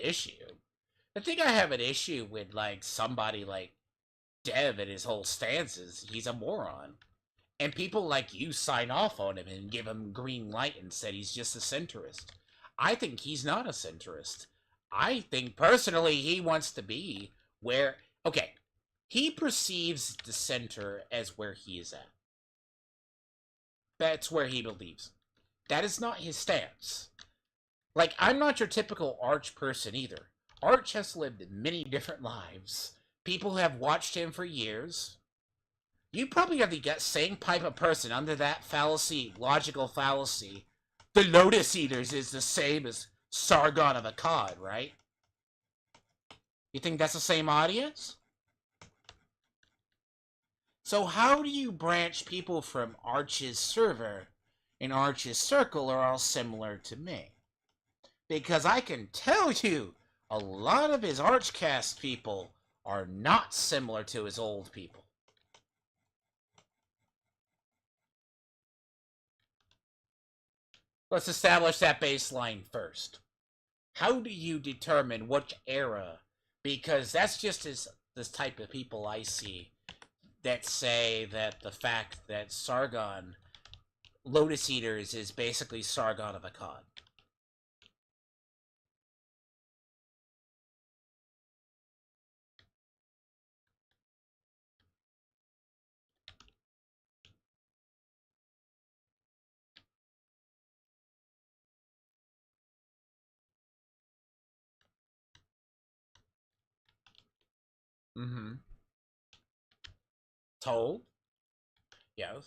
issue. The thing I have an issue with, like, somebody like Dev and his whole stance is he's a moron. And people like you sign off on him and give him green light and said he's just a centrist. I think he's not a centrist. I think personally he wants to be where, okay, he perceives the center as where he is at. That's where he believes. That is not his stance. Like, I'm not your typical Arch person either. Arch has lived many different lives. People have watched him for years. You probably have the same type of person under that fallacy, logical fallacy. The Lotus Eaters is the same as Sargon of Akkad, right? You think that's the same audience? So how do you branch people from Arch's server and Arch's circle are all similar to me? Because I can tell you, a lot of his Archcast people are not similar to his old people. Let's establish that baseline first. How do you determine which era? Because that's just this type of people I see that say that the fact that Sargon Lotus Eaters is basically Sargon of Akkad. Mm-hmm. Told? Yes.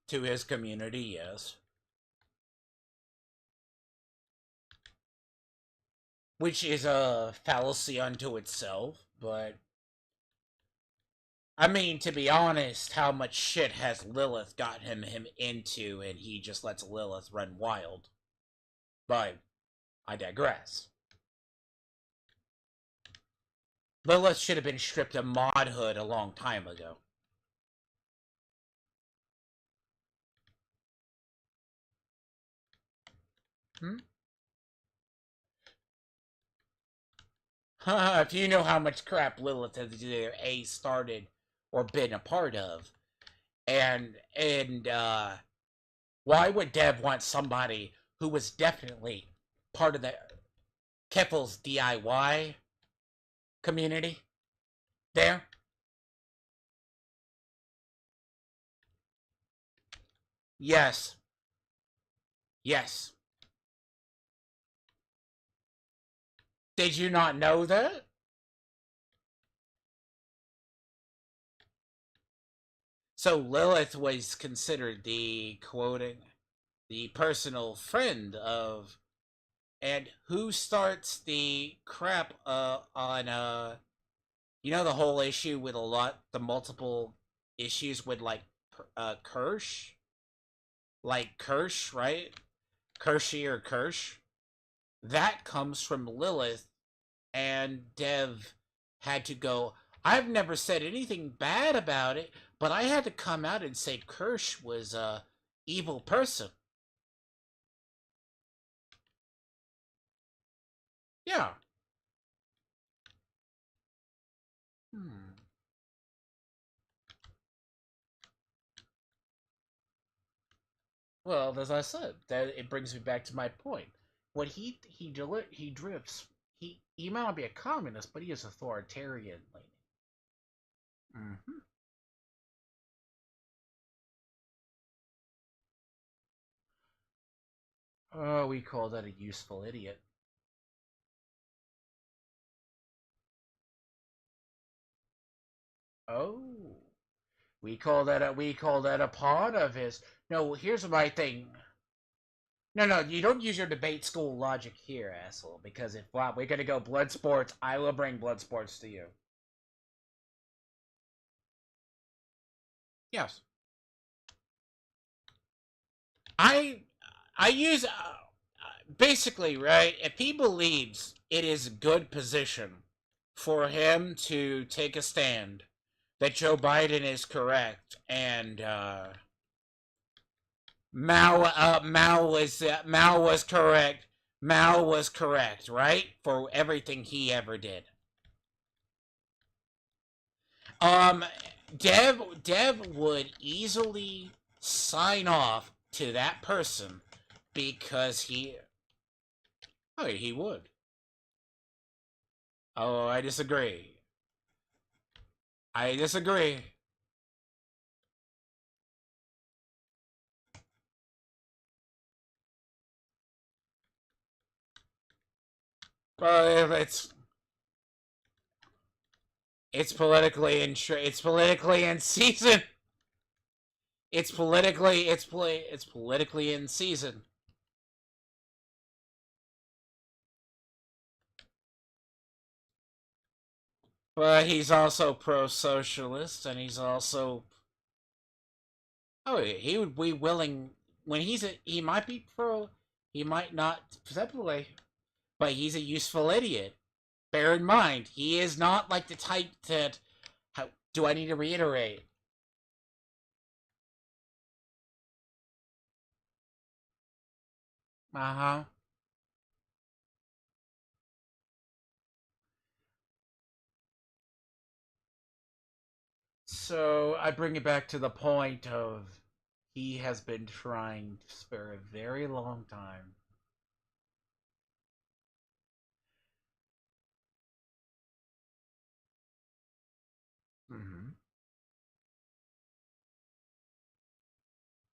To his community, yes. Which is a fallacy unto itself, but I mean, to be honest, how much shit has Lilith gotten him into, and he just lets Lilith run wild? But I digress. Lilith should have been stripped of modhood a long time ago. Hmm? If you know how much crap Lilith has either A, started or been a part of, and why would Dev want somebody who was definitely part of the Keffel's DIY community there? Yes. Yes. Did you not know that? So Lilith was considered the quoting the personal friend of, and who starts the crap on you know, the whole issue with the multiple issues with like Kirsch, like Kirsch, right? Kershey or Kirsch. That comes from Lilith, and Dev had to go. I've never said anything bad about it, but I had to come out and say Kirsch was a evil person. Yeah. Hmm. Well, as I said, that it brings me back to my point. When he drifts, he might not be a communist, but he is authoritarian leaning. Mm-hmm. Oh, we call that a useful idiot. Oh, we call that a pawn of his. No, here's my thing. No, no, you don't use your debate school logic here, asshole. Because if wow, we're gonna go blood sports, I will bring blood sports to you. Yes, I I use basically right. If he believes it is a good position for him to take a stand that Joe Biden is correct and Mao was correct. Mao was correct, right? For everything he ever did. Um, Dev would easily sign off to that person because oh, he would. Oh, I disagree. I disagree. But it's politically it's politically in season. It's politically in season. But he's also pro-socialist, and he's also he would be willing when he might be pro, he might not separately, but he's a useful idiot. Bear in mind, he is not like the type that. How do I need to reiterate? Uh huh. So I bring it back to the point of he has been trying for a very long time. Hmm.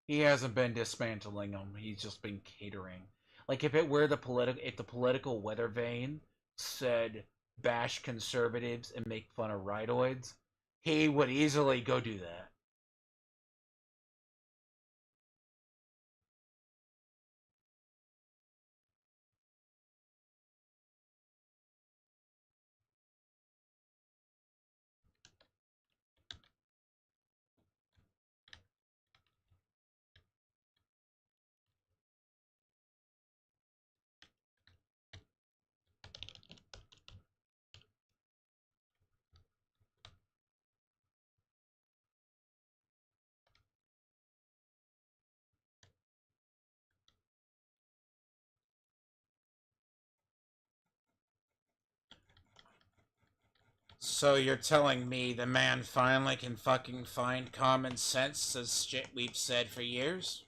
He hasn't been dismantling them. He's just been catering. Like if the political weather vane said bash conservatives and make fun of rightoids, he would easily go do that. So you're telling me the man finally can fucking find common sense as shit we've said for years?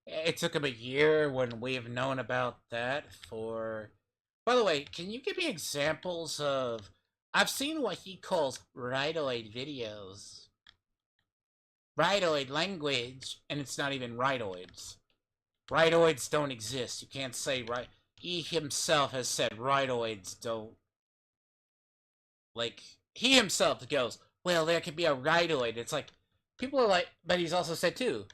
It took him a year when we've known about that for. By the way, can you give me examples of. I've seen what he calls rightoid videos. Rightoid language, and it's not even rightoids. Rightoids don't exist. You can't say right. He himself has said rightoids don't. Like, he himself goes, well, there could be a rightoid. It's like, people are like, but he's also said too,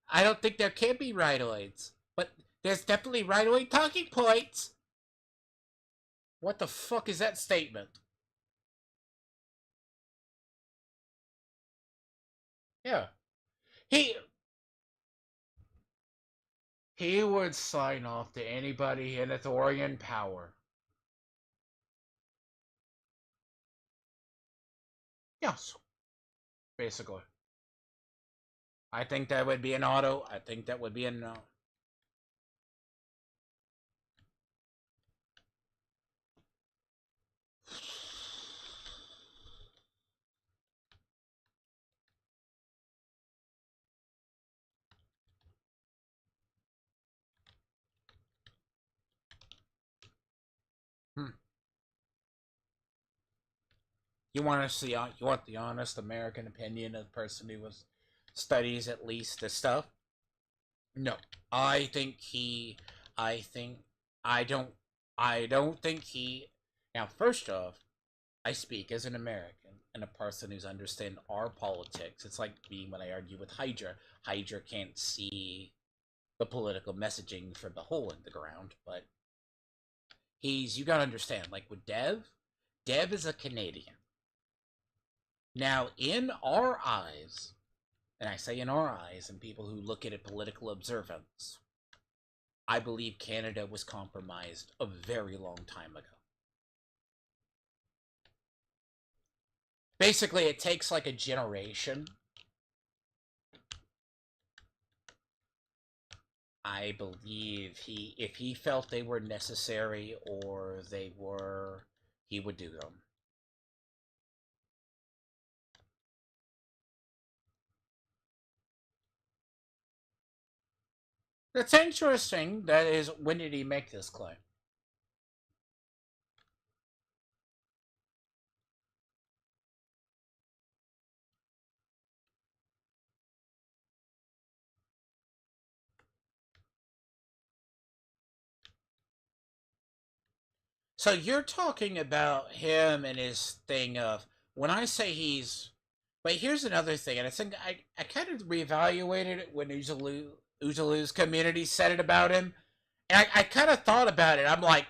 I don't think there can be rightoids. But there's definitely rightoid talking points. What the fuck is that statement? Yeah. He he would sign off to anybody in authorian power. Yes, basically. I think that would be an auto. I think that would be a no. Hmm. You want to see? You want the honest American opinion of the person who was studies at least this stuff? No, I think he. I think I don't. I don't think he. Now, first off, I speak as an American and a person who's understand our politics. It's like me when I argue with Hydra. Hydra can't see the political messaging from the hole in the ground, but you gotta understand. Like with Dev is a Canadian. Now, in our eyes, and I say in our eyes, and people who look at it political observance, I believe Canada was compromised a very long time ago. Basically, it takes like a generation. I believe if he felt they were necessary or they were, he would do them. That's interesting. That is, when did he make this claim? So you're talking about him and his thing of, when I say he's, but here's another thing, and I think I kind of reevaluated it when Uzalu's community said it about him, and I kind of thought about it. I'm like,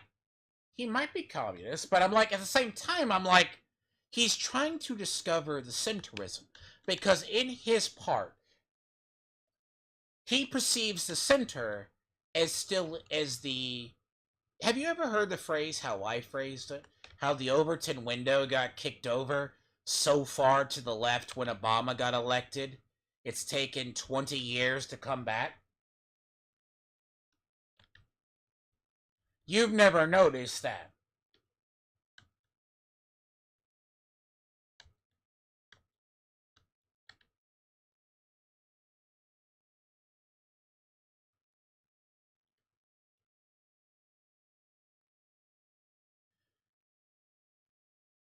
he might be communist, but I'm like, at the same time, I'm like, he's trying to discover the centrism, because in his part, he perceives the center as still as the. Have you ever heard the phrase how I phrased it? How the Overton window got kicked over so far to the left when Obama got elected? It's taken 20 years to come back. You've never noticed that.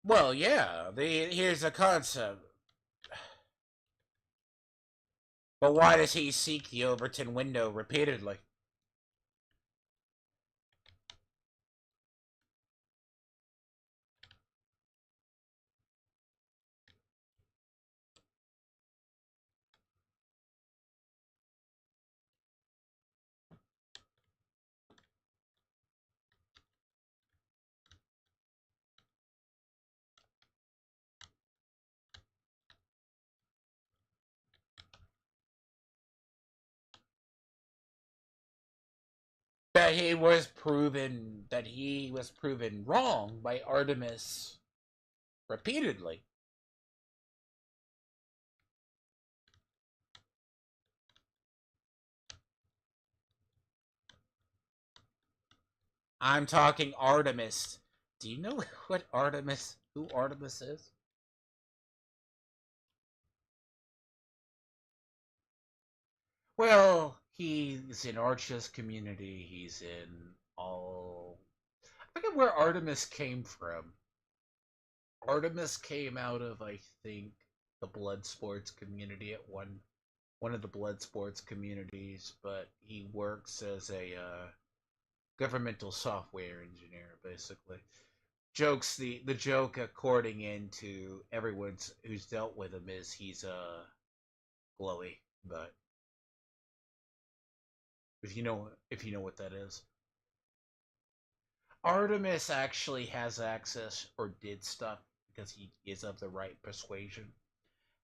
Well, yeah, here's the concept. But why does he seek the Overton window repeatedly? That he was proven wrong by Artemis repeatedly. I'm talking Artemis. Do you know who Artemis is? Well, he's in Arch's community. He's in all. I forget where Artemis came from. Artemis came out of, I think, the blood sports community at one of the blood sports communities, but he works as a governmental software engineer, basically. The joke according into everyone's who's dealt with him is he's glowy, but if you know what that is. Artemis actually has access or did stuff because he is of the right persuasion.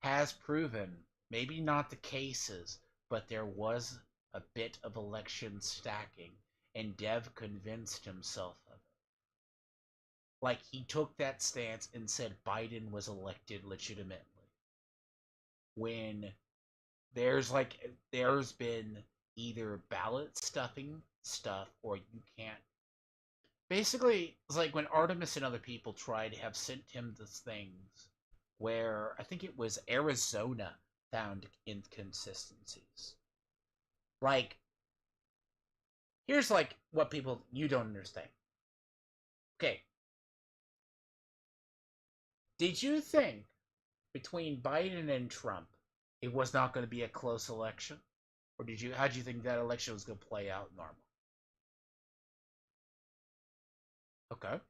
Has proven, maybe not the cases, but there was a bit of election stacking, and Dev convinced himself of it. Like, he took that stance and said Biden was elected legitimately. When there's been either ballot stuffing stuff or you can't. Basically, it's like when Artemis and other people tried to have sent him the things where I think it was Arizona found inconsistencies. Like, here's like what people you don't understand. Okay, did you think between Biden and Trump it was not going to be a close election? Or how did you think that election was going to play out normal? Okay.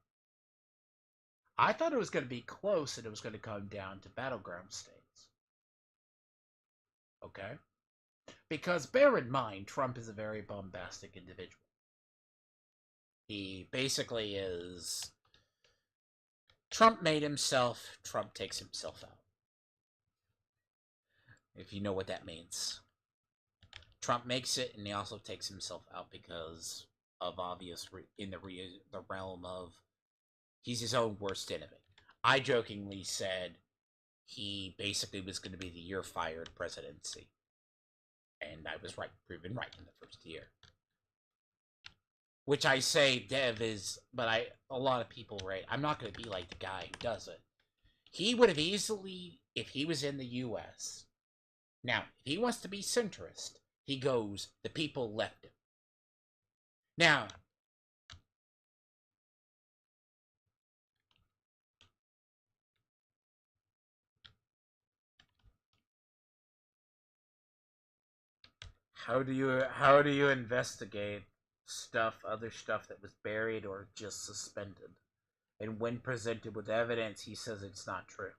I thought it was going to be close and it was going to come down to battleground states. Okay. Because bear in mind, Trump is a very bombastic individual. He basically is. Trump made himself, Trump takes himself out. If you know what that means. Trump makes it and he also takes himself out because of obvious in the realm of he's his own worst enemy. I jokingly said he basically was going to be the "you're fired" presidency. And I was right, proven right in the first year. Which I say Dev is, but a lot of people right. I'm not going to be like the guy who does it. He would have easily, if he was in the U.S. Now, if he wants to be centrist, he goes, the people left him. Now, how do you investigate other stuff that was buried or just suspended? And when presented with evidence, he says it's not true.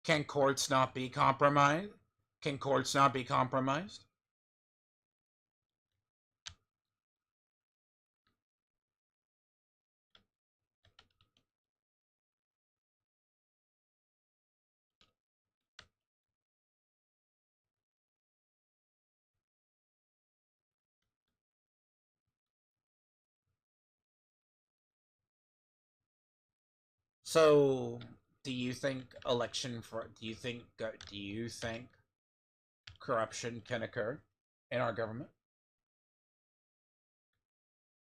Can courts not be compromised? Can courts not be compromised? So, do you think do you think corruption can occur in our government?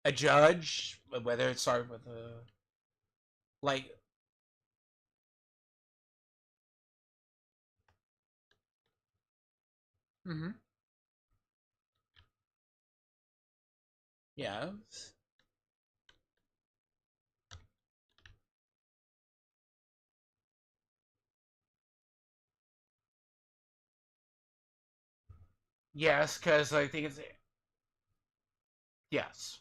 A judge, whether it's started with a like, mm-hmm. Yes, yes, because I think it's yes.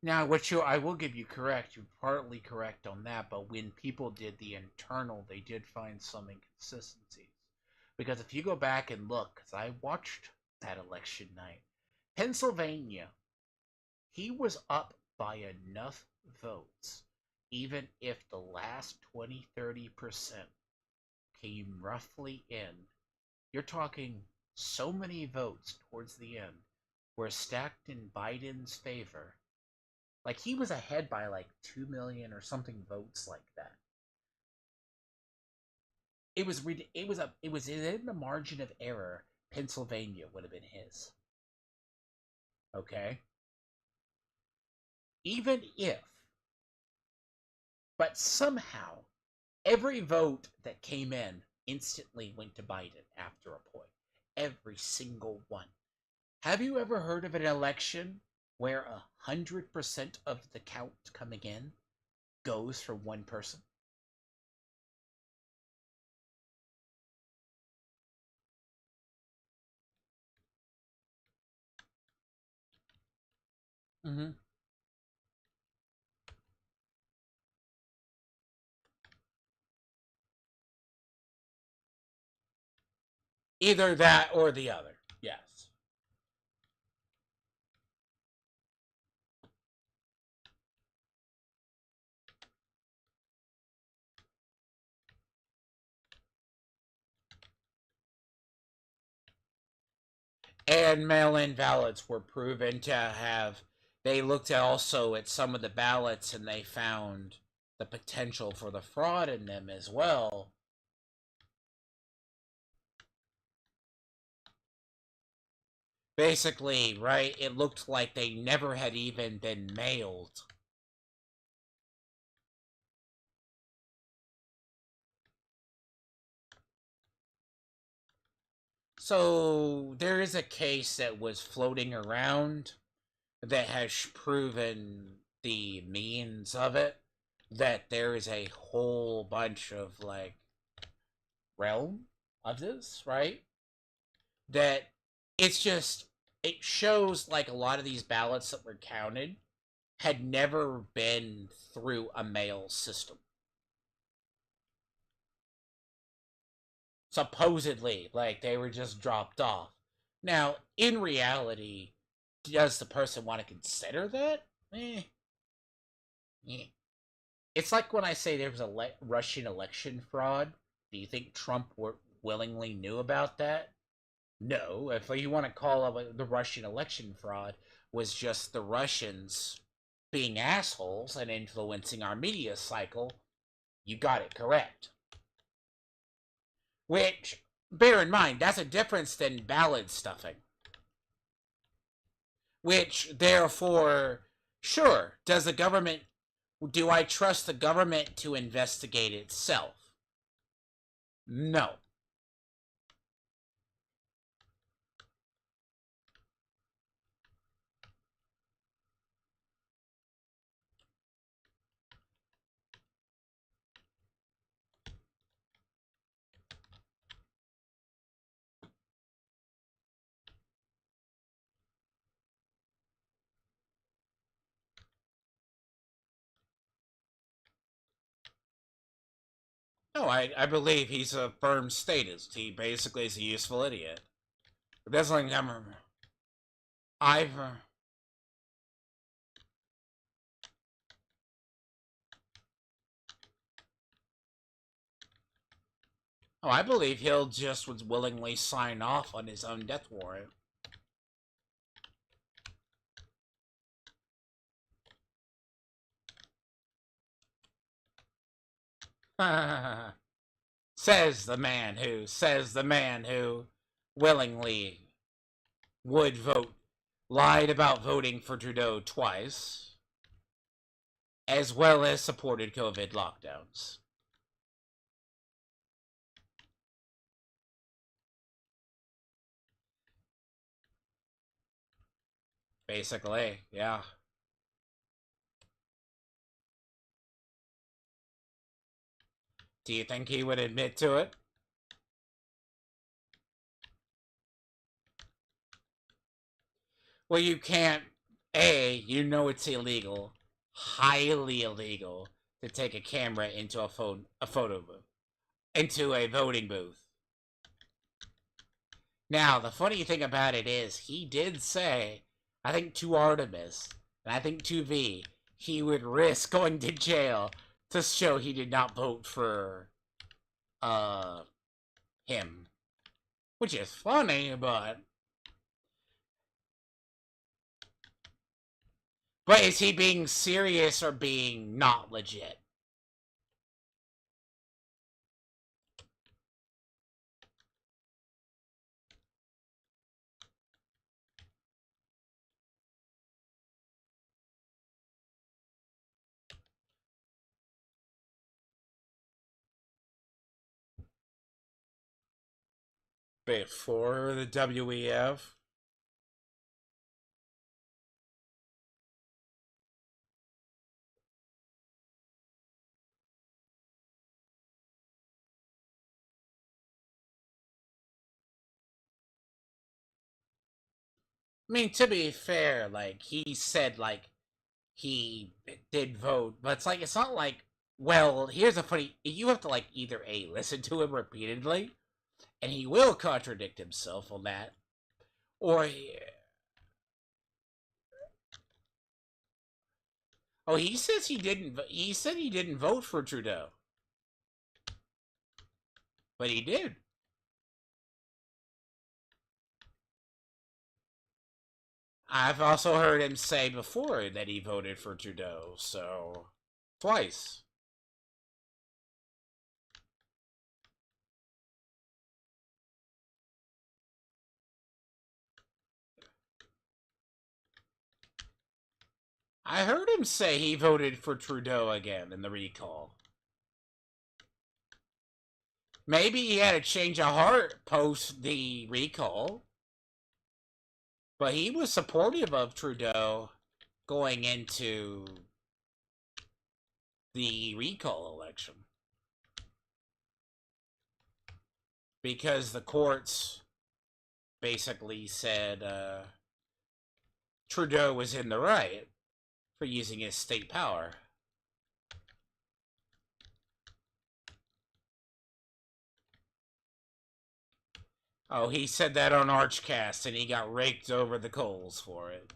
Now, I will give you correct. You're partly correct on that, but when people did the internal, they did find some inconsistencies. Because if you go back and look, because I watched that election night, Pennsylvania, he was up by enough votes, even if the last 20-30% came roughly in. You're talking so many votes towards the end were stacked in Biden's favor. Like he was ahead by like 2 million or something votes like that. It was in the margin of error. Pennsylvania would have been his. Okay? Even if, but somehow every vote that came in instantly went to Biden after a point. Every single one. Have you ever heard of an election where 100% of the count coming in goes for one person? Mm-hmm. Either that or the other. Yes. And mail-in ballots were proven to have. They looked at also at some of the ballots and they found the potential for the fraud in them as well. Basically, right? It looked like they never had even been mailed. So there is a case that was floating around that has proven the means of it. That there is a whole bunch of like realm of this, right? That it's just it shows like a lot of these ballots that were counted had never been through a mail system. Supposedly, like they were just dropped off. Now, in reality, does the person want to consider that? Eh, eh. It's like when I say there was a Russian election fraud. Do you think Trump willingly knew about that? No. If you want to call it the Russian election fraud, was just the Russians being assholes and influencing our media cycle, you got it correct. Which, bear in mind, that's a difference than ballot stuffing. Which, therefore, sure, do I trust the government to investigate itself? No. No, I believe he's a firm statist. He basically is a useful idiot. But that's like I've I believe he'll just would willingly sign off on his own death warrant. Says the man who willingly would vote, lied about voting for Trudeau twice, as well as supported COVID lockdowns. Basically, yeah. Do you think he would admit to it? Well, you can't. You know it's illegal, highly illegal, to take a camera into a photo booth, into a voting booth. Now, the funny thing about it is, he did say, I think to Artemis, and I think to V, he would risk going to jail to show he did not vote for, him. Which is funny, but... But is he being serious or being not legit? Before the WEF? I mean, to be fair, like, he said, like, he did vote, but it's like, it's not like, well, here's a funny, you have to, like, either A, listen to him repeatedly, and he will contradict himself on that, or, oh, he says he said he didn't vote for Trudeau, but he did. I've also heard him say before that he voted for Trudeau, so twice. I heard him say he voted for Trudeau again in the recall. Maybe he had a change of heart post the recall, but he was supportive of Trudeau going into the recall election because the courts basically said Trudeau was in the right for using his state power. Oh, he said that on Archcast, and he got raked over the coals for it.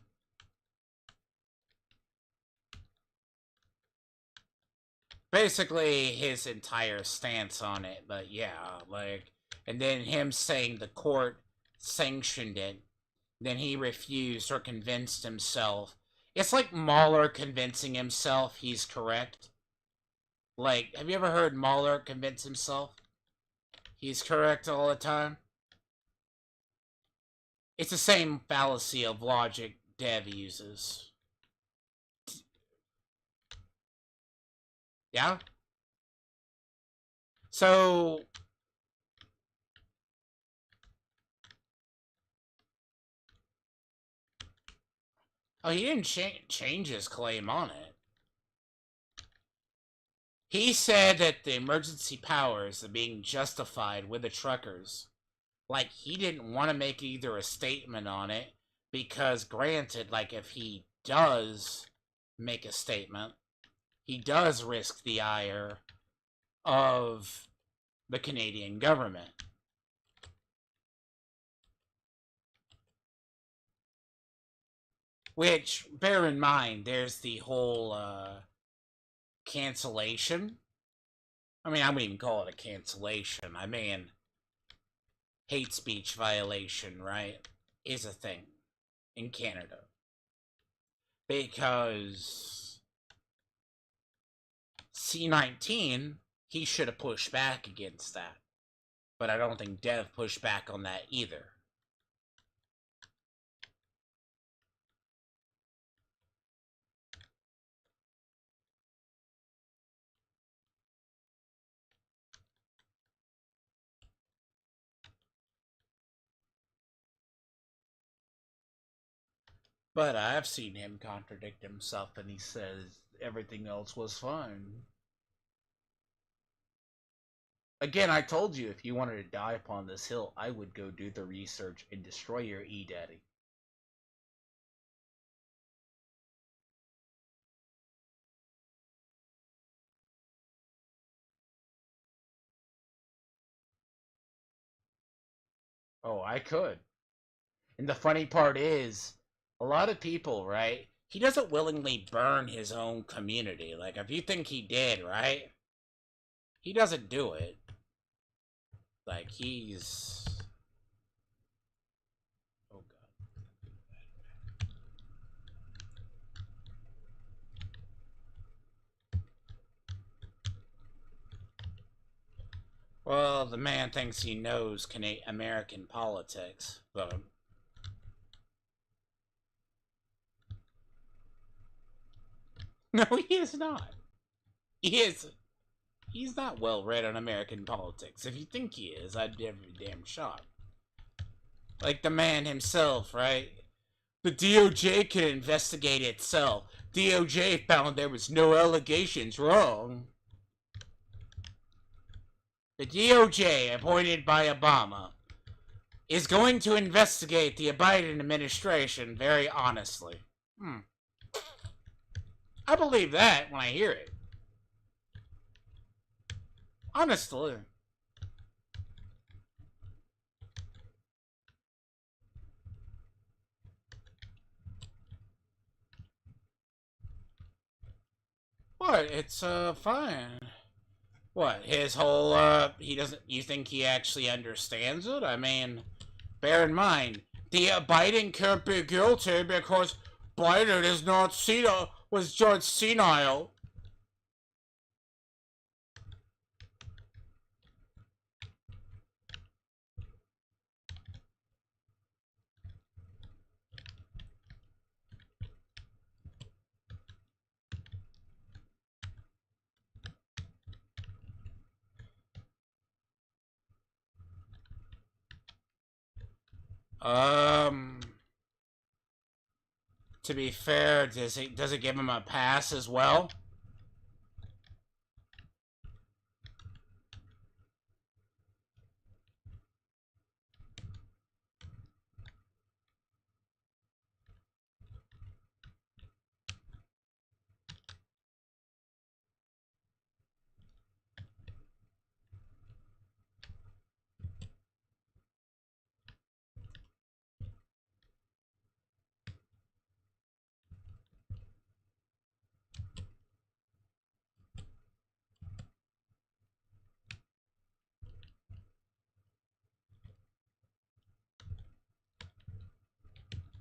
basically his entire stance on it. But yeah, like, and then him saying the court sanctioned it, then he refused or convinced himself. It's like Mahler convincing himself he's correct. Like, have you ever heard Mahler convince himself he's correct all the time? It's the same fallacy of logic Dev uses. Yeah? So, oh, he didn't change his claim on it. He said that the emergency powers are being justified with the truckers. Like, he didn't want to make either a statement on it, because granted, like, if he does make a statement, he does risk the ire of the Canadian government. Which, bear in mind, there's the whole cancellation. I mean, I wouldn't even call it a cancellation. I mean, hate speech violation, right, is a thing in Canada. Because C-19, he should have pushed back against that. But I don't think Dev pushed back on that either. But I've seen him contradict himself, and he says everything else was fine. Again, I told you if you wanted to die upon this hill, I would go do the research and destroy your E-Daddy. Oh, I could. And the funny part is, a lot of people, right? He doesn't willingly burn his own community. Like, if you think he did, right? He doesn't do it. Like, he's. Oh, God. Well, the man thinks he knows American politics, but. No, he is not. He is. He's not well read on American politics. If you think he is, I'd be damn shocked. Like the man himself, right? The DOJ can investigate itself. DOJ found there was no allegations wrong. The DOJ, appointed by Obama, is going to investigate the Biden administration very honestly. I believe that when I hear it. Honestly. What? It's, fine. What? His whole, he doesn't, you think he actually understands it? I mean, bear in mind, the Biden can't be guilty because Biden is not senile, was George senile. Um, to be fair, does it give him a pass as well?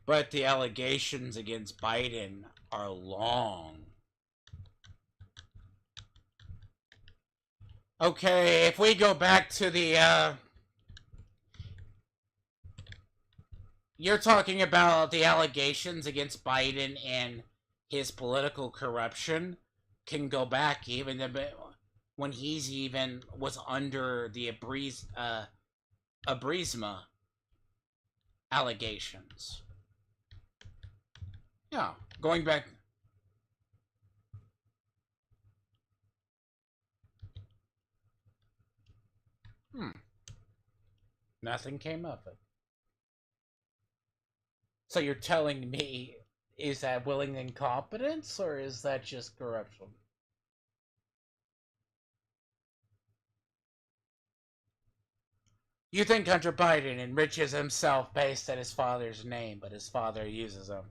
but the allegations against Biden are long. Okay, if we go back to the you're talking about the allegations against Biden and his political corruption can go back even a bit when he's even was under the Abrisma allegations. Yeah, going back. Hmm, nothing came of it. So you're telling me, is that willing incompetence or is that just corruption? You think Hunter Biden enriches himself based on his father's name, but his father uses him.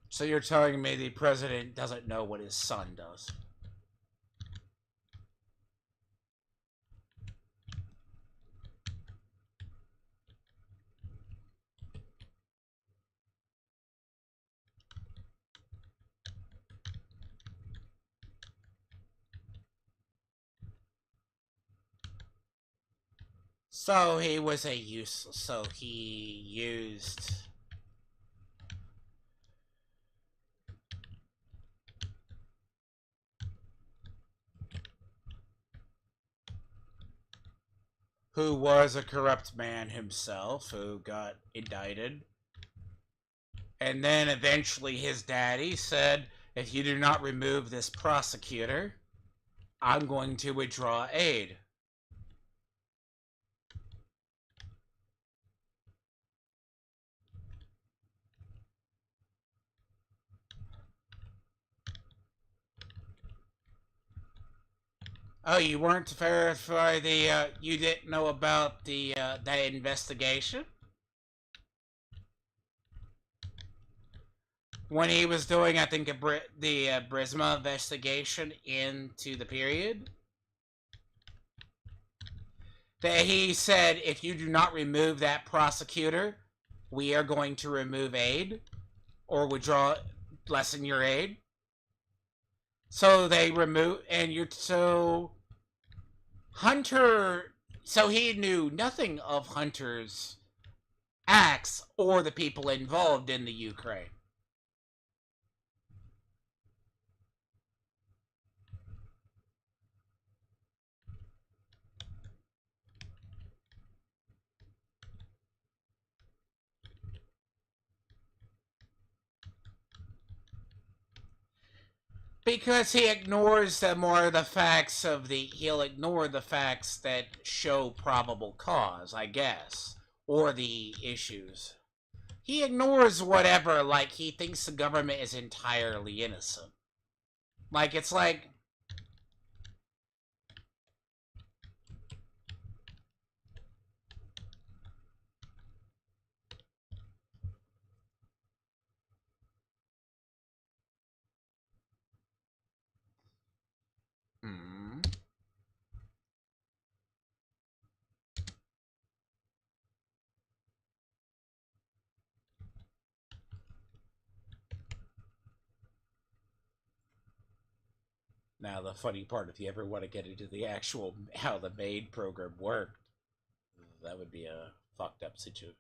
So you're telling me the president doesn't know what his son does? So he was a use. So he used. Who was a corrupt man himself, who got indicted. And then eventually his daddy said, if you do not remove this prosecutor, I'm going to withdraw aid. Oh, you weren't verified the, you didn't know about the, that investigation? When he was doing, I think, the Brisma investigation into the period? That he said, if you do not remove that prosecutor, we are going to remove aid or withdraw, lessen your aid. So they remove, and you're so Hunter. So he knew nothing of Hunter's acts or the people involved in the Ukraine. Because he ignores the more the facts of the he'll ignore the facts that show probable cause, I guess, or the issues. He ignores whatever, like he thinks the government is entirely innocent. Like it's like hmm. Now the funny part, if you ever want to get into the actual how the maid program worked, that would be a fucked up situation.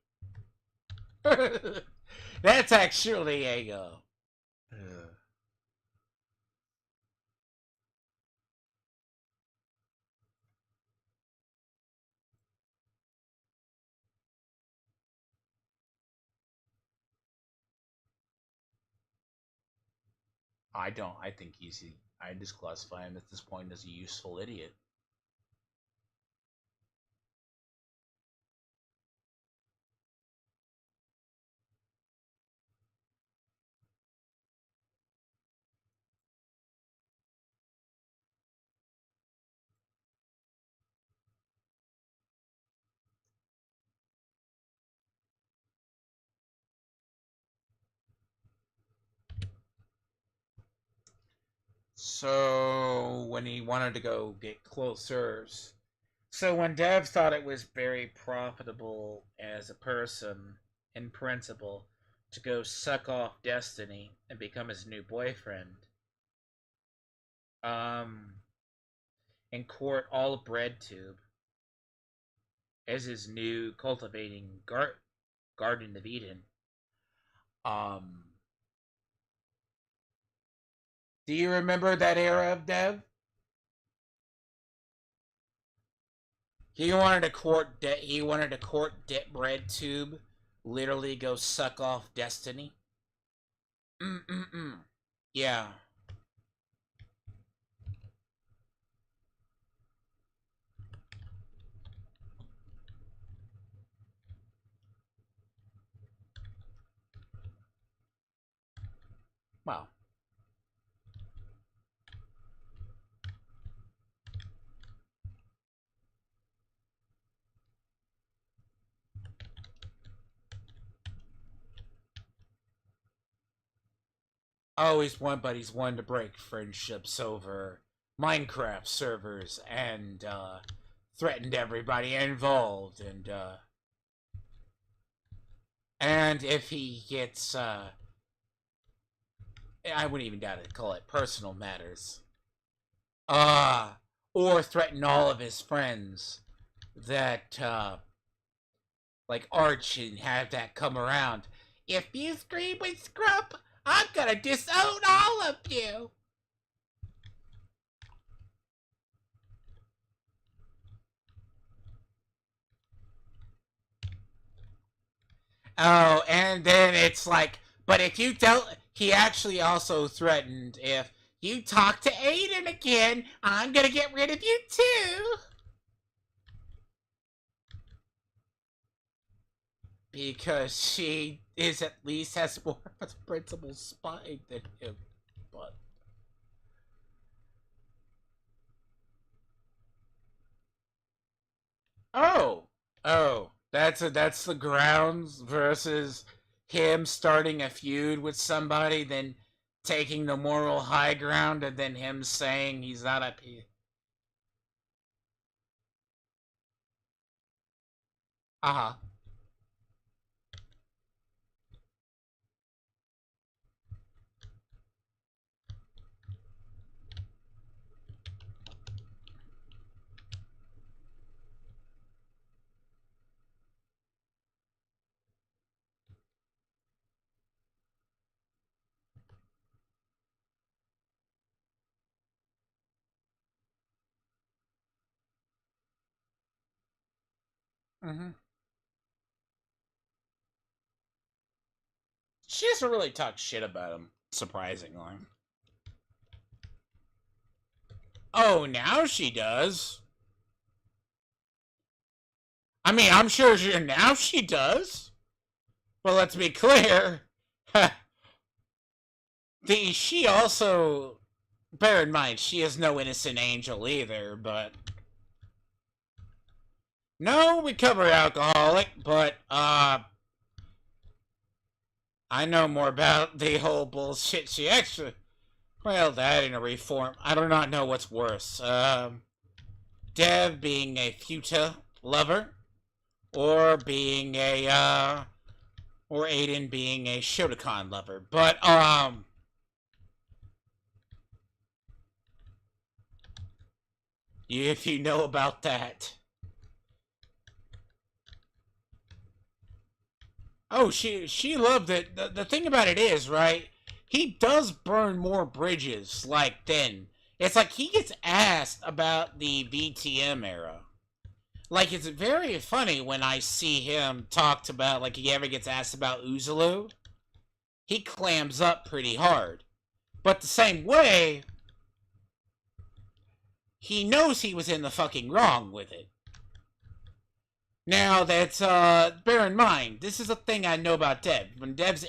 That's actually a I don't. I think he's. I just classify him at this point as a useful idiot. So when he wanted to go get closers, so when Dev thought it was very profitable as a person, in principle, to go suck off Destiny and become his new boyfriend, um, and court all of BreadTube as his new cultivating Garden of Eden. Um, do you remember that era of Dev? He wanted to court BreadTube, literally go suck off Destiny. Mm-mm-mm. Yeah. Well, always one buddy's one to break friendships over Minecraft servers and threatened everybody involved and if he gets I wouldn't even doubt it call it personal matters. Uh or threaten all of his friends that like Arch and have that come around. If you scream with Scrump, I'm gonna disown all of you. Oh, and then it's like, but if you don't, he actually also threatened if you talk to Aiden again, I'm gonna get rid of you too. Because she is at least has more of a principal spine than him. But oh, that's the grounds versus him starting a feud with somebody, then taking the moral high ground, and then him saying he's not a. Uh huh. Mm-hmm. She doesn't really talk shit about him, surprisingly. Oh, now she does. I mean, I'm sure now she does. But let's be clear. She also, bear in mind, she is no innocent angel either, but. No recovery alcoholic, but, I know more about the whole bullshit she actually. Well, that and a reform. I do not know what's worse. Dev being a futa lover, or being a or Aiden being a Shotokan lover. But if you know about that. Oh, she loved it. The thing about it is, right? He does burn more bridges like then. It's like he gets asked about the VTM era. Like it's very funny when I see him talked about like he ever gets asked about Uzulu. He clams up pretty hard. But the same way, he knows he was in the fucking wrong with it. Now that's bear in mind, this is a thing I know about Dev. When Dev's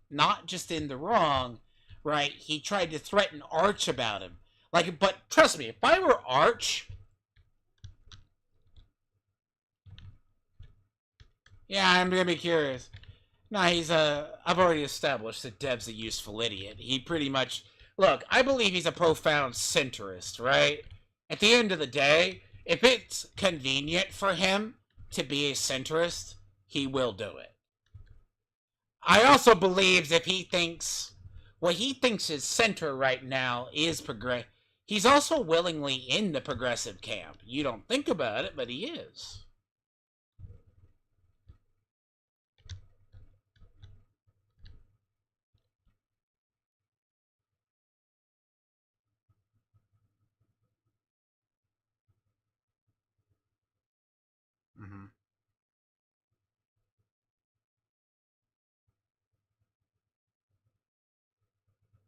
not just in the wrong, right? He tried to threaten Arch about him. Like, but trust me, if I were Arch, yeah, I'm gonna be curious. Nah, he's a. I've already established that Dev's a useful idiot. He pretty much Look, I believe he's a profound centrist, right? At the end of the day, if it's convenient for him to be a centrist, he will do it. I also believe if he thinks what he thinks is center right now is progress, he's also willingly in the progressive camp. You don't think about it, but he is. Mm-hmm.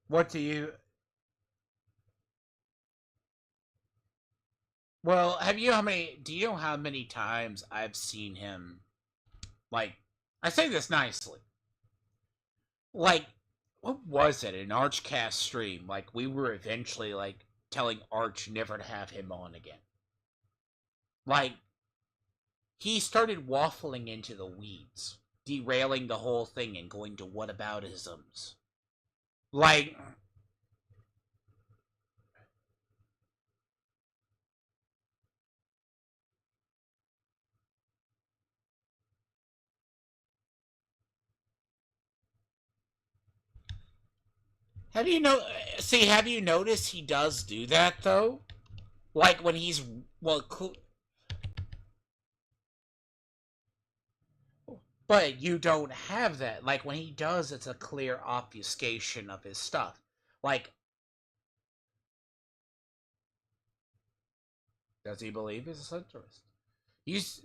What do you? Well, have you how many? Do you know how many times I've seen him? Like, I say this nicely. Like, what was it? An Archcast stream? Like, we were eventually like telling Arch never to have him on again. Like, he started waffling into the weeds, derailing the whole thing and going to whataboutisms. Like, have you know? See, have you noticed he does do that though? Like when he's well, but you don't have that. Like when he does, it's a clear obfuscation of his stuff. Like, does he believe he's a centrist? He's.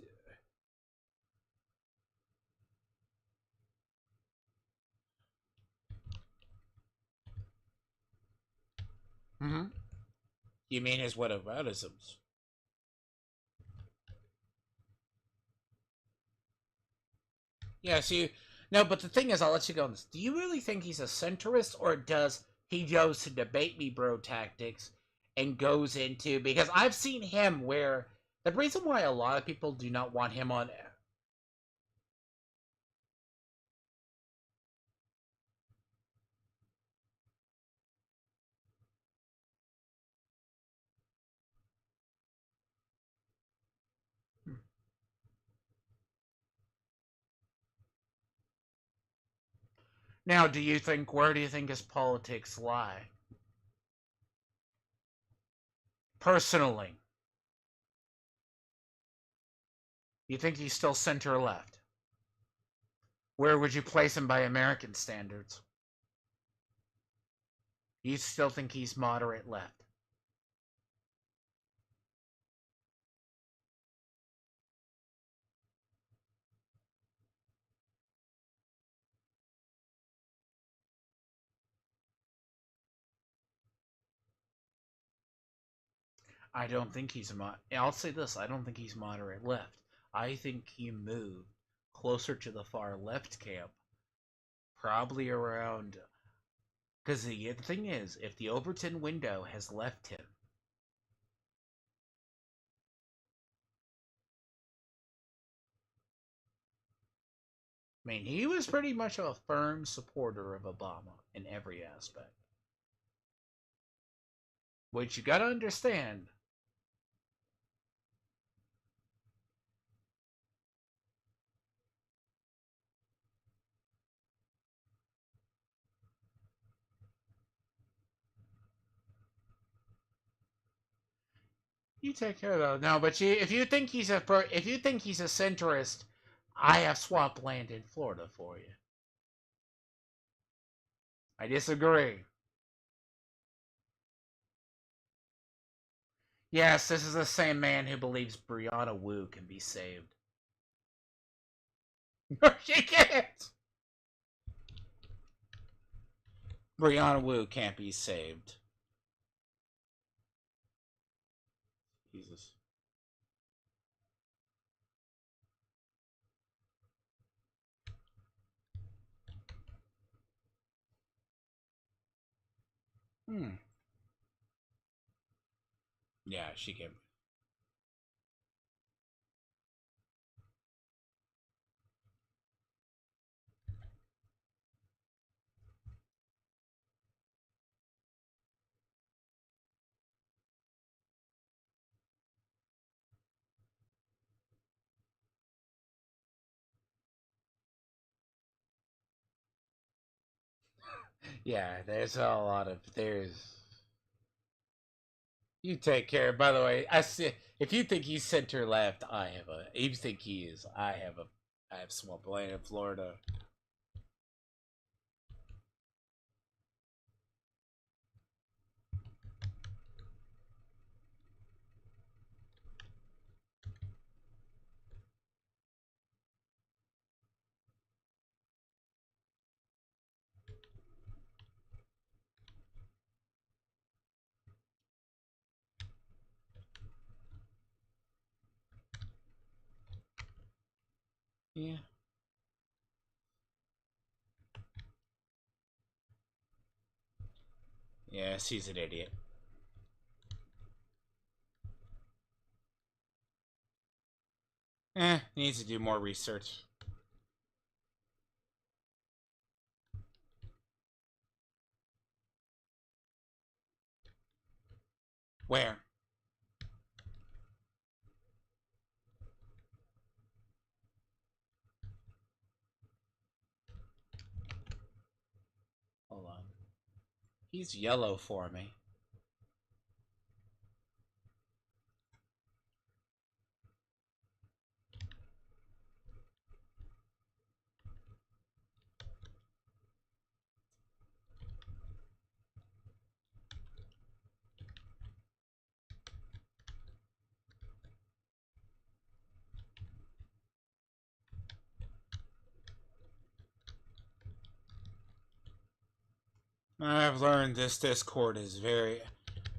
Mm-hmm. You mean his whataboutisms? Yeah, see, no, but the thing is, I'll let you go on this. Do you really think he's a centrist, or does he goes to debate me bro tactics and goes into because I've seen him where the reason why a lot of people do not want him on. Now, do you think where do you think his politics lie? Personally, you think he's still center left? Where would you place him by American standards? You still think he's moderate left? I don't think he's I'll say this: I don't think he's moderate left. I think he moved closer to the far left camp, probably around. Because the thing is, if the Overton window has left him, I mean, he was pretty much a firm supporter of Obama in every aspect. Which you gotta understand. You take care of that. No, but if you think he's if you think he's a centrist, I have swampland in Florida for you. I disagree. Yes, this is the same man who believes Brianna Wu can be saved. She can't. Brianna Wu can't be saved. Jesus. Hmm. Yeah, she can. Yeah, there's a lot of there's. You take care. By the way, I see. If you think he's center left, I have a. If you think he is, I have a. I have small plane in Florida. Yeah. Yes, he's an idiot. Needs to do more research. Where? Hold on. He's yellow for me. I've learned this Discord is very.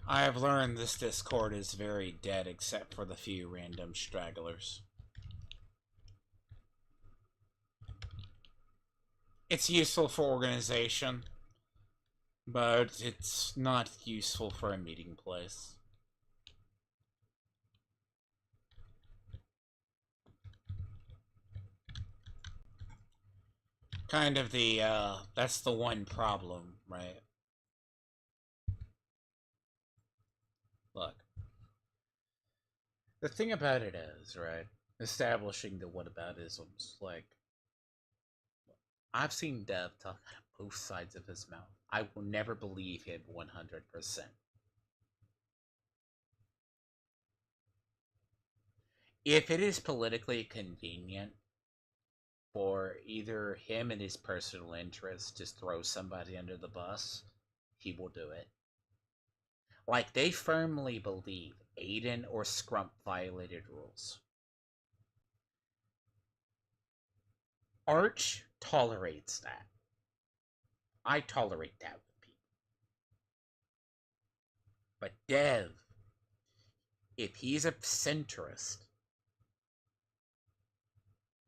I have learned this Discord is very dead, except for the few random stragglers. It's useful for organization, but it's not useful for a meeting place. Kind of the, that's the one problem, right? Look, the thing about it is, right? Establishing the whataboutisms, like, I've seen Dev talk out of both sides of his mouth. I will never believe him 100%. If it is politically convenient for either him and his personal interest to throw somebody under the bus, he will do it. Like, they firmly believe Aiden or Scrump violated rules. Arch tolerates that. I tolerate that with people. But Dev, if he's a centrist,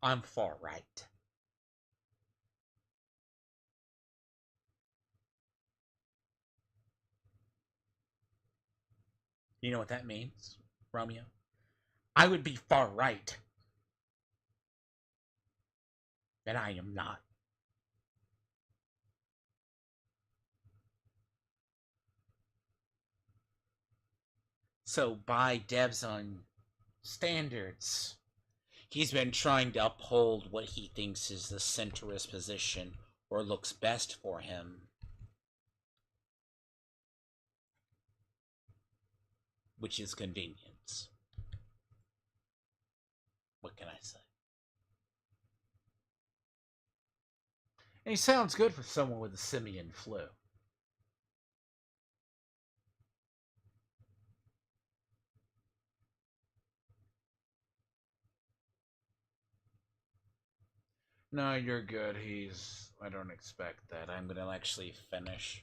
I'm far right. You know what that means, Romeo? I would be far right. And I am not. So, by Dev's own standards, he's been trying to uphold what he thinks is the centrist position or looks best for him, which is convenience. What can I say? And he sounds good for someone with a simian flu. No, you're good. He's. I don't expect that. I'm gonna actually finish.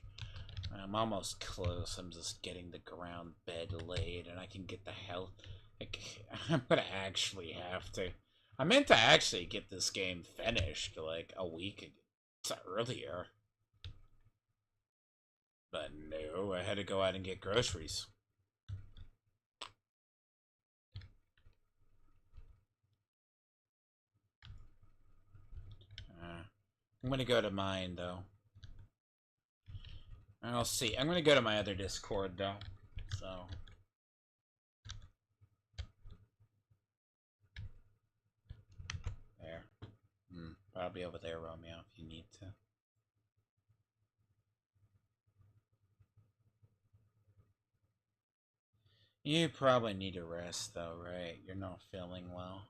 I'm almost close. I'm just getting the ground bed laid, and I can get the hell. Like, I'm gonna actually have to. I meant to actually get this game finished like a week earlier, but no, I had to go out and get groceries. I'm gonna go to mine though. I'll see. I'm gonna go to my other Discord though. So. There. Probably over there, Romeo, if you need to. You probably need a rest, though, right? You're not feeling well.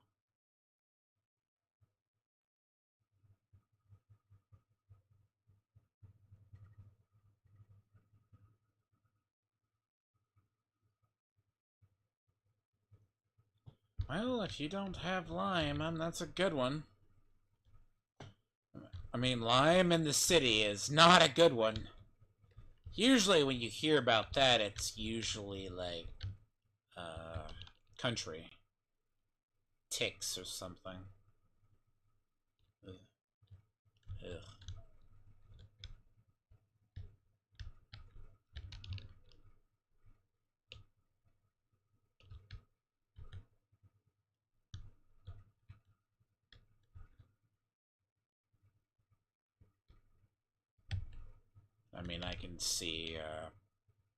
Well, if you don't have Lyme, that's a good one. I mean, Lyme in the city is not a good one. Usually, when you hear about that, it's usually like uh, country ticks or something. Ugh. Ugh. I mean, I can see.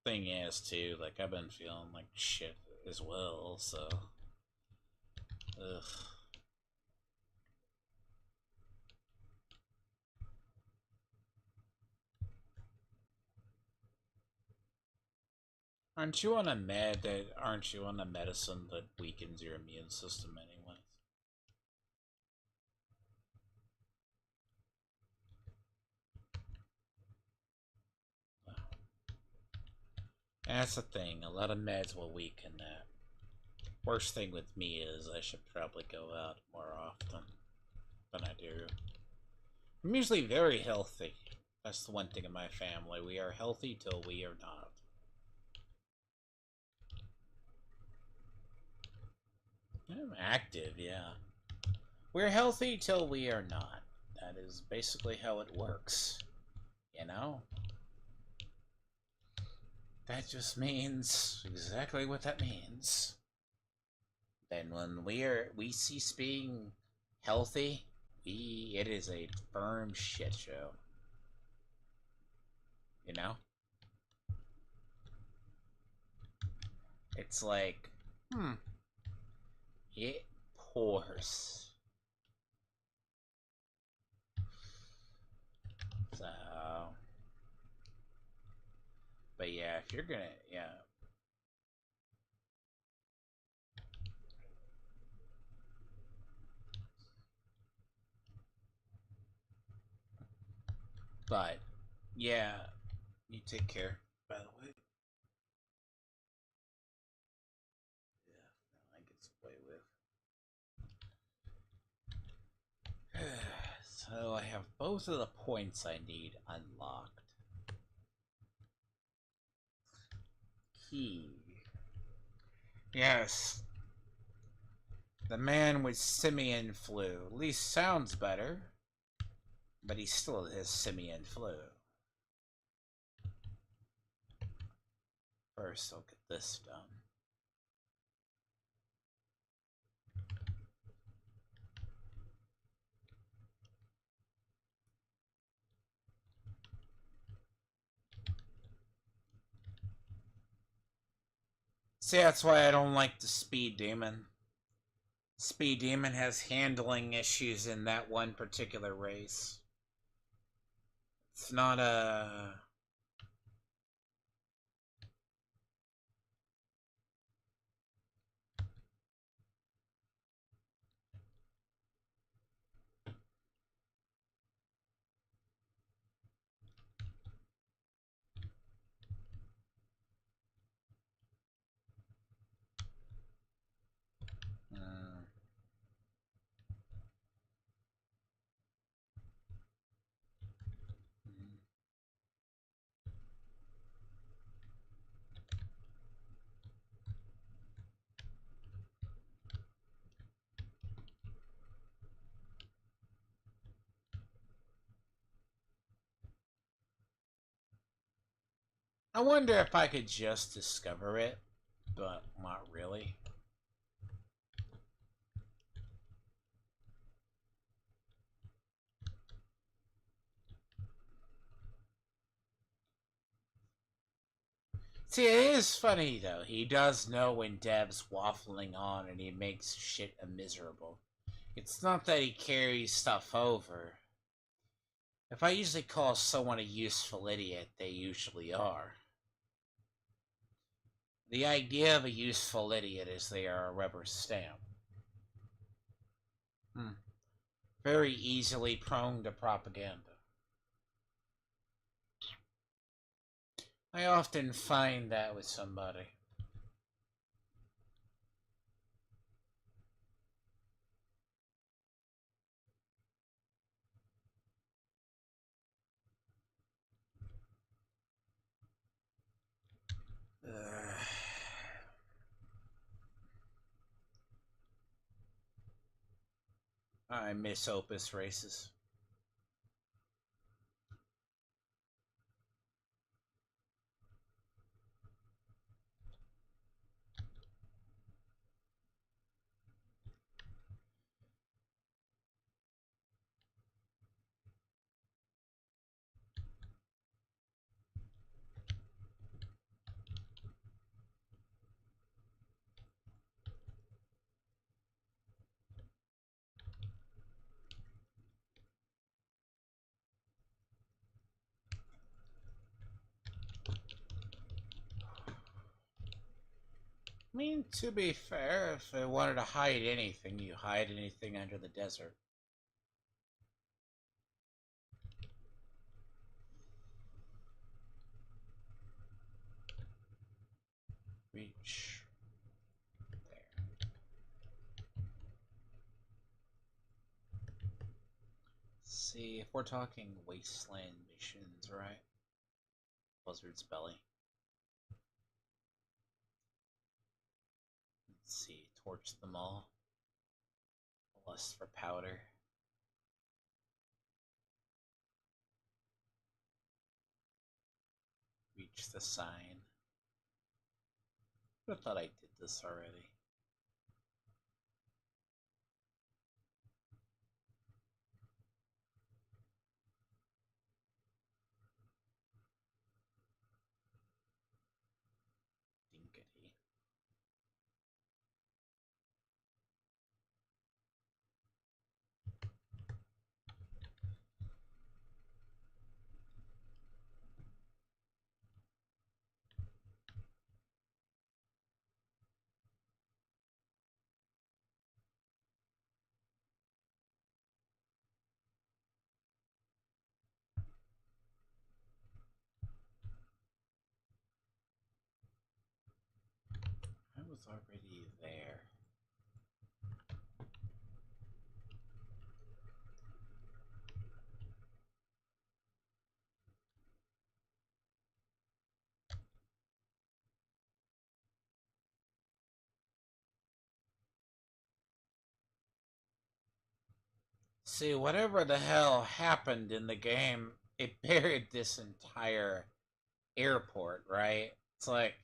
Thing is, too, like I've been feeling like shit as well. So, ugh. Aren't you on a med that? Aren't you on a medicine that weakens your immune system, anyways? That's the thing. A lot of meds will weaken that. Worst thing with me is I should probably go out more often than I do. I'm usually very healthy. That's the one thing in my family. We are healthy till we are not. I'm active, yeah. We're healthy till we are not. That is basically how it works. You know? That just means exactly what that means. Then when we cease being healthy, it is a firm shit show. You know? It's like, it pours. So, but yeah, if you're gonna, yeah. But yeah, you take care. By the way, yeah, I get away with. So I have both of the points I need unlocked. Key. Yes, the man with simian flu. At least sounds better, but he still has simian flu. First, I'll get this done. See, that's why I don't like the Speed Demon. Speed Demon has handling issues in that one particular race. It's not a. Uh, I wonder if I could just discover it, but not really. See, it is funny though. He does know when Dev's waffling on and he makes shit miserable. It's not that he carries stuff over. If I usually call someone a useful idiot, they usually are. The idea of a useful idiot is they are a rubber stamp. Hmm. Very easily prone to propaganda. I often find that with somebody. I miss Opus races. I mean, to be fair, if they wanted to hide anything, you hide anything under the desert. Reach there. See, if we're talking wasteland missions, right? Buzzard's Belly. Let's see, torch them all. Lust for powder. Reach the sign. I thought I did this already. Dinkity. I was already there. See, whatever the hell happened in the game, it buried this entire airport, right? It's like,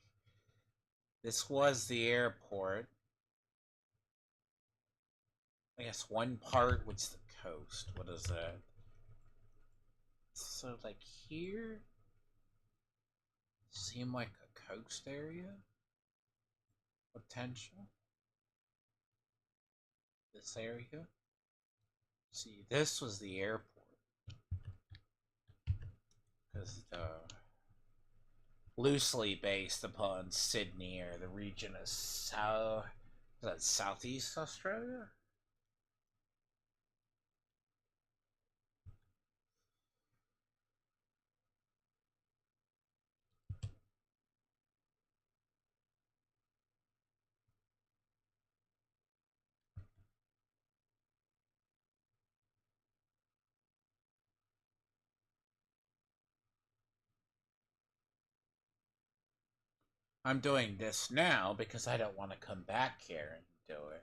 this was the airport. I guess one part was the coast. What is that? So, like, here seemed like a coast area? Potential? This area? See, this was the airport. Because loosely based upon Sydney or the region of Southeast Australia? I'm doing this now because I don't want to come back here and do it.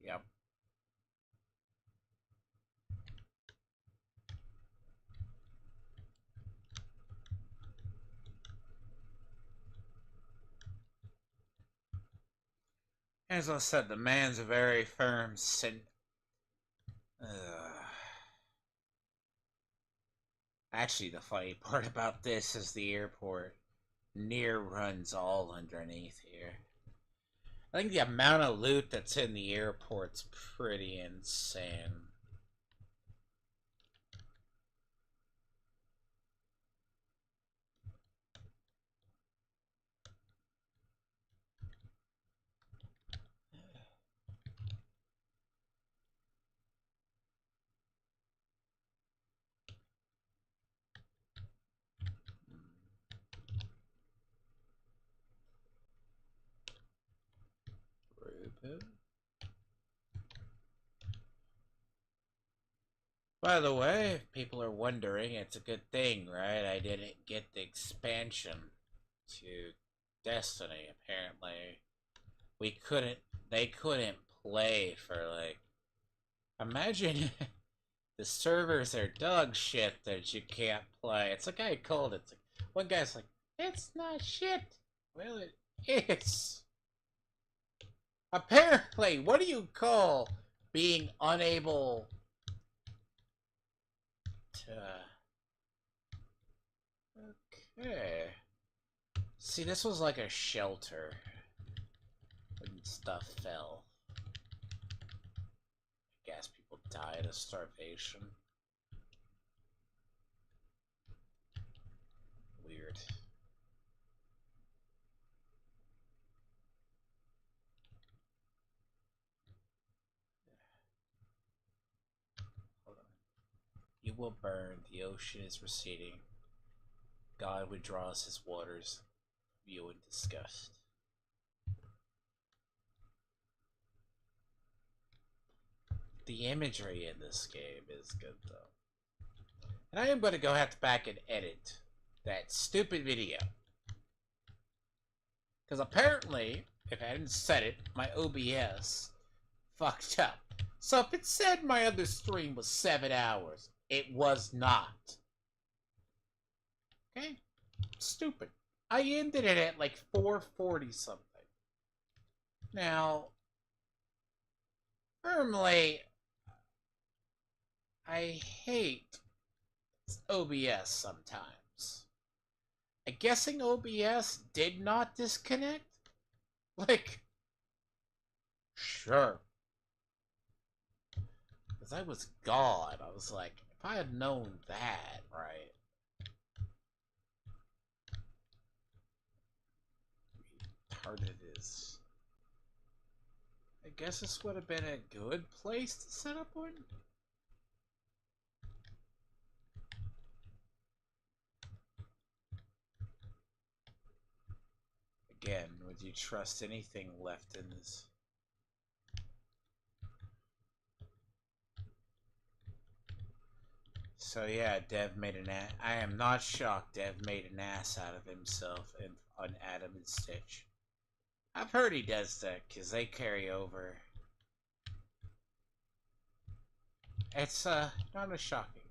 Yep. As I said, the man's a very firm Actually, the funny part about this is the airport near runs all underneath here. I think the amount of loot that's in the airport's pretty insane. Ruben? By the way, if people are wondering, it's a good thing, right? I didn't get the expansion to Destiny, apparently. We couldn't, they couldn't play for like, imagine the servers are dog shit that you can't play. It's like I called it. One guy's like, it's not shit. Well, it is. Apparently, what do you call being unable to... Okay. See, this was like a shelter when stuff fell. I guess people died of starvation. Weird. Hold on. You will burn. The ocean is receding. God withdraws his waters. You in disgust. The imagery in this game is good, though. And I am going to go have to back and edit that stupid video. Because apparently, if I hadn't said it, my OBS fucked up. So if it said my other stream was 7 hours, it was not. Okay? Stupid. I ended it at like 4:40 something. Now, normally, I hate OBS sometimes. I'm guessing OBS did not disconnect? Like, sure. Because I was gone. I was like, if I had known that, right? Hard it is. I guess this would have been a good place to set up one. Again, would you trust anything left in this? So yeah, Dev made an ass. I am not shocked Dev made an ass out of himself on Adam and Stitch. I've heard he does that because they carry over. It's not a shocking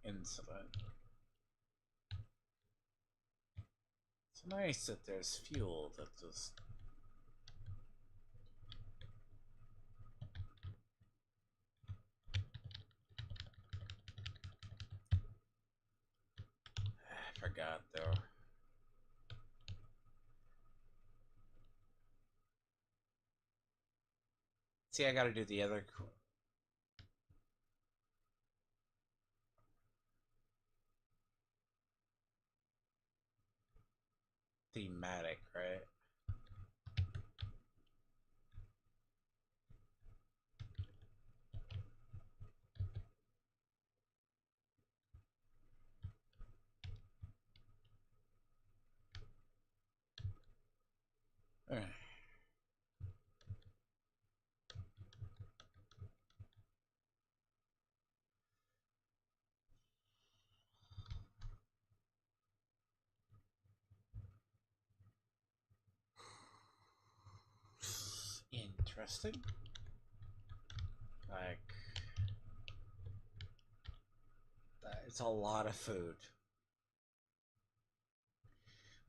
incident. It's nice that there's fuel that just... I forgot though. See, I gotta do the other... thematic, right? Interesting. Like, it's a lot of food.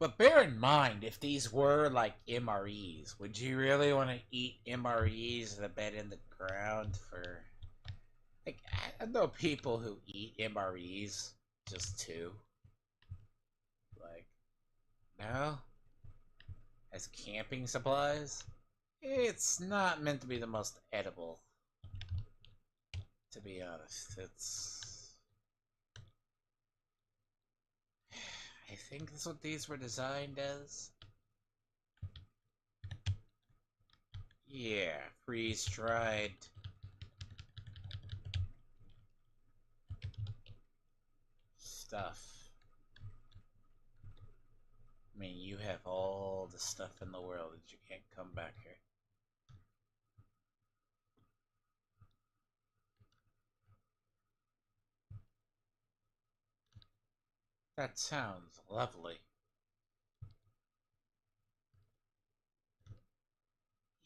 But bear in mind, if these were like MREs, would you really want to eat MREs that bed in the ground for? Like, I know people who eat MREs just to. Like, no, as camping supplies. It's not meant to be the most edible, to be honest. I think that's what these were designed as. Yeah, freeze dried stuff. I mean, you have all the stuff in the world that you can't come back here. That sounds lovely.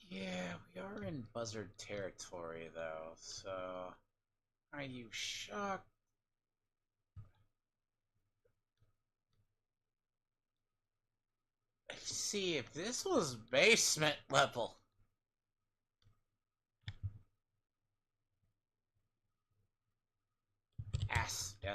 Yeah, we are in buzzard territory, though, so. Are you shocked? See, if this was basement level. Yes. Yeah.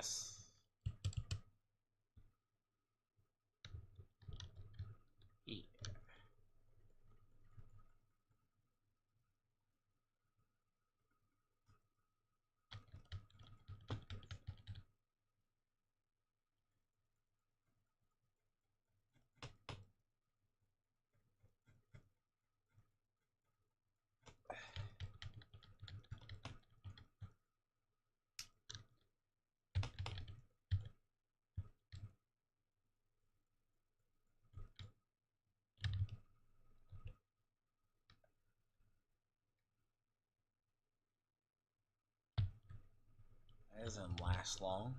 That doesn't last long.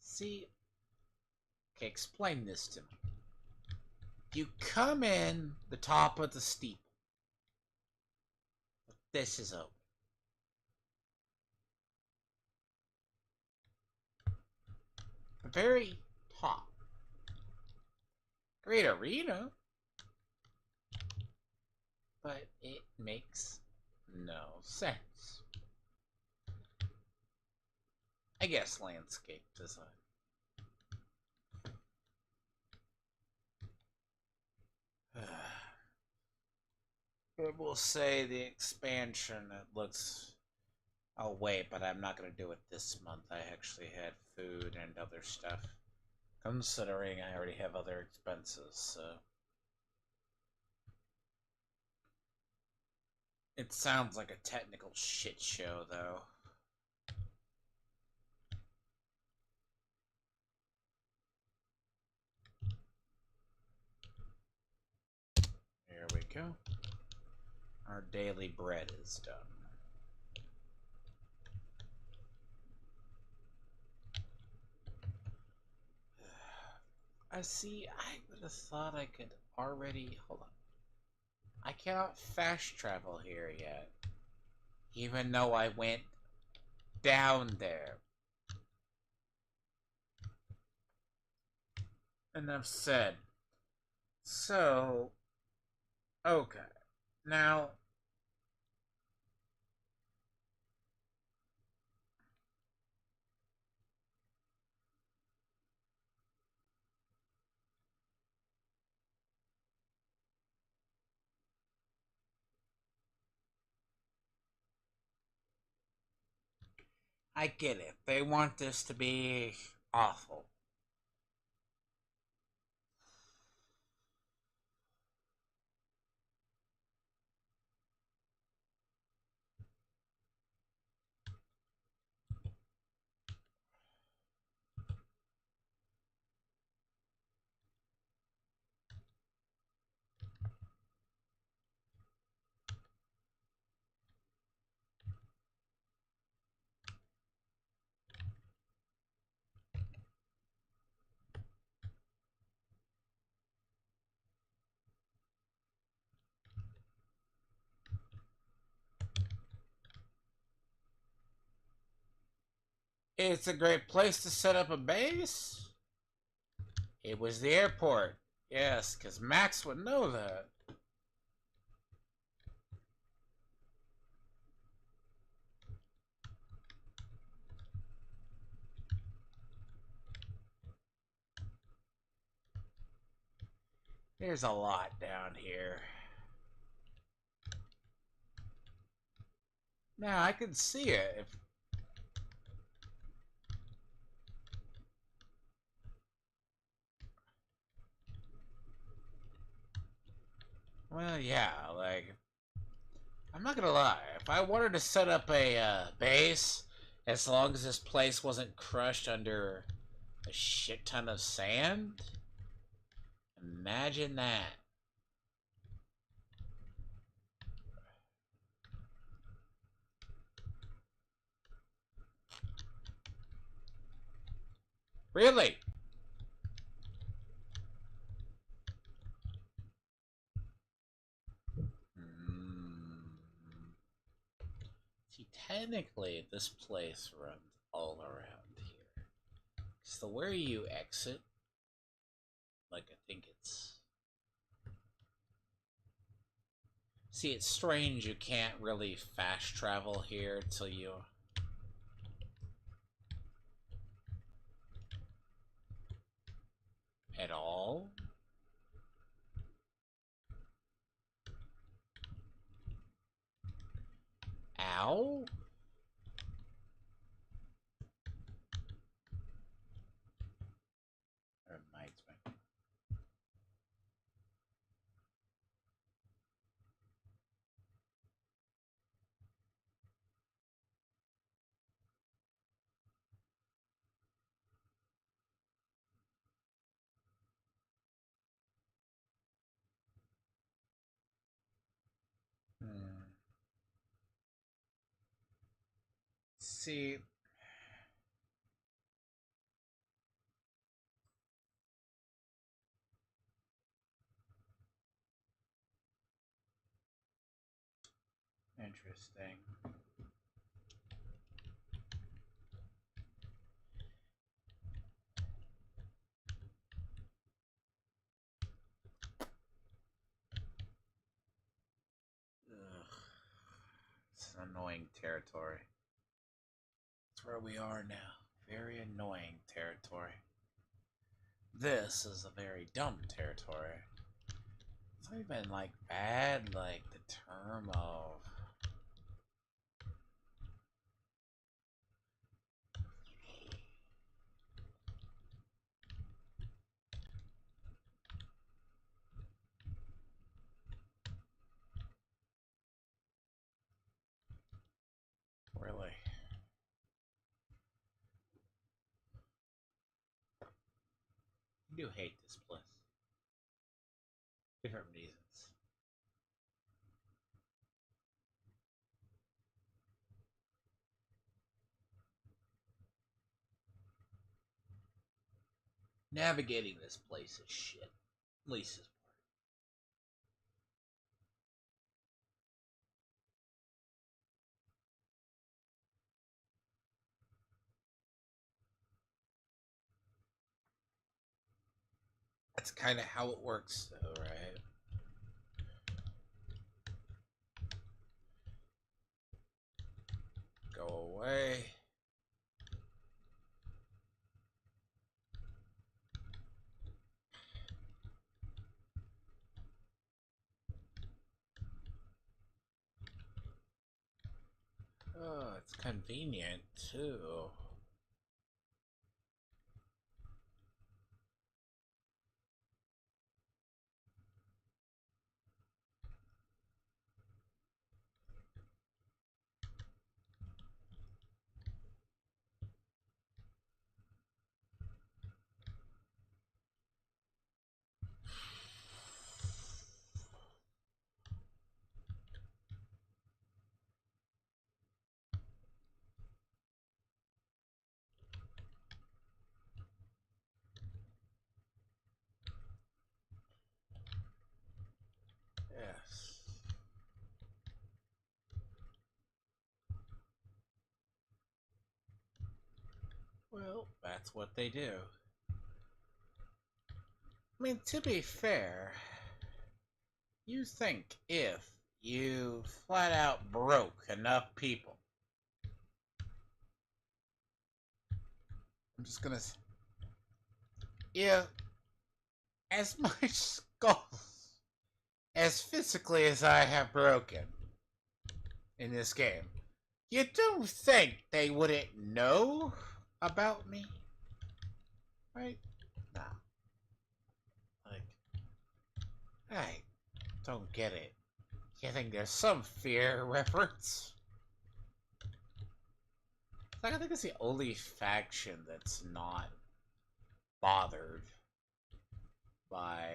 See, okay, explain this to me. You come in the top of the steeple. This is open. The very top. Great arena. But it makes no sense. I guess landscape design. But we'll say the expansion, it looks. Oh, wait, but I'm not going to do it this month. I actually had food and other stuff. Considering I already have other expenses, so. It sounds like a technical shit show, though. Here we go. Our daily bread is done. I see. I would have thought I could already. Hold on. I cannot fast travel here yet. Even though I went down there. Enough said. So. Okay. Now. I get it. They want this to be awful. It's a great place to set up a base. It was the airport. Yes, because Max would know that. There's a lot down here. Now I can see it. Well, yeah, like, I'm not gonna lie. If I wanted to set up a base, as long as this place wasn't crushed under a shit ton of sand, imagine that. Really? Mm. See, technically, this place runs all around here. So where you exit, like, I think it's... See, it's strange you can't really fast travel here till you... At all? Ow? Reminds me. Hmm. See, interesting. Ugh. It's an annoying territory. That's where we are now. Very annoying territory. This is a very dumb territory. It's not even like bad, like the term of... Really. I do hate this place. Different reasons. Navigating this place is shit. Lisa's part. That's kind of how it works, though, right? Go away. Oh, it's convenient, too. that's what they do. I mean, to be fair, you think if you flat out broke enough people, I'm just gonna, yeah, as much skulls as physically as I have broken in this game, you don't think they wouldn't know about me, right? No. Like, I don't get it. You think there's some fear reference? Like, I think it's the only faction that's not bothered by.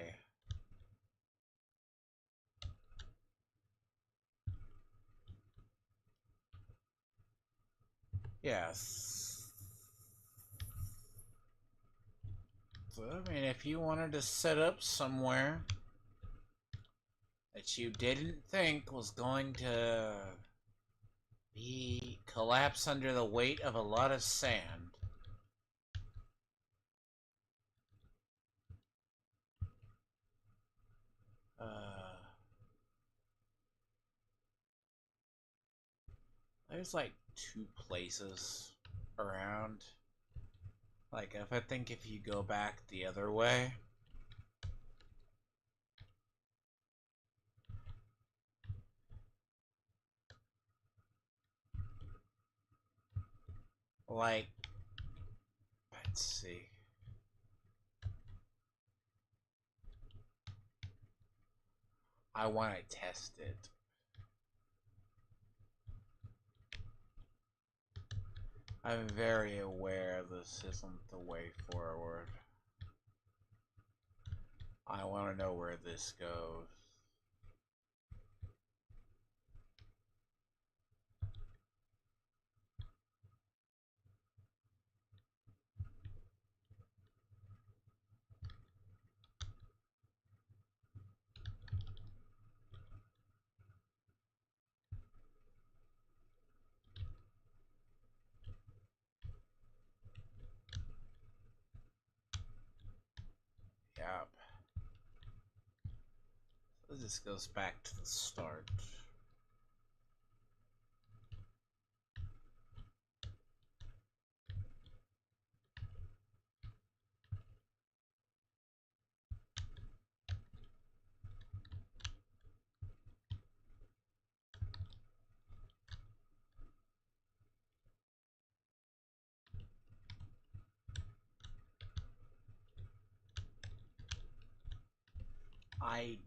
Yes. So, I mean, if you wanted to set up somewhere that you didn't think was going to be collapse under the weight of a lot of sand, there's like two places around. Like, if you go back the other way, like, let's see. I want to test it. I'm very aware this isn't the way forward. I want to know where this goes. Yep. So this goes back to the start. I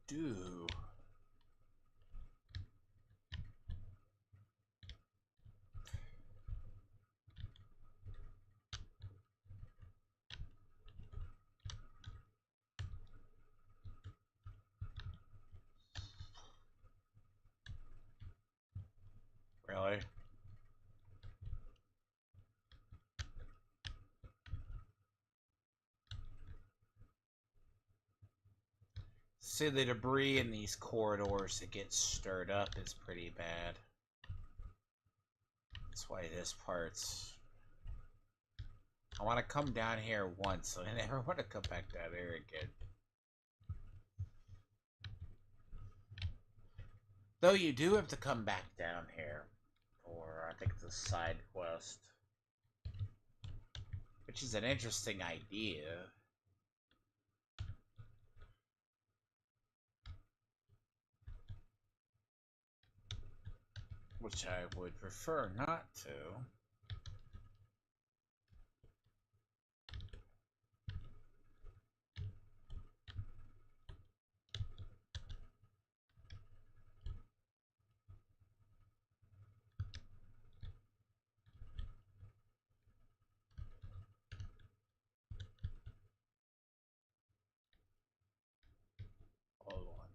do. Really? See, the debris in these corridors that gets stirred up is pretty bad. That's why this part's... I want to come down here once, so I never want to come back down here again. Though you do have to come back down here for, I think it's a side quest. Which is an interesting idea. Which I would prefer not to. Hold on.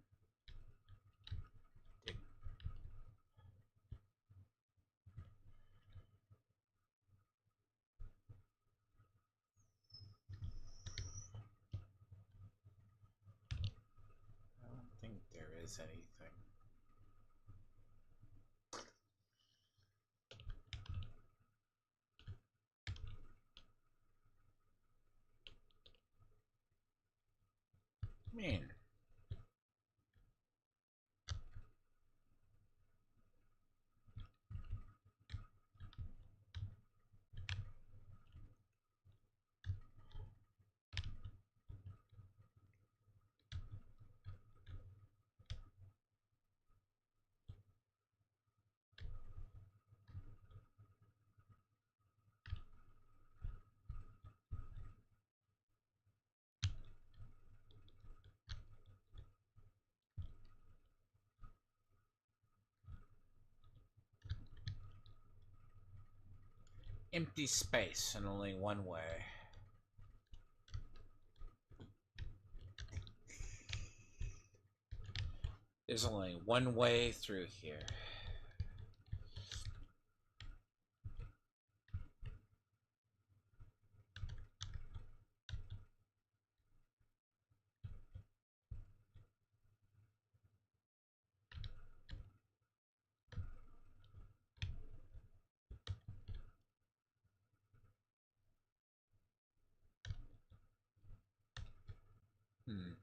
I don't think there is anything. mean? Empty space and only one way. There's only one way through here. Hmm.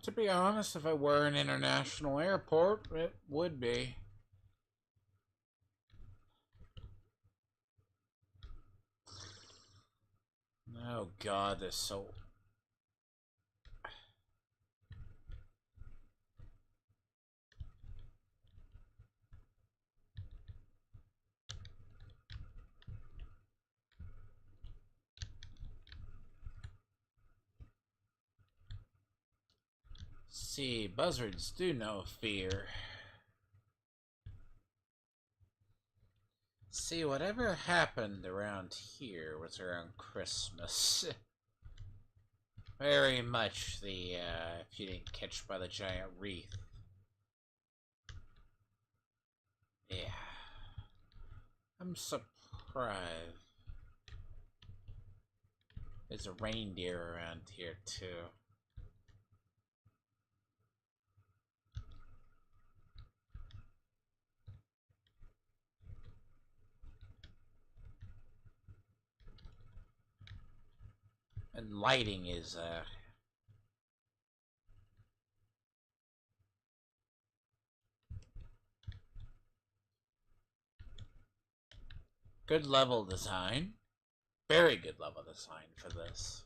To be honest, if it were an international airport, it would be. Oh god, this so... See, buzzards do know fear. See, whatever happened around here was around Christmas. Very much the, if you didn't catch by the giant wreath. Yeah. I'm surprised. There's a reindeer around here, too. And lighting is, good level design. Very good level design for this.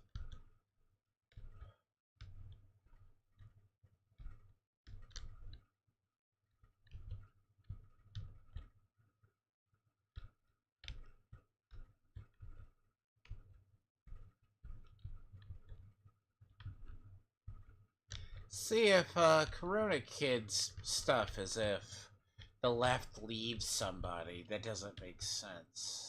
See if Corona Kid's stuff as if the left leaves somebody. That doesn't make sense.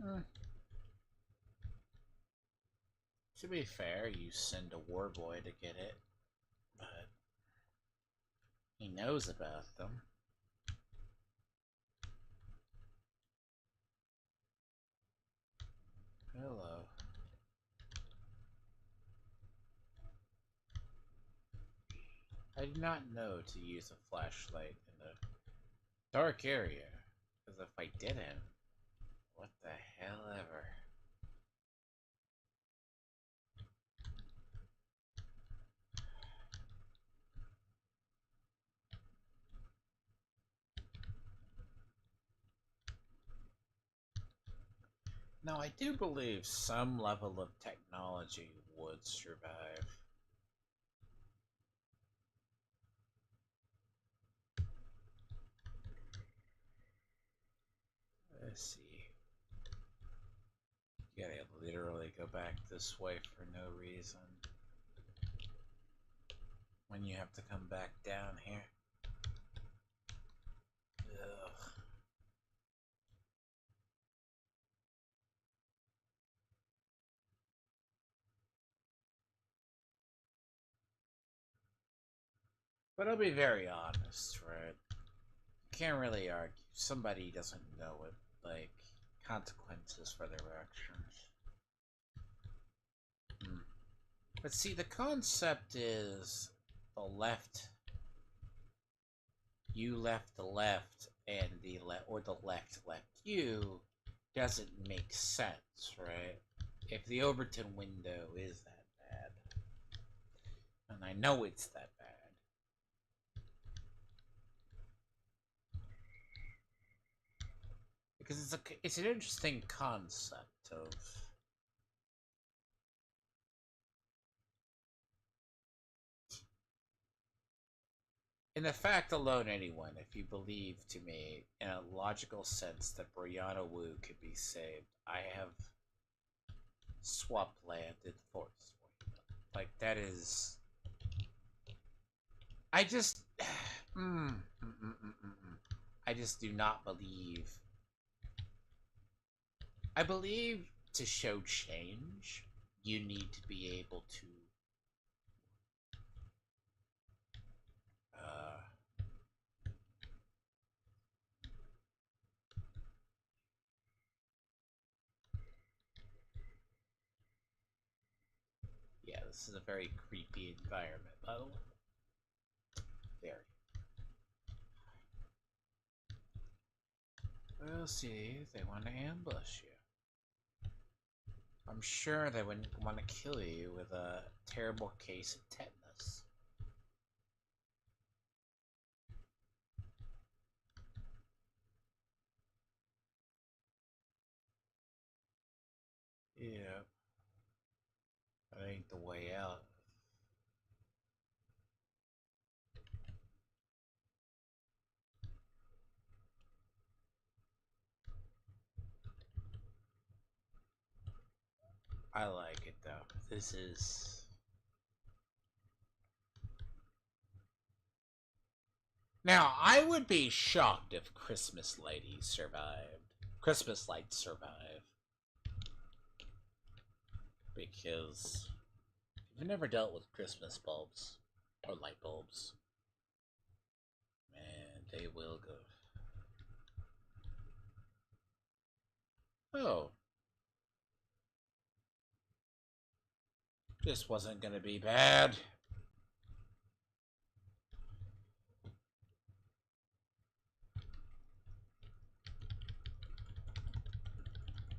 Mm. To be fair, you send a war boy to get it, but he knows about them. Hello. I did not know to use a flashlight in a dark area, because if I didn't, what the hell ever. Now, I do believe some level of technology would survive. see. You gotta literally go back this way for no reason. When you have to come back down here. Ugh. But I'll be very honest, right? Can't really argue. Somebody doesn't know what, like, consequences for their actions. But see, the concept is the left. You left the left, and the left, or the left left you, doesn't make sense, right? If the Overton window is that bad, and I know it's that bad. Because it's an interesting concept of in the fact alone, anyone, if you believe to me in a logical sense that Brianna Wu could be saved, I have swapped land in force. Like that is, I just, I just do not believe. I believe to show change, you need to be able to yeah, this is a very creepy environment, by the way. Very. We'll see if they want to ambush you. I'm sure they wouldn't want to kill you with a terrible case of tetanus. Yeah. That ain't the way out. I like it though. This is. Now, I would be shocked if Christmas Lady survived. Christmas Lights survive. Because you've never dealt with Christmas bulbs or light bulbs. Man, they will go. Oh. This wasn't gonna be bad.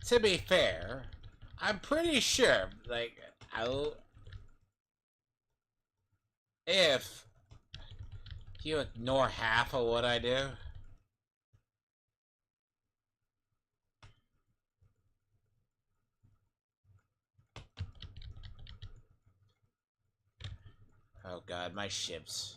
To be fair, I'm pretty sure, like, if you ignore half of what I do, oh god, my ships.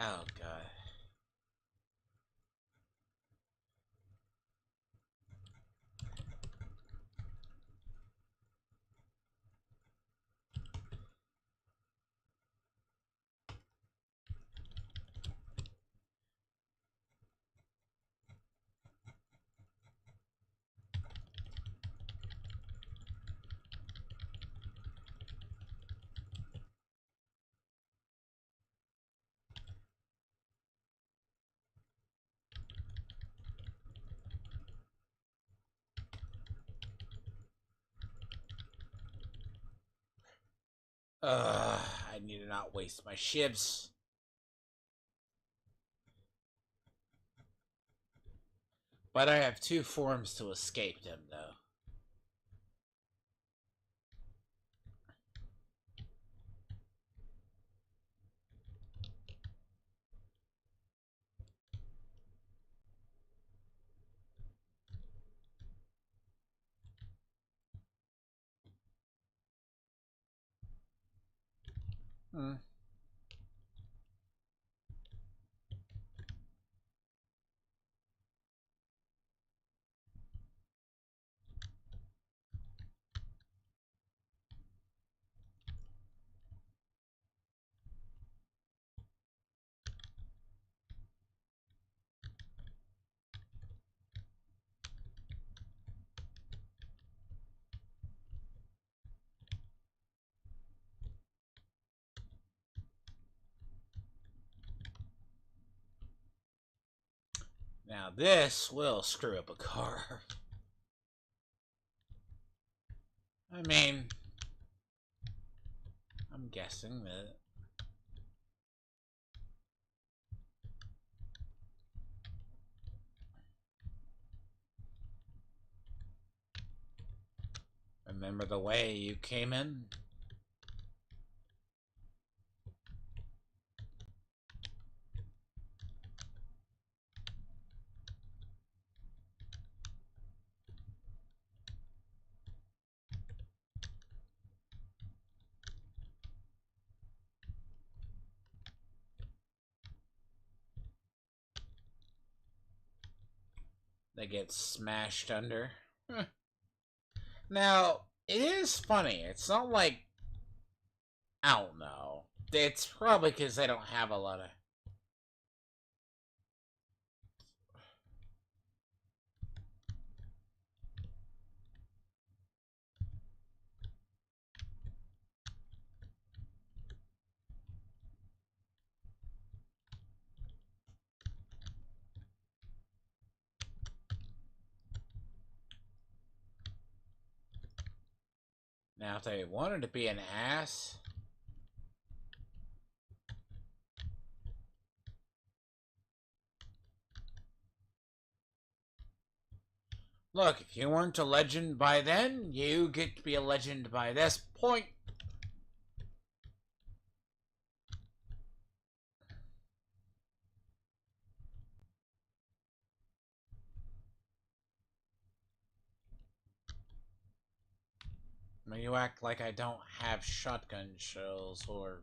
Oh god. I need to not waste my ships. But I have two forms to escape them, though. Hmm. Now this will screw up a car. I mean, I'm guessing that. Remember the way you came in? They get smashed under. Now, it is funny. It's not like, I don't know. It's probably because they don't have a lot of. Now, if they wanted to be an ass. Look, if you weren't a legend by then, you get to be a legend by this point. You act like I don't have shotgun shells or.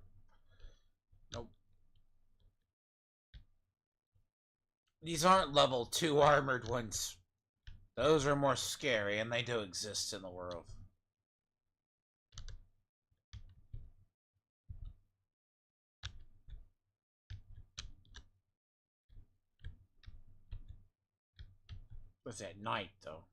Nope. These aren't level 2 armored ones. Those are more scary, and they do exist in the world. It's at night, though.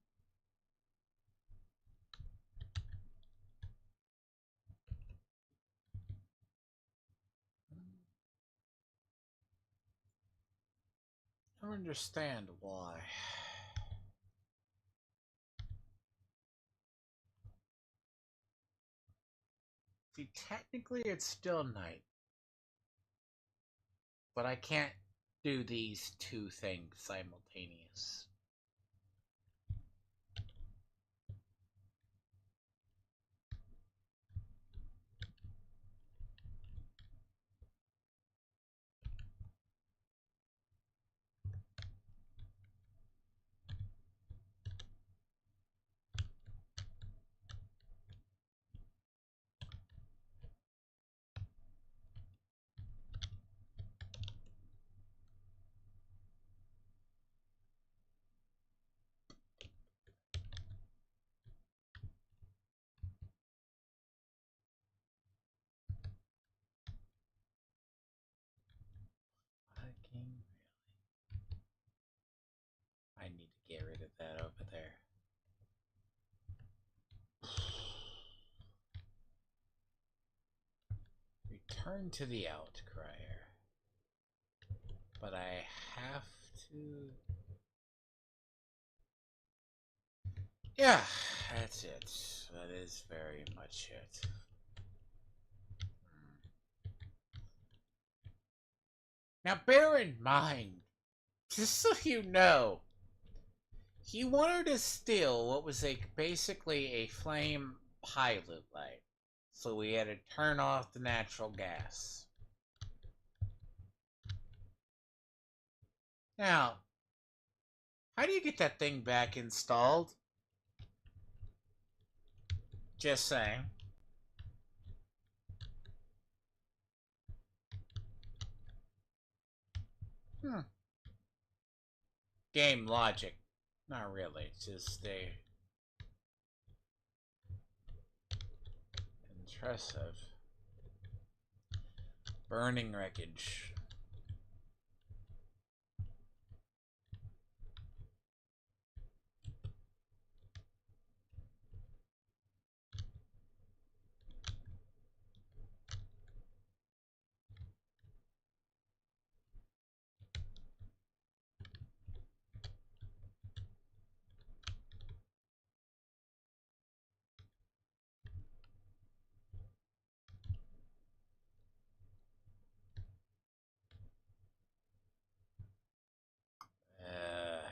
I don't understand why. See, technically it's still night. But I can't do these two things simultaneous. I need to get rid of that over there. Return to the Outcrier. But I have to. Yeah, that's it. That is very much it. Now, bear in mind, just so you know, he wanted to steal what was basically a flame pilot light. So we had to turn off the natural gas. Now, how do you get that thing back installed? Just saying. Hmm. Game logic. Not really. It's just a impressive. Burning wreckage. Uh,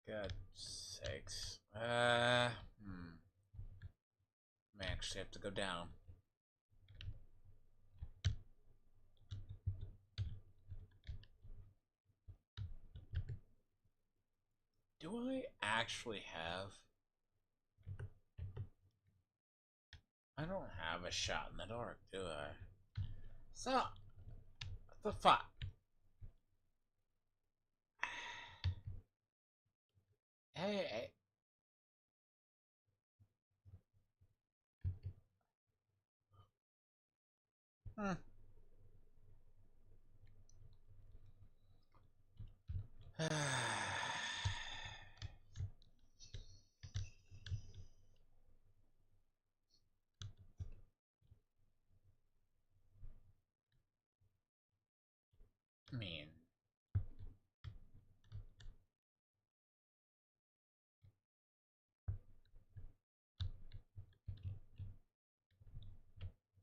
God sakes. I actually have to go down. Do I actually have? I don't have a shot in the dark, do I? So, what the fuck? Hey. Hmm. I mean,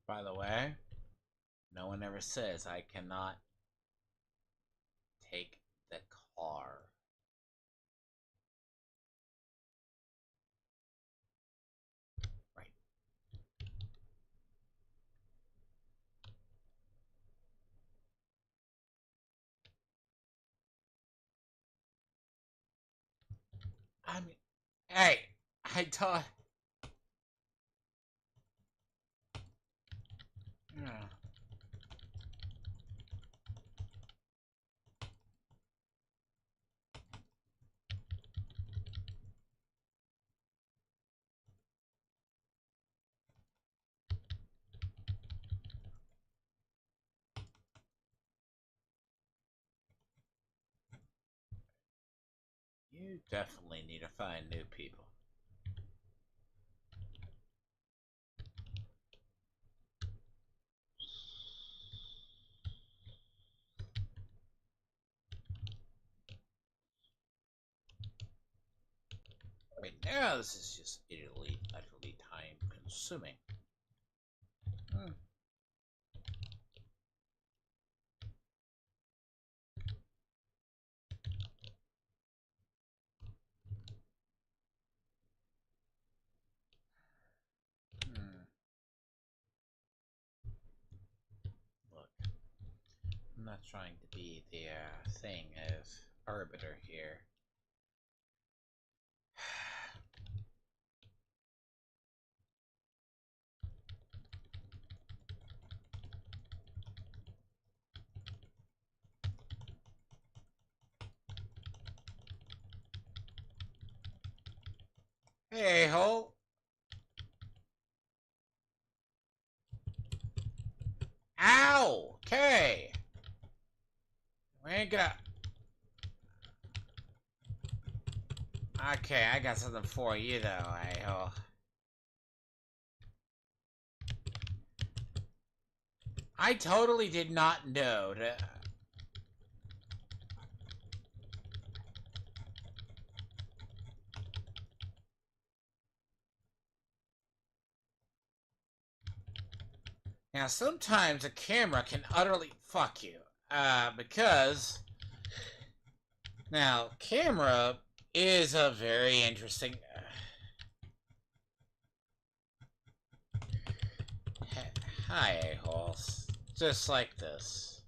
by the way, no one ever says I cannot take the car. Right. I mean, hey, I thought. Yeah. You definitely need to find new people. Right now, this is just utterly time consuming. Hmm. Hmm. Look, I'm not trying to be the thing of arbiter here. Hey, ho! Ow! Okay! We ain't gonna. Okay, I got something for you though, hey ho. I totally did not know to. Now, sometimes a camera can utterly fuck you. Because. Now, camera is a very interesting. Hi, a-holes. Just like this.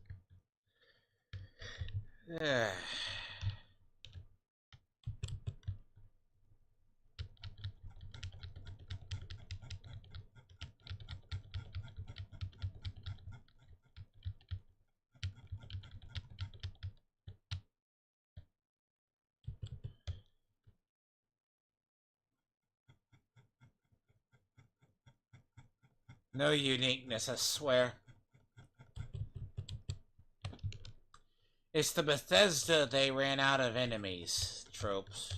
No uniqueness, I swear. It's the Bethesda they ran out of enemies tropes.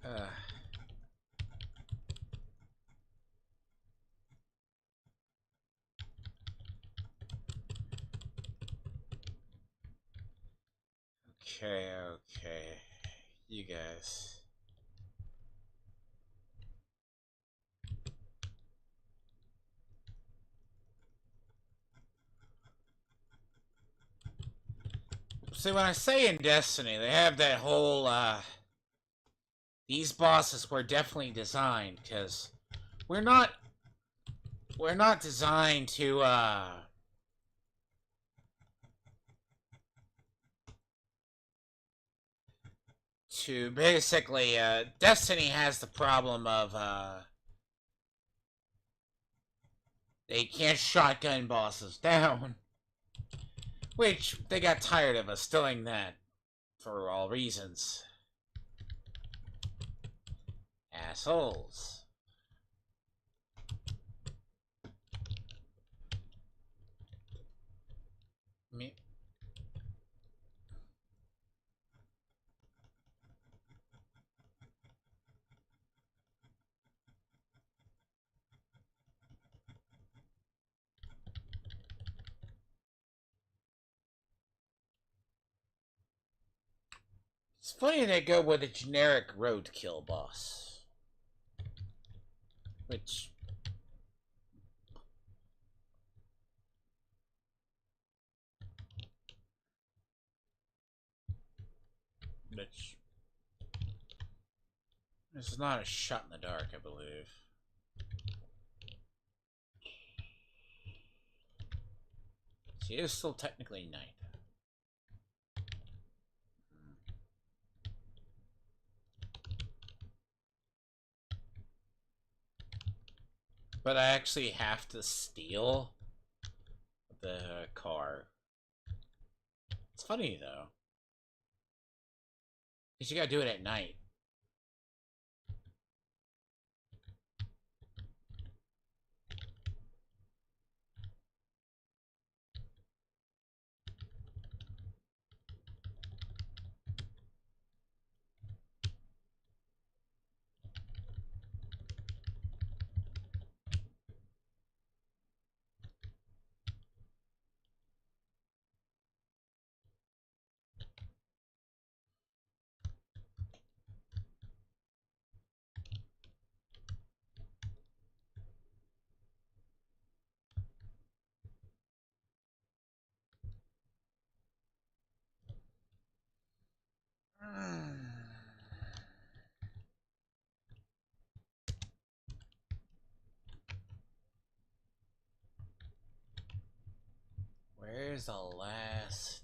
Uh, okay, okay. You guys. See, when I say in Destiny, they have that whole, these bosses were definitely designed, because we're not, we're not designed to basically, Destiny has the problem of, they can't shotgun bosses down. Which, they got tired of us doing that, for all reasons. Assholes. Me. It's funny they go with a generic roadkill boss. Which, which, this is not a shot in the dark, I believe. See, it is still technically night. But I actually have to steal the car. It's funny, though. Because you gotta do it at night. Where's the last...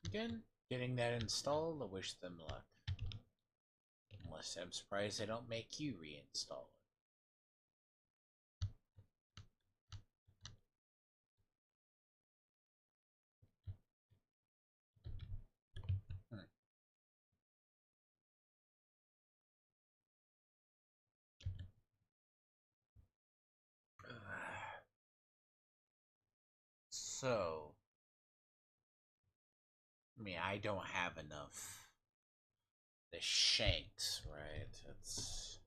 Again, getting that installed, I wish them luck. Unless I'm surprised they don't make you reinstall it. So, I mean, I don't have enough. The shanks, right? It's...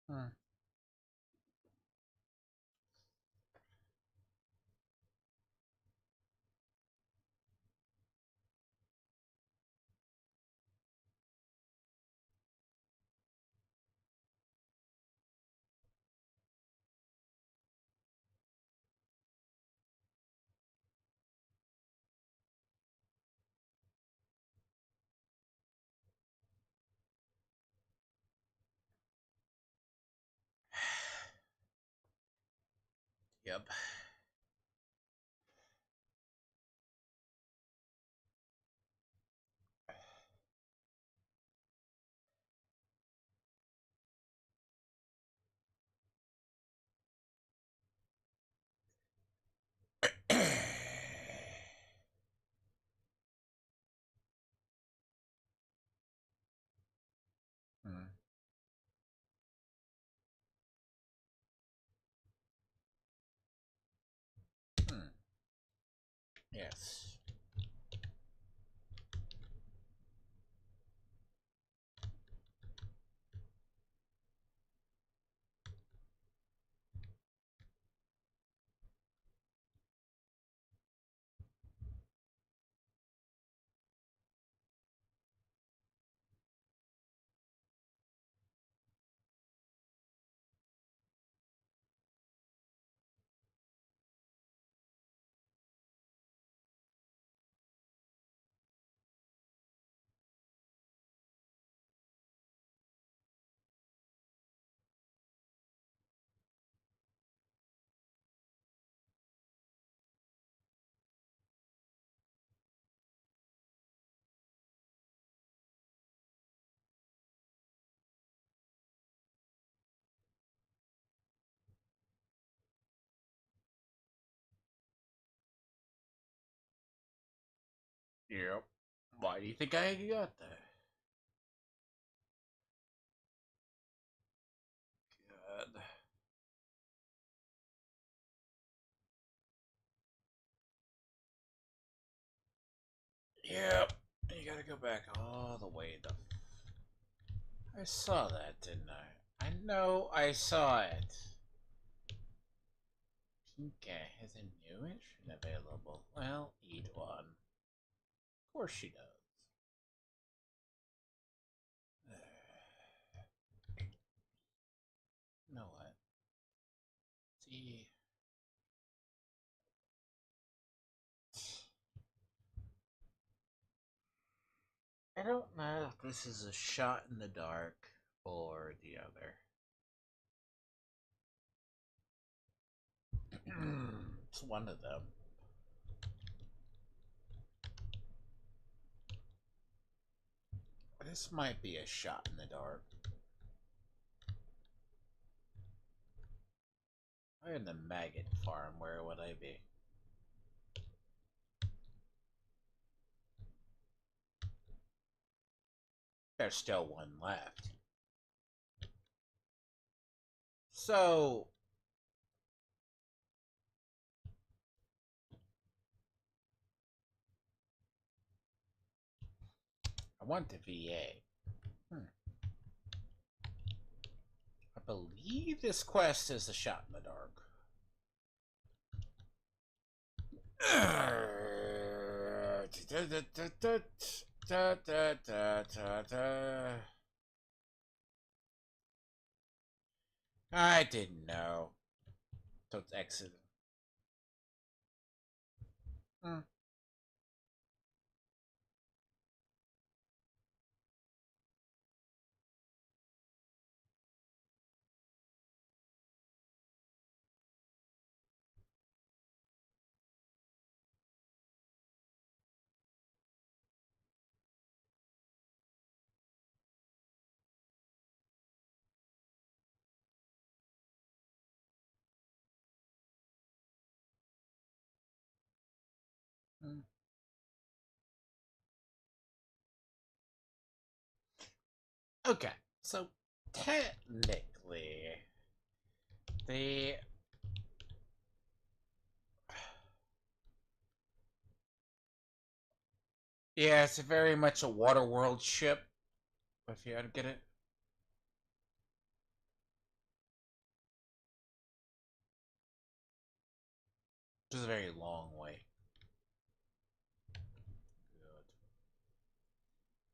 Hmm. Yep. Hmm. Hmm. Yes. Yep. Why do you think I got there? God. Yep. You gotta go back all the way the. I saw that, didn't I? I know I saw it. Pinka has a new entrant available. Well, eat one. Of course she does. You know what? See. I don't know if this is a shot in the dark or the other. It's one of them. This might be a shot in the dark. I'm in the maggot farm. Where would I be? There's still one left. So, I want the VA. Hmm. I believe this quest is a shot in the dark. I didn't know. So it's exit. Hmm. Hmm. Okay, so technically, the yeah, it's very much a water world ship. If you had to get it, which is a very long way. Good.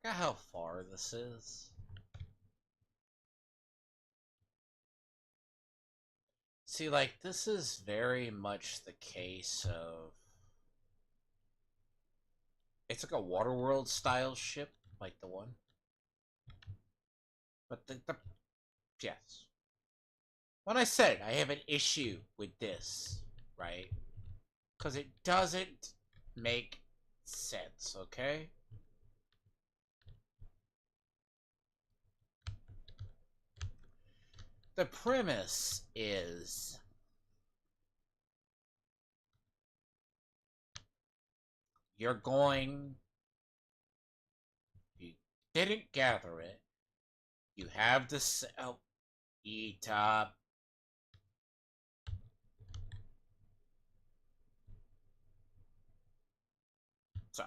Look at how far this is. See, like this is very much the case of it's like a water world style ship, like the one. But the yes. when I said I have an issue with this, right? Because it doesn't make sense, okay? The premise is you're going, you didn't gather it, you have the cell, E-top. So,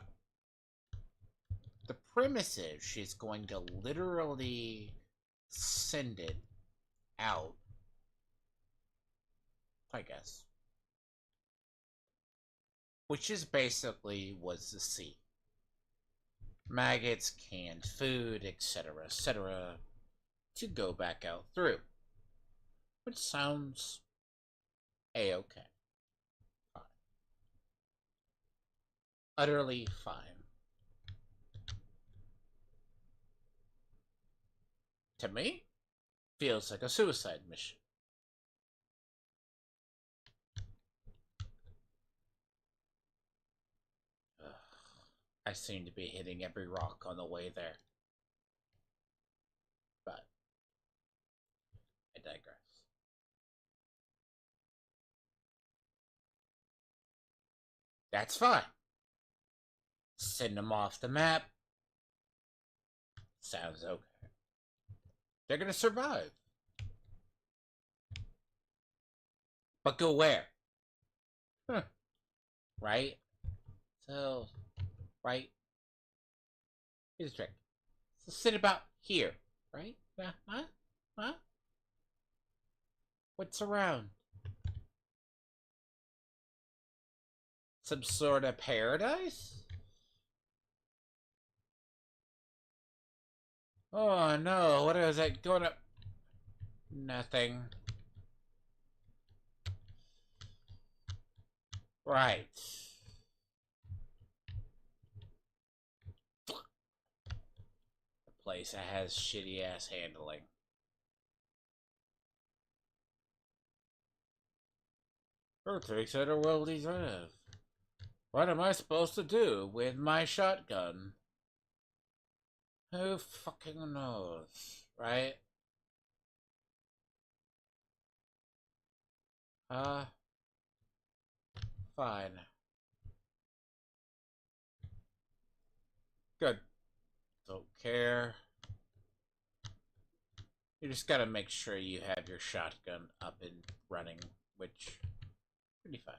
the premise is she's going to literally send it out, I guess. Which is basically was the seed. Maggots, canned food, etc., to go back out through. Which sounds a-okay. Fine. Utterly fine. To me, feels like a suicide mission. Ugh. I seem to be hitting every rock on the way there. But I digress. That's fine. Send them off the map. Sounds okay. They're gonna survive. But go where? Huh. Right? So, right? Here's the trick. So sit about here, right? Huh? Huh? What's around? Some sort of paradise? Oh no, what is it going to... Nothing. Right. The place that has shitty ass handling. Her takes that are well deserved. What am I supposed to do with my shotgun? Who fucking knows, right? Uh, fine. Good. Don't care. You just gotta make sure you have your shotgun up and running, which pretty fine.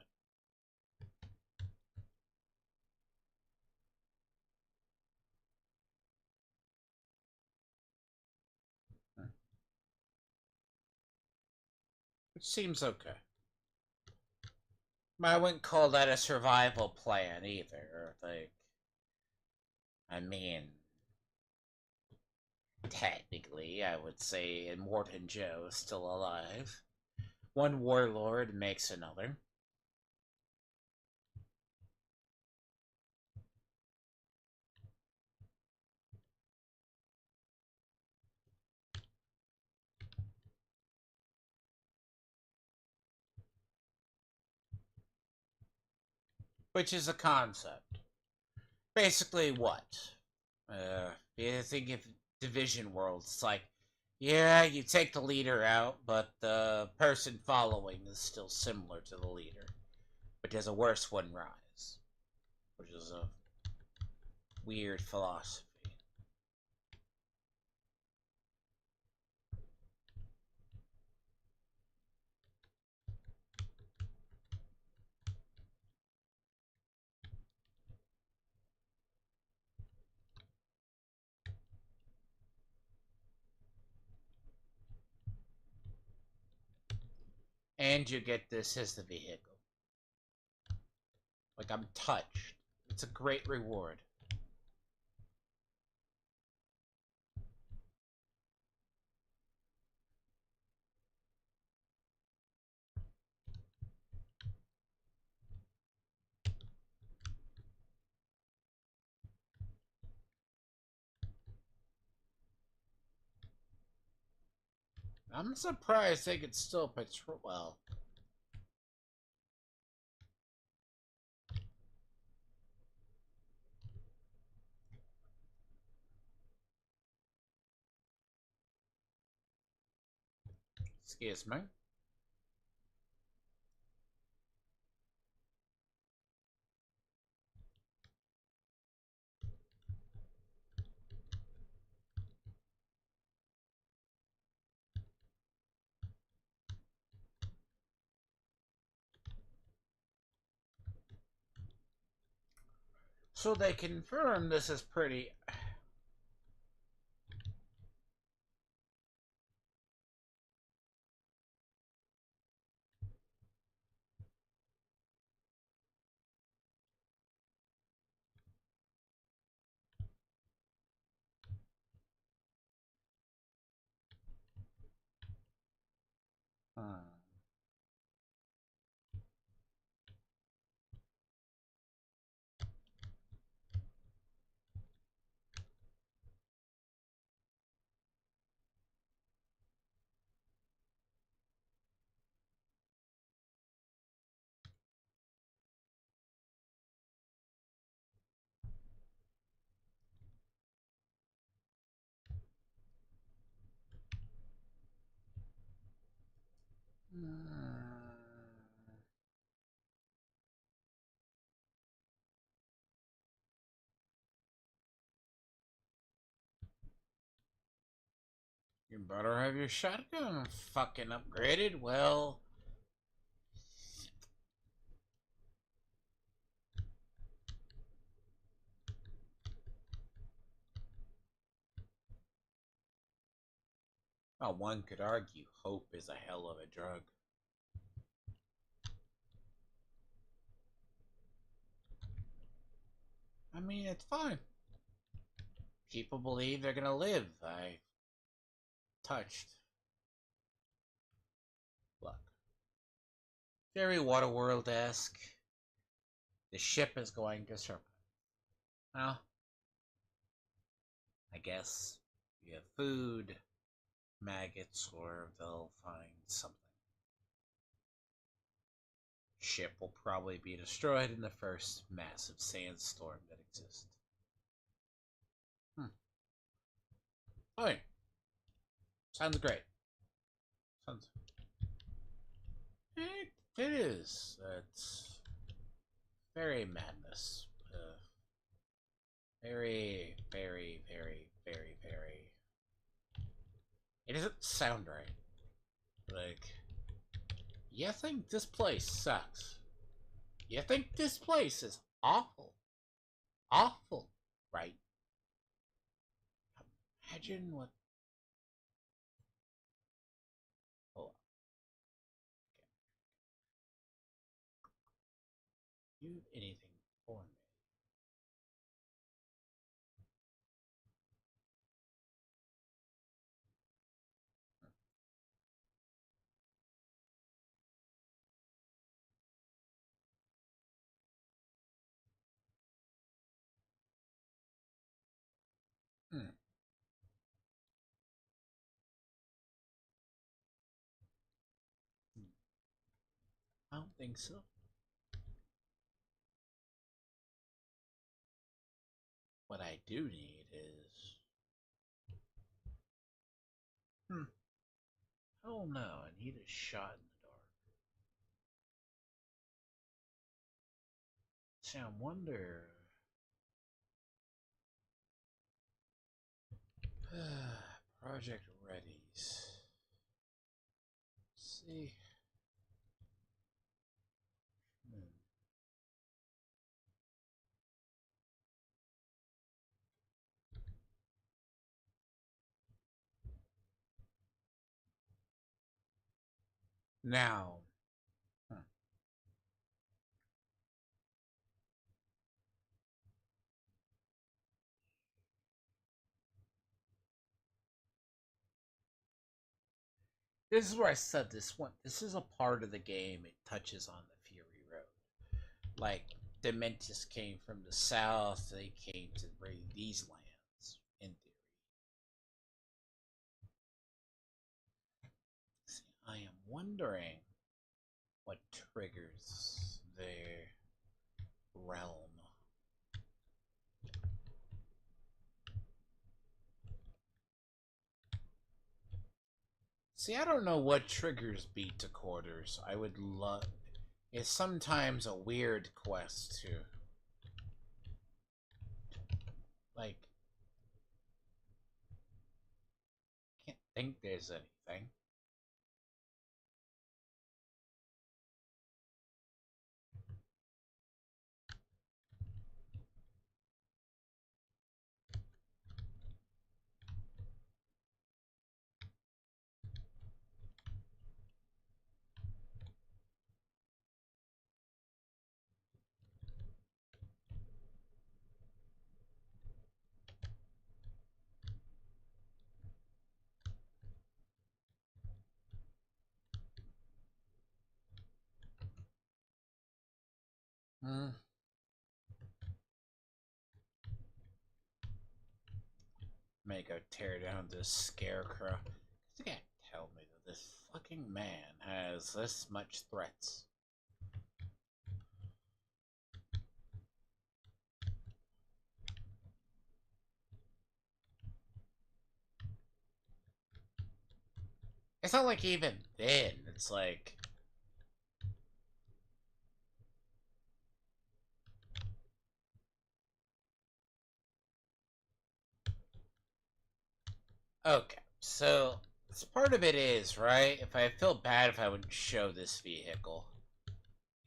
Which seems okay. I wouldn't call that a survival plan either. Like, I mean, technically, I would say Immortan Joe is still alive. One warlord makes another. Which is a concept. Basically, what? You think if Division Worlds, it's like, yeah, you take the leader out, but the person following is still similar to the leader, but does a worse one rise, which is a weird philosophy. And you get this as the vehicle. Like, I'm touched. It's a great reward. I'm surprised they could still patrol. Well, excuse me. So they confirm this is pretty. Hmm. You better have your shotgun fucking upgraded. Well, one could argue hope is a hell of a drug. I mean, it's fine. People believe they're gonna live. I touched. Look, very Waterworld-esque. The ship is going to survive. Well, I guess you have food, maggots, or they'll find something. Ship will probably be destroyed in the first massive sandstorm that exists. Hmm. Fine. Sounds great. Sounds. It is. It's very madness. Very, very, very, very, very. It doesn't sound right. Like, you think this place sucks? You think this place is awful? Awful, right? Imagine what. Oh, you anything for me? Hmm. I don't think so. What I do need is. Hmm. I don't know. I need a shot in the dark. See, I wonder. Project Readies. See. Hmm. Now. Hmm. This is where I said this one. This is a part of the game. It touches on the Fury Road. Like, Dementis came from the south. They came to raid these lands, in theory. wondering what triggers their realm. See, I don't know what triggers Beat to Quarters. I would love. It's sometimes a weird quest too. Like, can't think there's anything. Hmm. May go tear down this scarecrow. You can't tell me that this fucking man has this much threats. It's not like even then. It's like. Okay, so part of it is, right? If I feel bad if I would show this vehicle.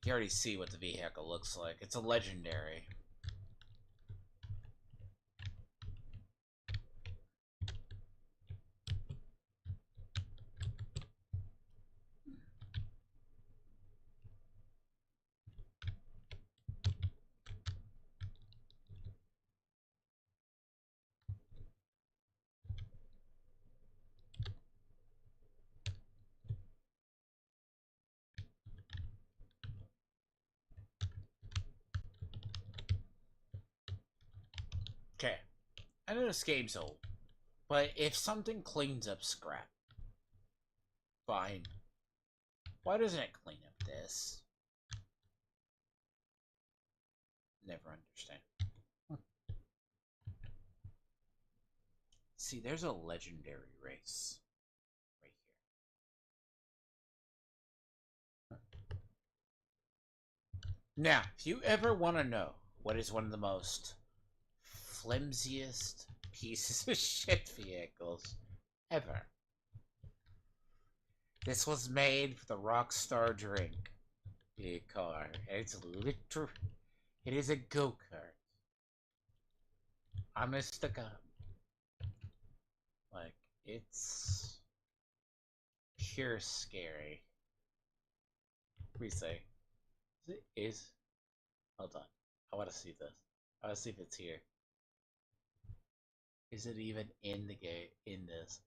You already see what the vehicle looks like. It's a legendary. Okay, I know this game's old, but if something cleans up scrap, fine. Why doesn't it clean up this? Never understand. See, there's a legendary race right here. Now, if you ever want to know what is one of the most flimsiest pieces of shit vehicles ever, this was made for the Rockstar drink car. It's literal. It is a go-kart. Honest to God. Like, it's pure scary. We say. It is. Hold on. I want to see this. I want to see if it's here. Is it even in the game? In this?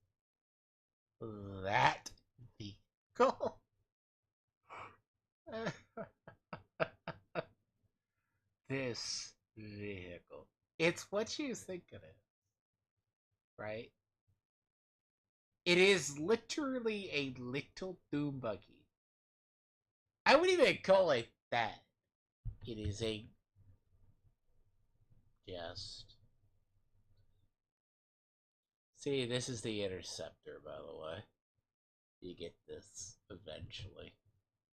That vehicle? This vehicle. It's what you think of it, right? It is literally a little doom buggy. I wouldn't even call it that. It is a just. See, this is the interceptor, by the way. You get this eventually.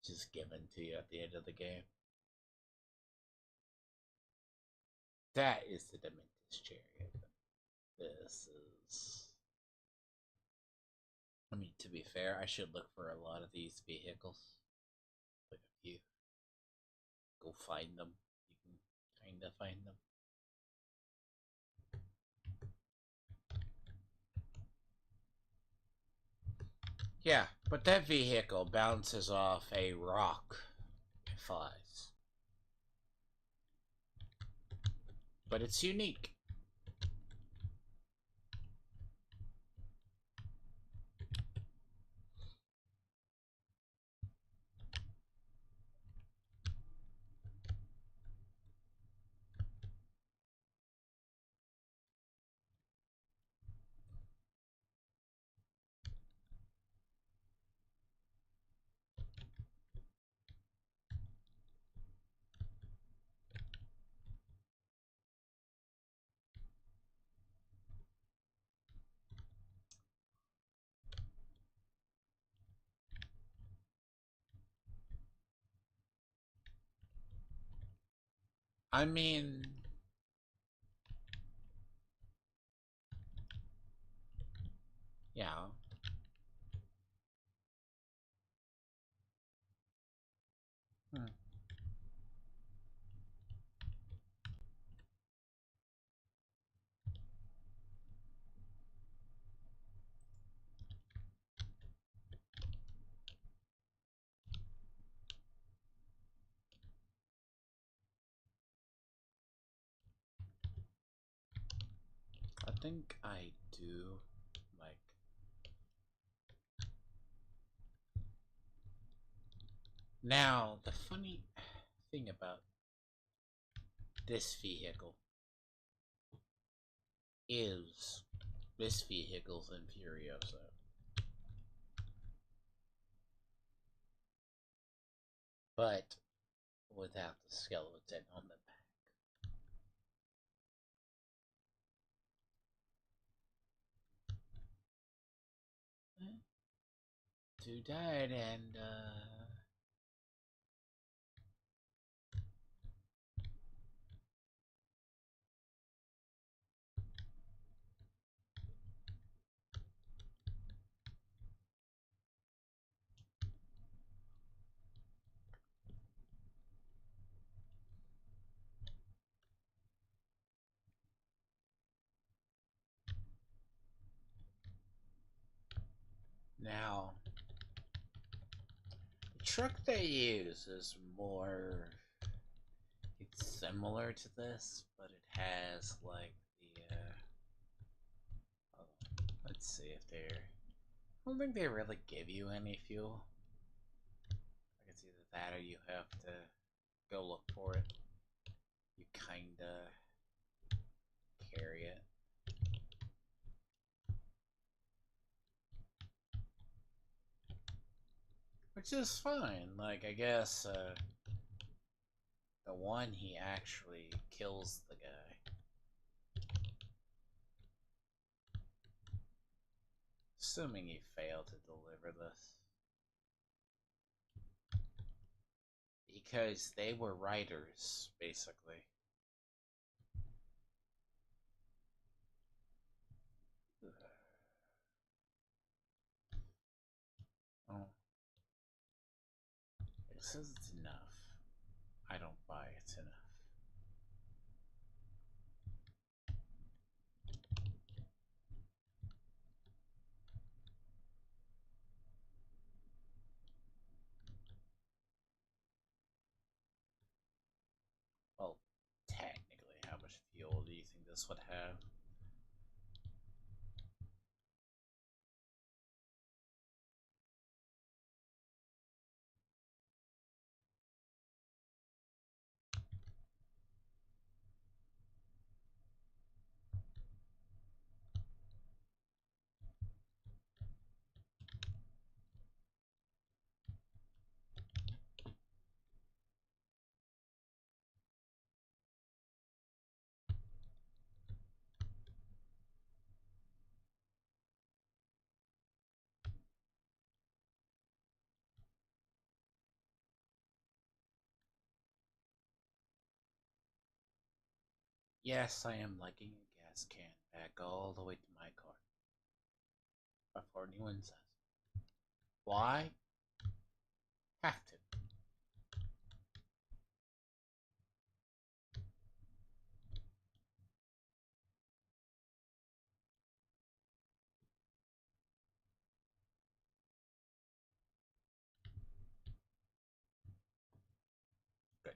Just given to you at the end of the game. That is the Dementus chariot. This is. I mean, to be fair, I should look for a lot of these vehicles. Like a few. Go find them. You can kinda find them. Yeah, but that vehicle bounces off a rock. It flies. But it's unique. I mean, yeah. Hmm. I think I do like. Now, the funny thing about this vehicle is this vehicle's in Furiosa, but without the skeleton on the back. Two died, and now the truck they use is more. It's similar to this, but it has like the. Let's see if they're. I don't think they really give you any fuel. Like it's either that or you have to go look for it. You kinda carry it. Which is fine. Like, I guess, the one he actually kills the guy. Assuming he failed to deliver this. Because they were writers, basically. Oh, it says it's enough. I don't buy it's enough. Well, technically, how much fuel do you think this would have? Yes, I am liking a gas can back all the way to my car. Before anyone says. Why? Have to. Good.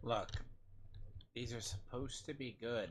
Look, these are supposed to be good.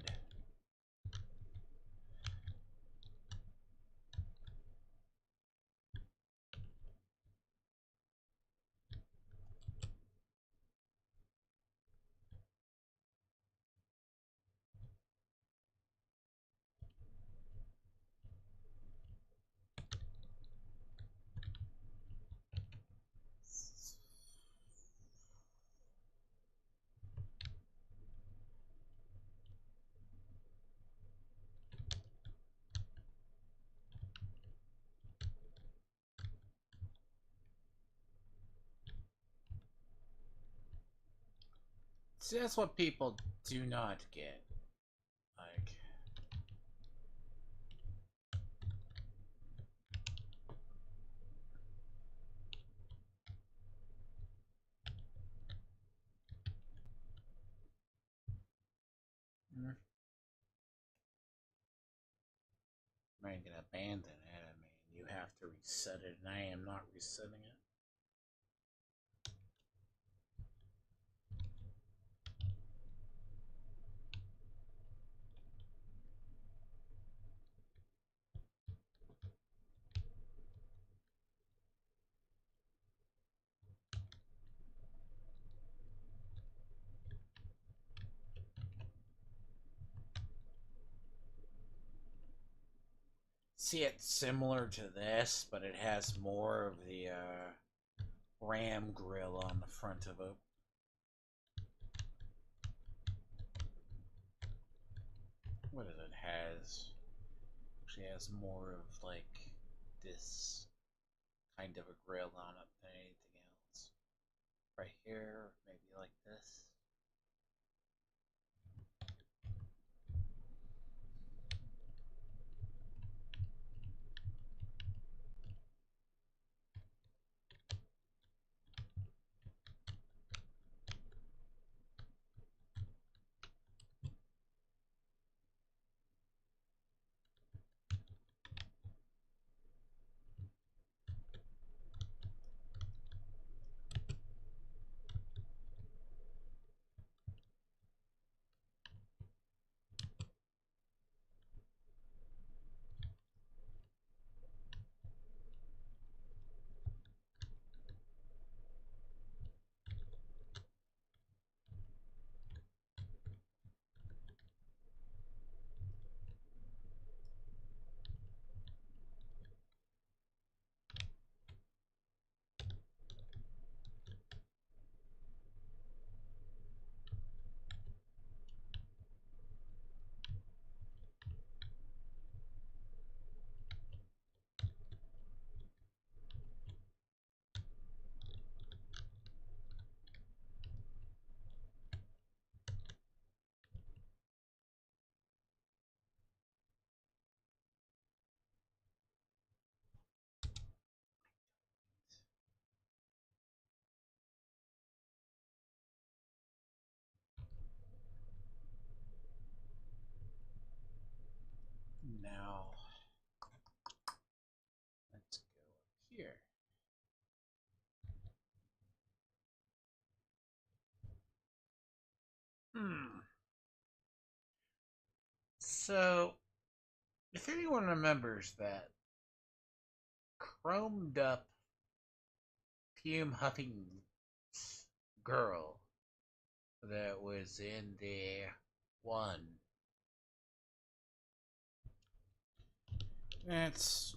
See, that's what people do not get. Like, mm, am I gonna abandon it? I mean, you have to reset it, and I am not resetting it. See, it's similar to this, but it has more of the RAM grill on the front of it. What does it has? Actually, has more of like this kind of a grill on it than anything else. Right here, maybe like this. Now, let's go up here. Hmm. So, if anyone remembers that chromed up fume huffing girl that was in the one, that's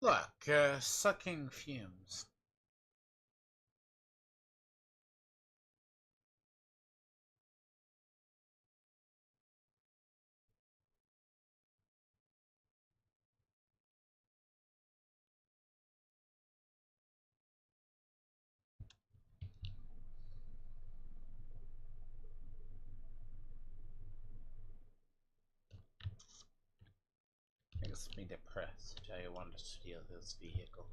look, sucking fumes. Makes me depressed. I want to steal his vehicle.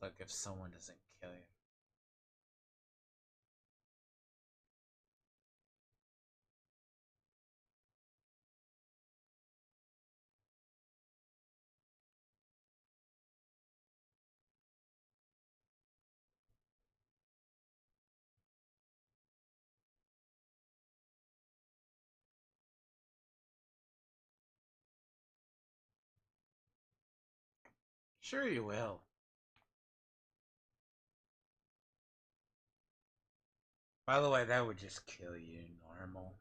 look if someone doesn't kill you. Sure you will. By the way, that would just kill you, normal.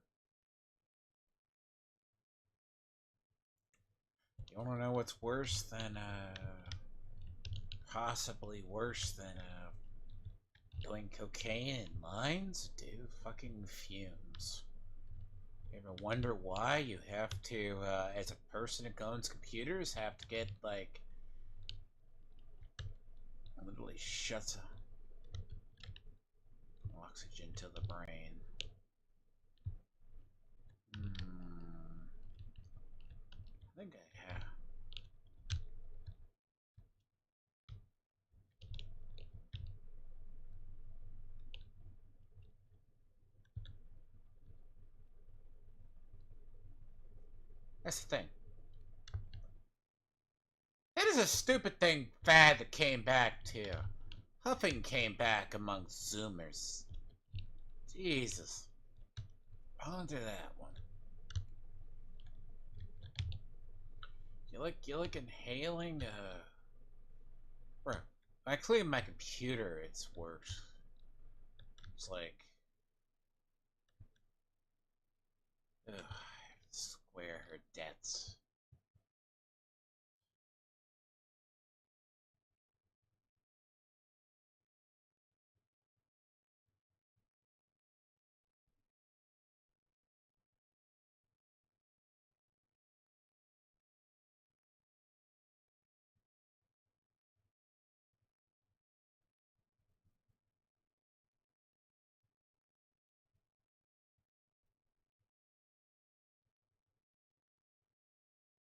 You wanna know what's worse than, possibly worse than, doing cocaine in mines? Dude, fucking fumes. You ever wonder why you have to, as a person who owns computers, have to get, like, literally shuts oxygen to the brain. I think I have. That's the thing. That is a stupid thing fad that came back too. Huffing came back among Zoomers. Jesus. Onto that one. You like inhaling bro. When I clean my computer, it's worse. It's like ugh, I have to square her debts.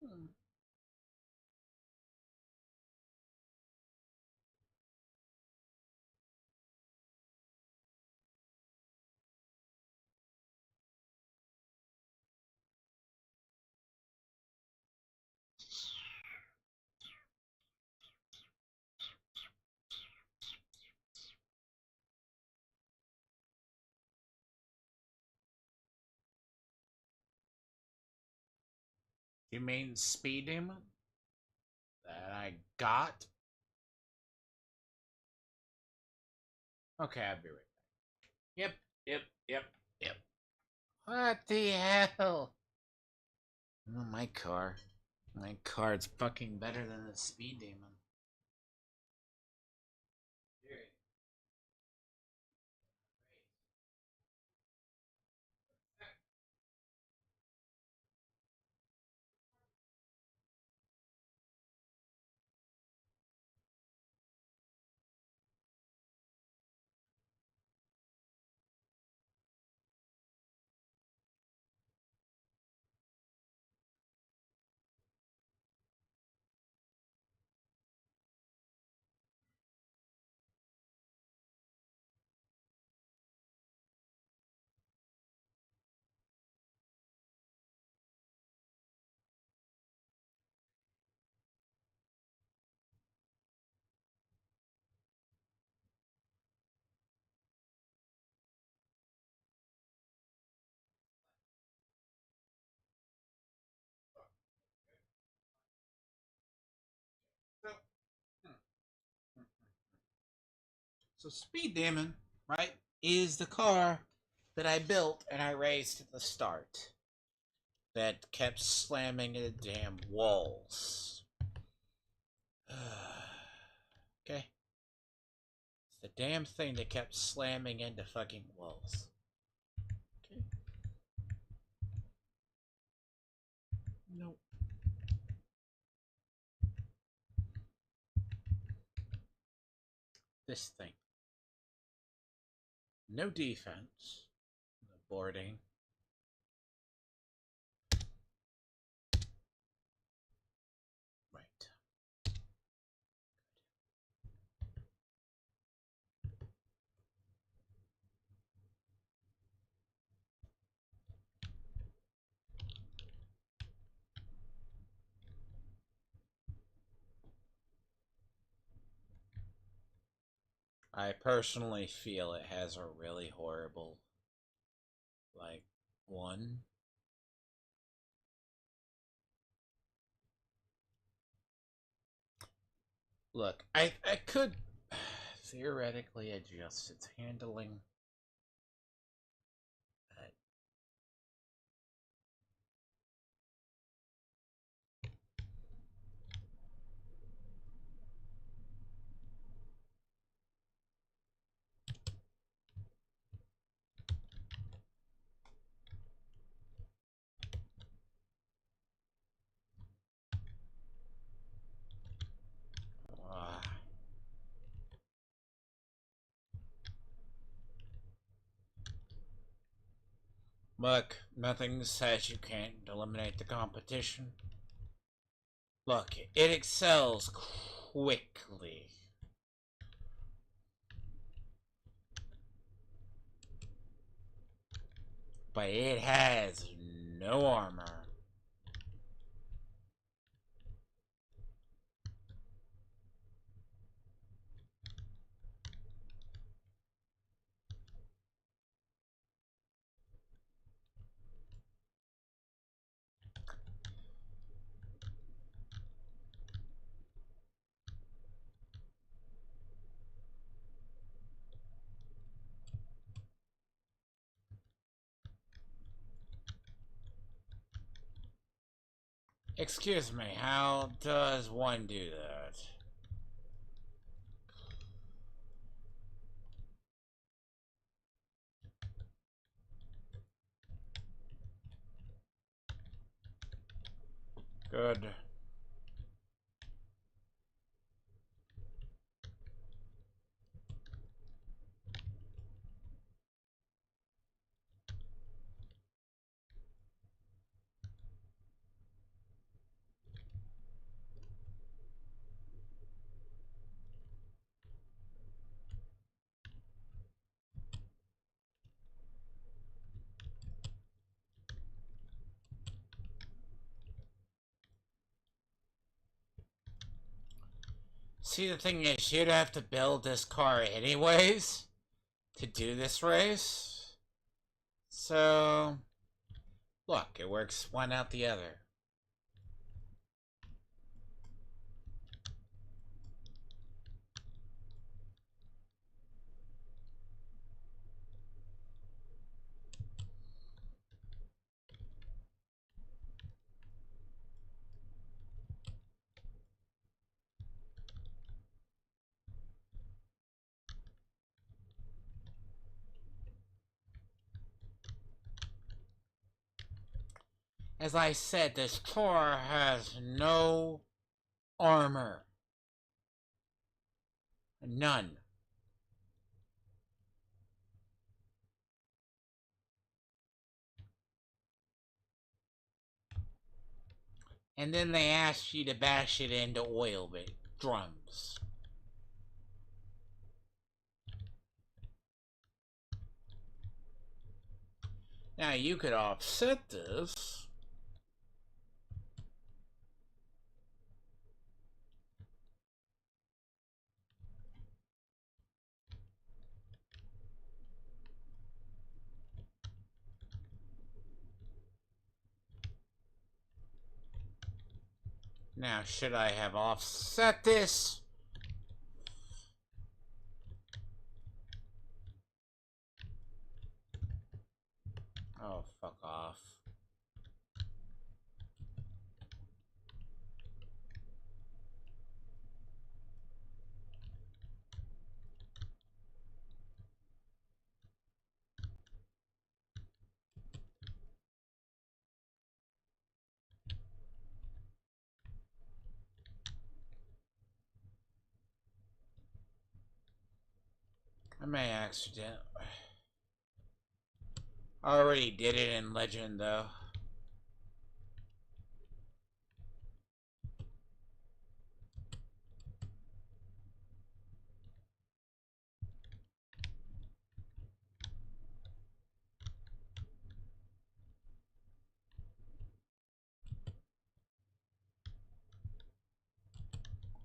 Hmm. You mean speed demon? That I got? Okay, I'll be right back. Yep, yep, yep. What the hell? Oh, my car. My car's fucking better than the speed demon. So Speed Demon, right, is the car that I built and I raised at the start that kept slamming into damn walls. Okay. It's the damn thing that kept slamming into fucking walls. Okay. Nope. This thing. No defense. No boarding. Right. I personally feel it has a really horrible, like, one. Look, I could theoretically adjust its handling. But uh, look, nothing says you can't eliminate the competition. Look, it excels quickly, but it has no armor. Excuse me, how does one do that? Good. See, the thing is, you'd have to build this car anyways to do this race. So, look, it works one out the other. As I said, this car has no armor. None. And then they ask you to bash it into oil drums. Now you could offset this. Now, should I have offset this? Oh, fuck off. I may accident. I already did it in Legend, though.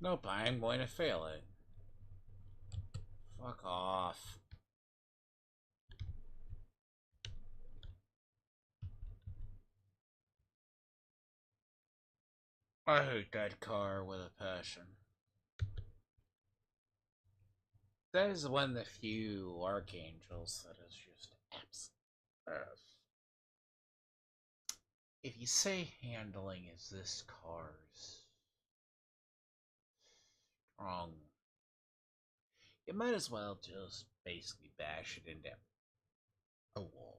Nope, I'm going to fail it. Fuck off. I hate that car with a passion. That is one of the few Archangels that is just absolute. If you say handling is this car's wrong, you might as well just basically bash it into a wall.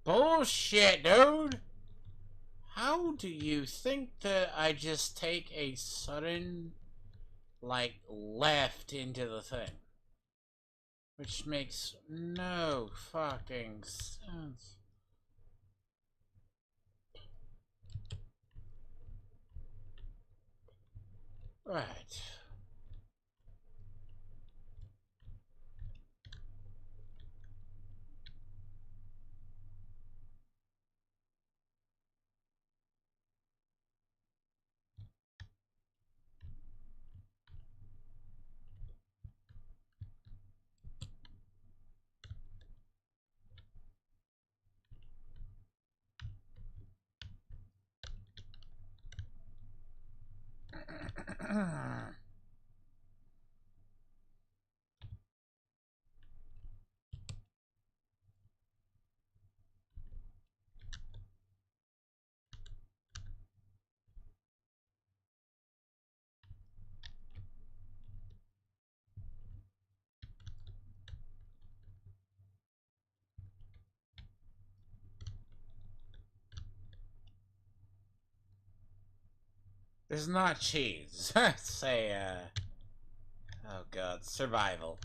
Bullshit, dude! How do you think that I just take a sudden, like, left into the thing? Which makes no fucking sense. Right. There's not cheese. Say, oh god, survival.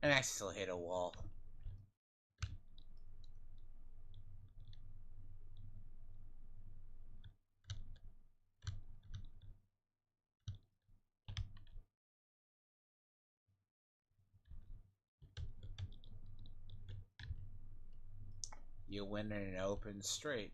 And I still hit a wall. You win in an open straight.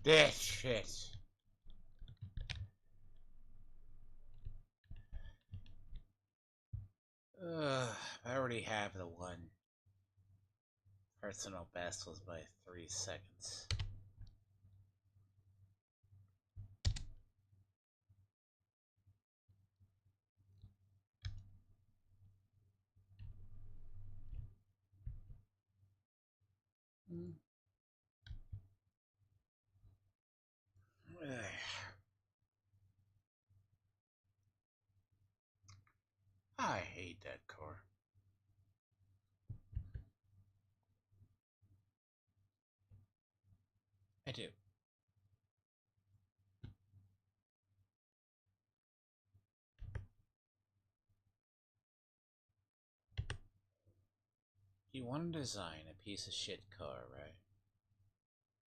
This shit. I already already have the one. Personal best was by 3 seconds. I hate that car. I do. You want to design a piece of shit car, right?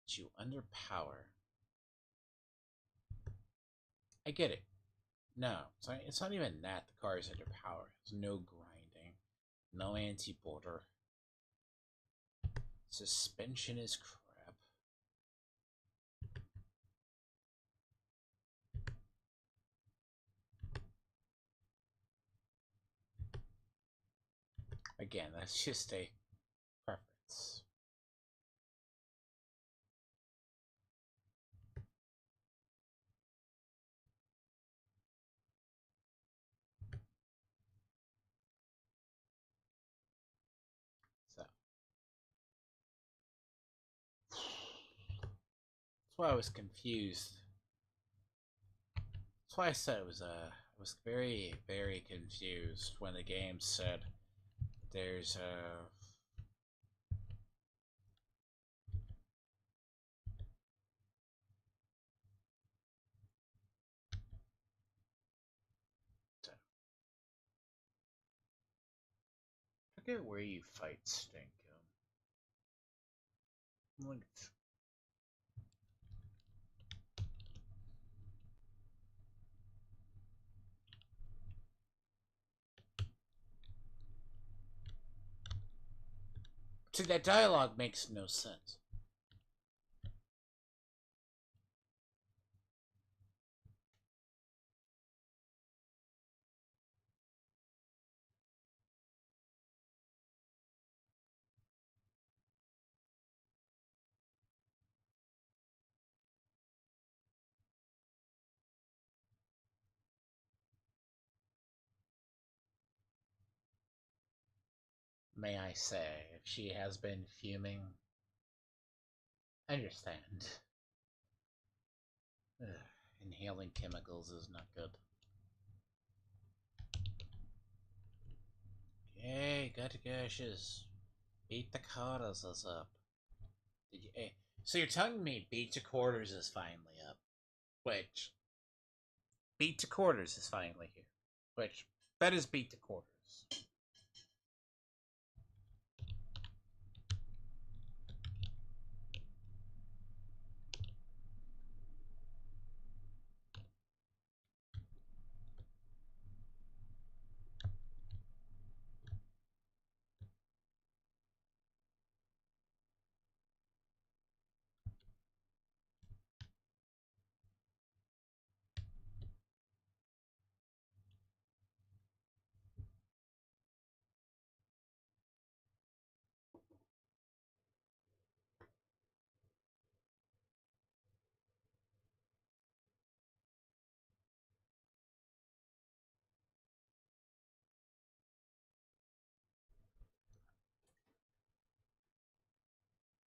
That you underpower. I get it. No, it's not even that. The car is underpowered. There's no grinding, no anti-border. Suspension is crap. Again, that's just a preference. So that's why I was confused. That's why I said it was I was very, very confused when the game said there's a forget where you fight Stinkum. Like, see, that dialogue makes no sense. May I say, if she has been fuming, I understand. Ugh, inhaling chemicals is not good. Yay, got the gashes. Beat the quarters is up. Did you, so you're telling me beat to quarters is finally up. Which, beat to quarters is finally here. Which, that is beat to quarters.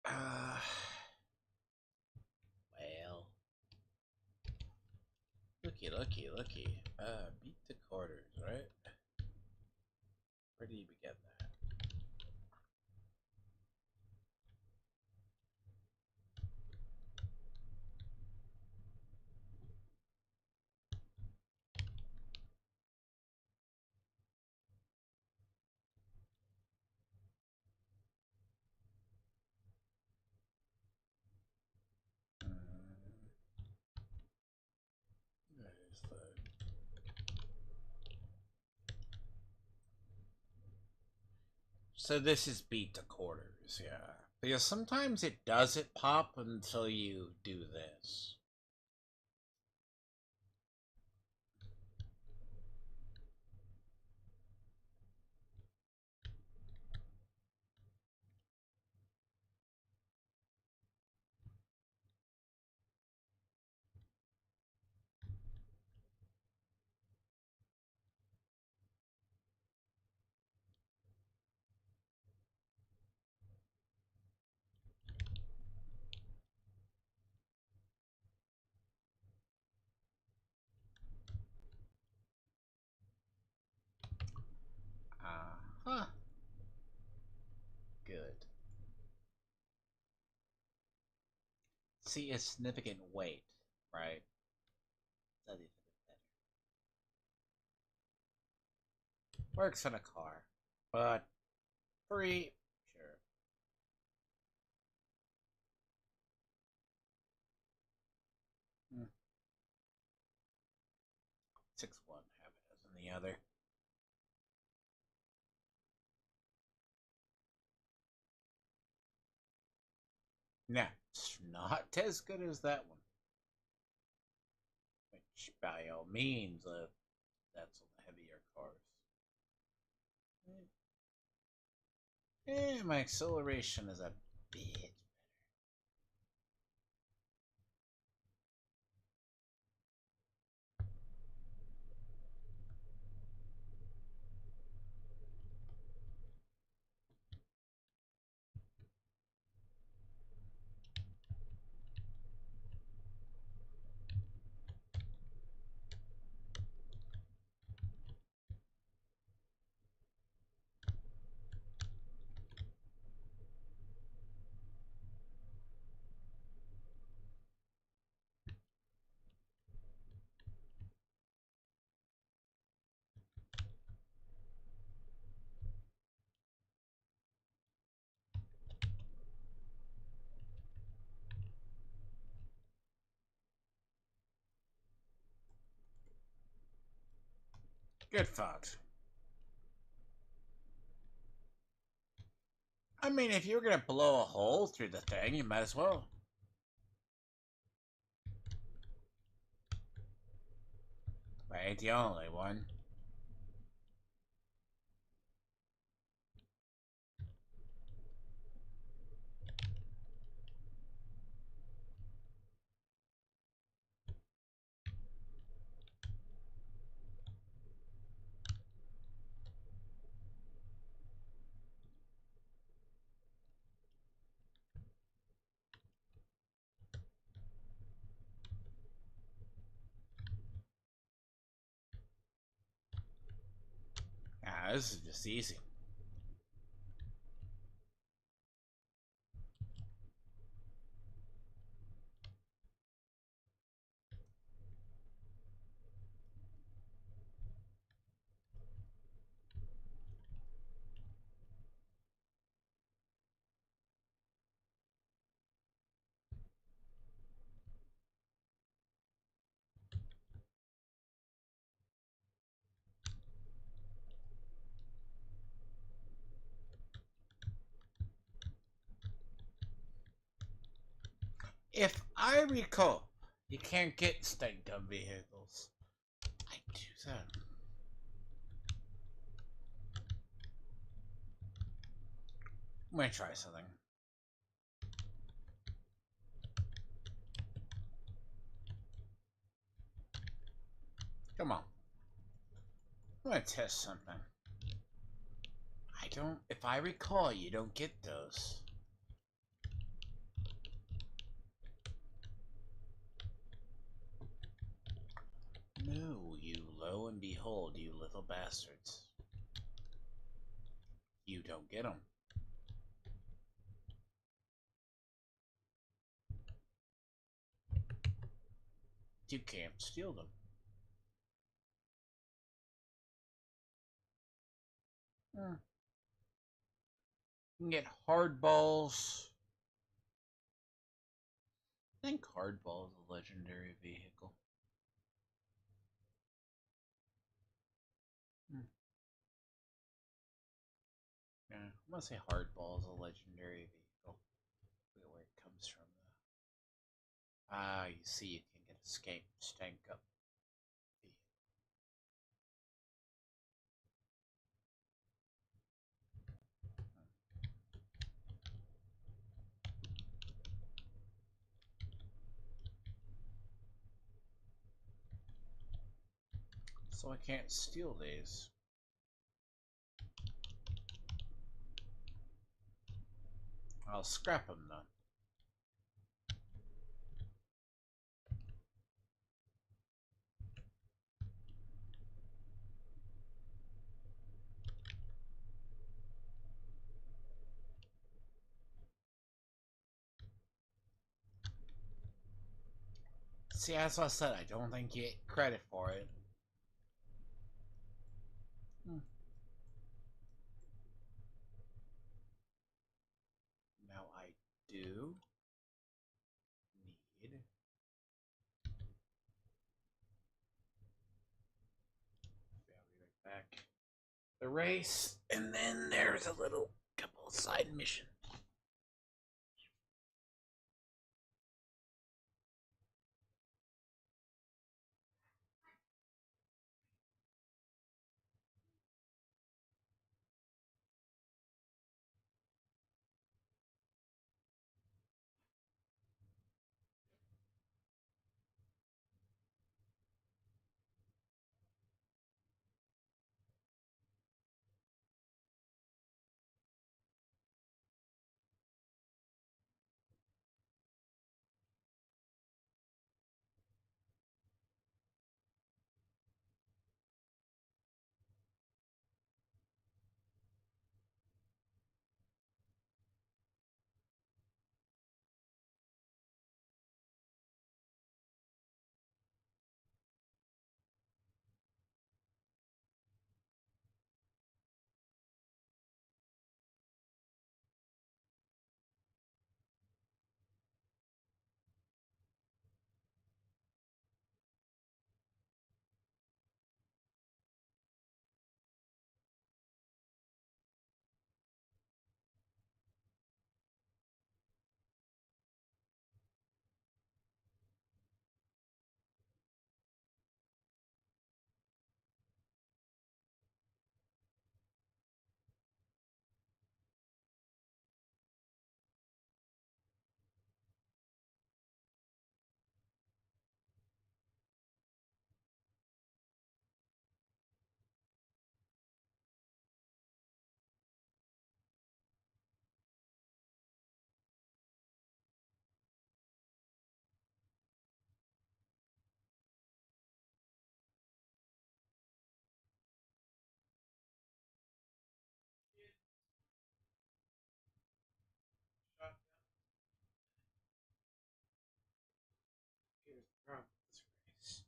Uh, well, looky. Beat the quarters, right? Where do you begin that? There's the... So this is beat to quarters, yeah. Because sometimes it doesn't pop until you do this. see a significant weight, right? That'd be better. Works on a car, but free, sure. Hmm. 6-1, have it as in the other. Nah, it's not as good as that one. Which, by all means, that's on the heavier cars. My acceleration is a bit. Good thought. I mean, if you're gonna blow a hole through the thing, you might as well. I ain't the only one. Ah, this is just easy. If I recall, you can't get stank gun vehicles. I do that. I'm gonna try something. Come on. I'm gonna test something. I don't. If I recall, you don't get those. No, you lo and behold, you little bastards. You don't get them. You can't steal them. Hmm. You can get hardballs. I think hardball is a legendary vehicle. Hmm. Yeah, I'm gonna say hardball is a legendary vehicle. Look where it comes from. Ah, you see, you can get escape stank up. So I can't steal these. I'll scrap them then. See, as I said, I don't think you get credit for it. Hmm. Now I do need back the race, and then there's a little couple of side missions. Here's the problem with this race.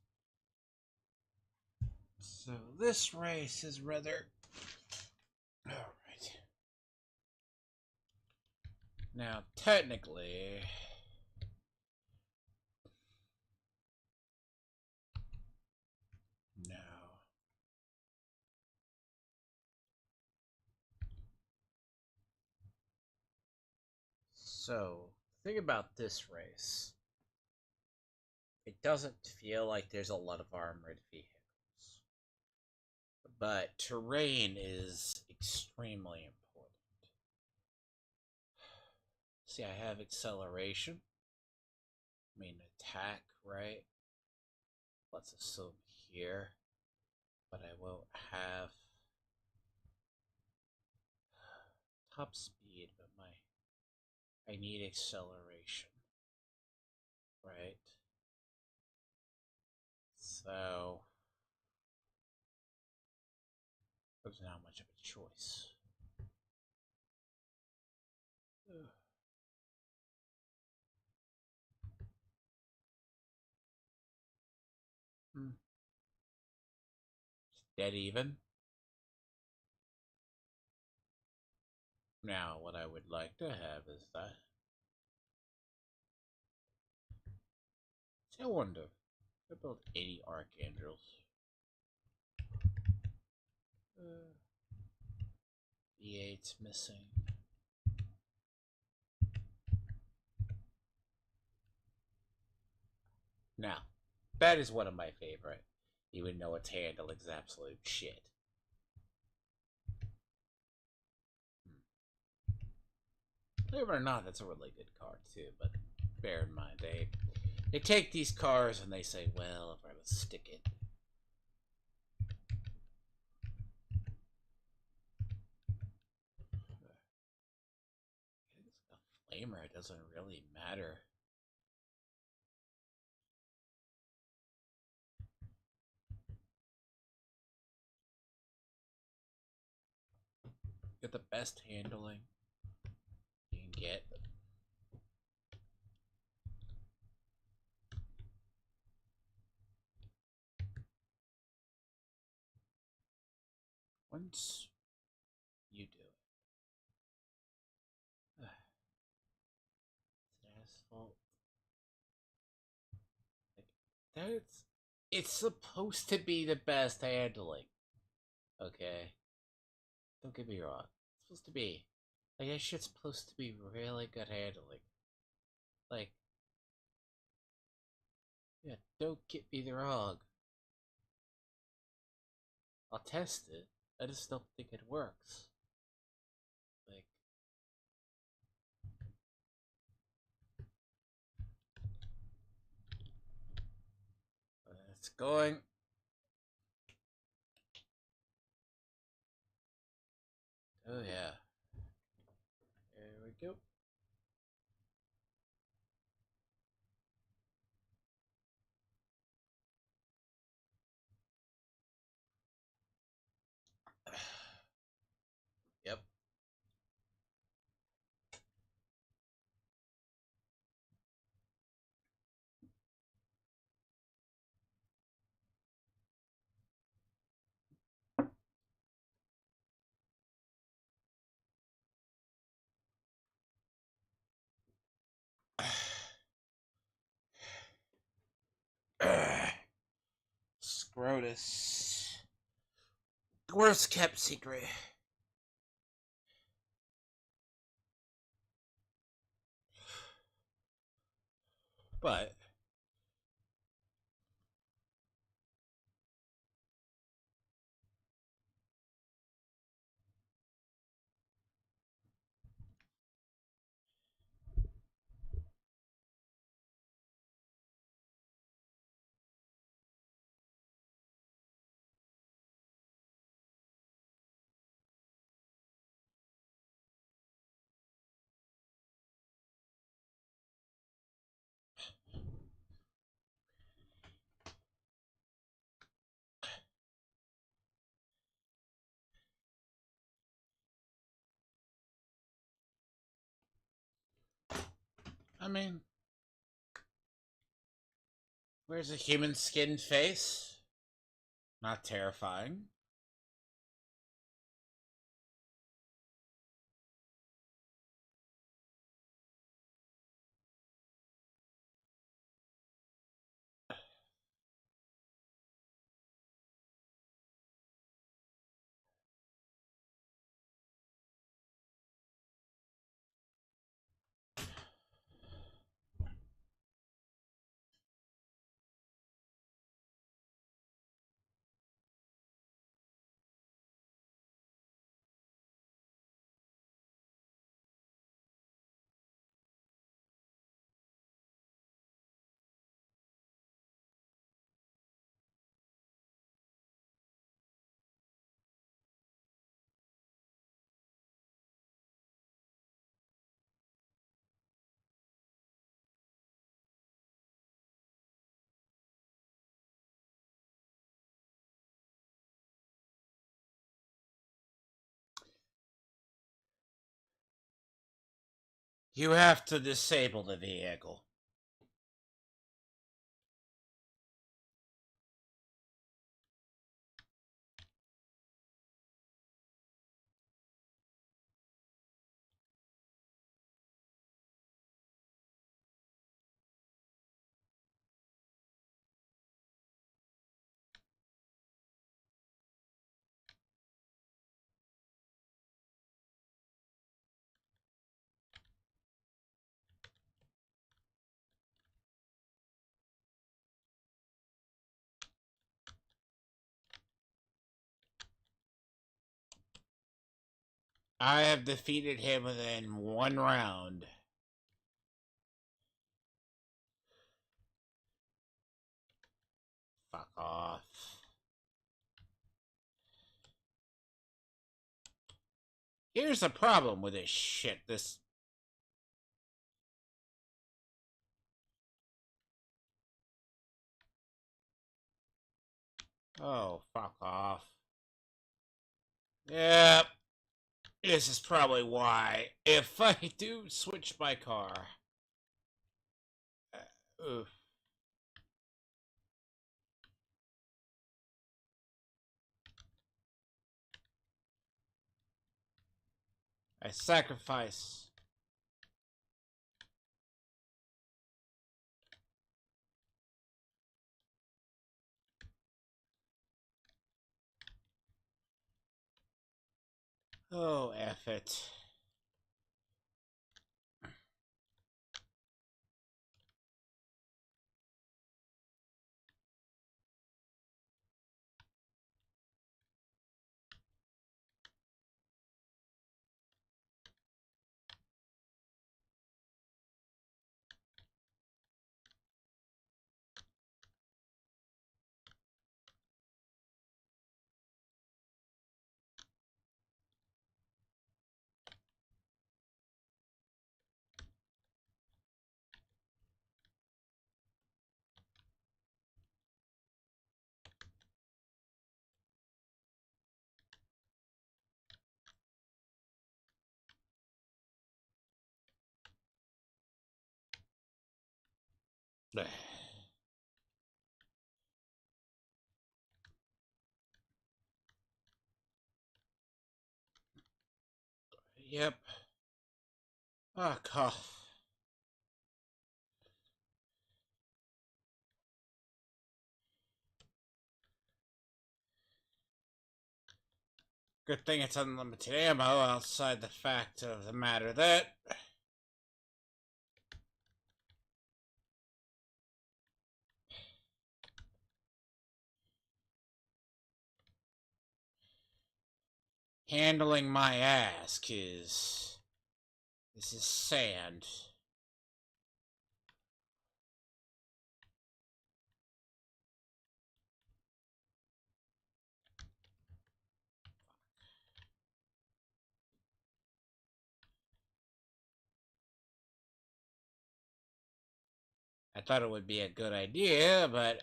So this race is rather. Alright. Now, technically. No. So, think about this race. It doesn't feel like there's a lot of armored vehicles. But terrain is extremely important. See, I have acceleration. I mean, attack, right? Let's assume here. But I won't have top speed, but I need acceleration. Right? So there's not much of a choice. Hmm. Dead even. Now, what I would like to have is that. See, I wonder. I built 80 Archangels. E8's missing. Now, that is one of my favorite, even though its handling is absolute shit. Believe it or not, that's a really good card too, but bear in mind, they take these cards and they say, well, if I would stick it. A flamer doesn't really matter. Get the best handling you can get. once you do it. It's asphalt. Like, that's. It's supposed to be the best handling. Okay? Don't get me wrong. It's supposed to be. Like, that shit's supposed to be really good handling. Like, yeah, don't get me wrong. I'll test it. I just don't think it works. Like, it's going. Oh, yeah. There we go. Yep. Scrotus. Worst kept secret. But I mean, where's a human skinned face? Not terrifying. You have to disable the vehicle. I have defeated him within 1 round. Fuck off. Here's the problem with this shit. This. Oh, fuck off. Yep. This is probably why. If I do switch my car. Oof. I sacrifice. Oh, F it. Yep. Oh, cough. Good thing it's unlimited ammo outside the fact of the matter that handling my ass, 'cause this is sand. I thought it would be a good idea, but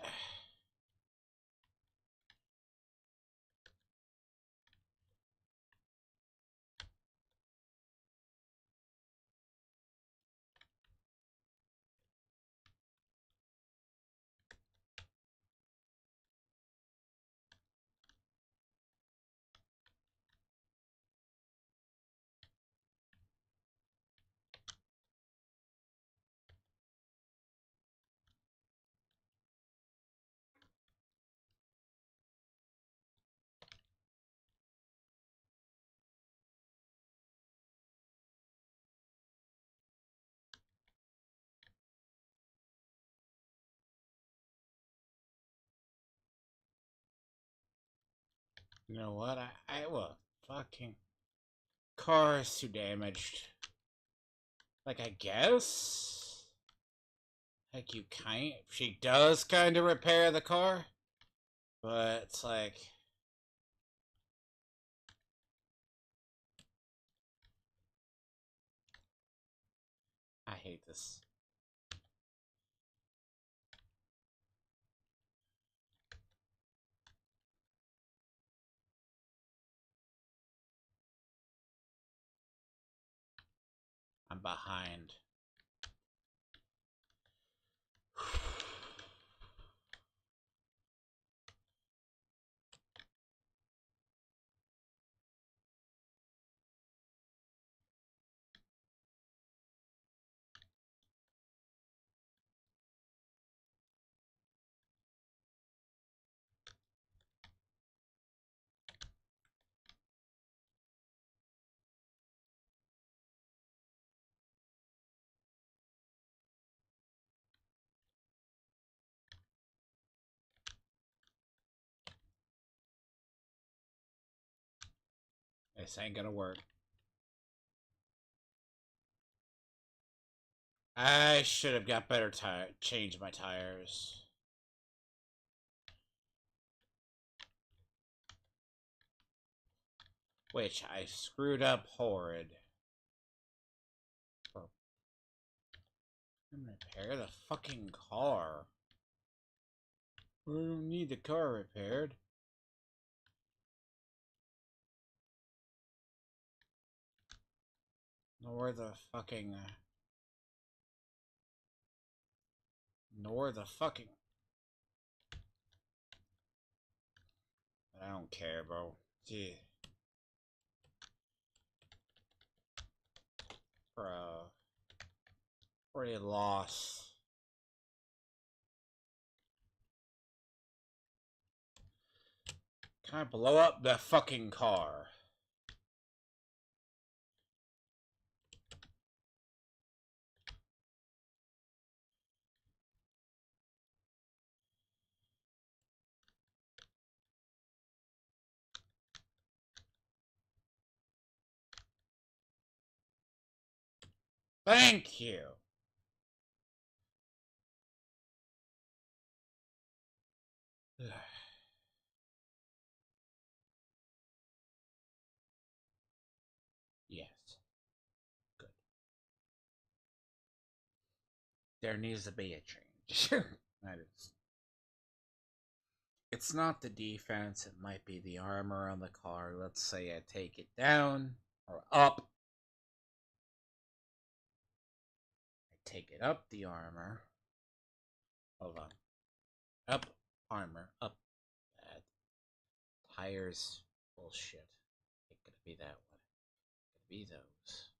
you know what? I will fucking car is too damaged. Like, I guess? Like, she does kind of repair the car, but it's like, I hate this. I'm behind. This ain't gonna work. I should have got better change my tires. Which I screwed up horrid. Repair the fucking car. I don't need the car repaired. Nor the fucking... Nor the fucking... I don't care, bro. Gee. Bro. Pretty lost. Can I blow up that fucking car? Thank you. Yes. Good. There needs to be a change. That is. It's not the defense, it might be the armor on the car. Let's say I take it down or up. I take it up the armor. Hold on. Up armor. Up. Bad. Tires. Bullshit. It could be that one. It could be those.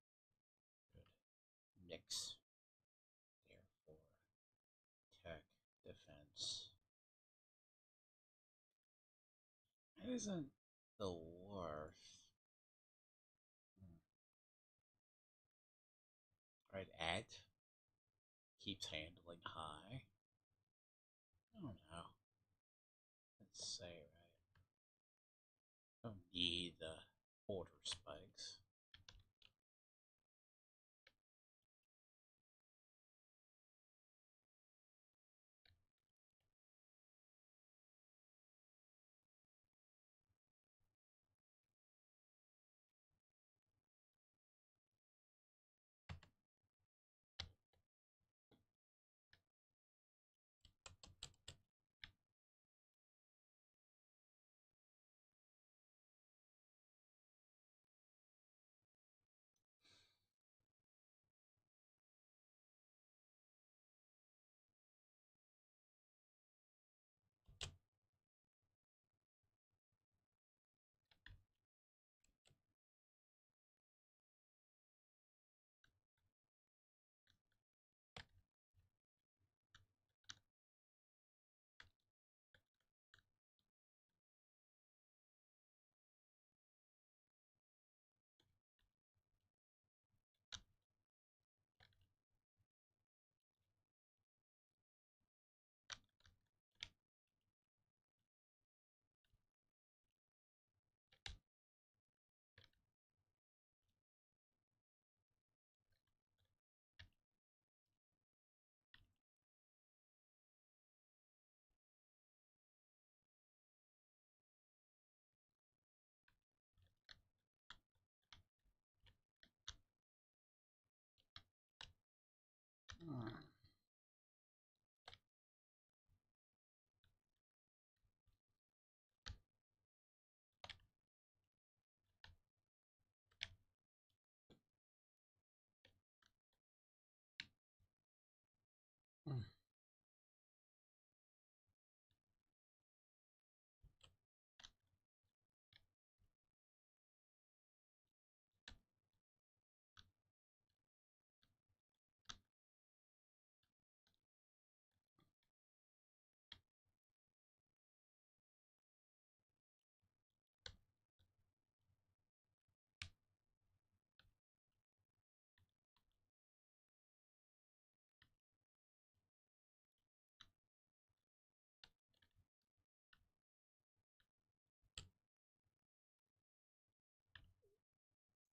Good. Mix. Therefore. Tech. Defense. That isn't the worst. Right, add. Keeps handling high. I don't know. Let's say, right. Don't need the order spikes.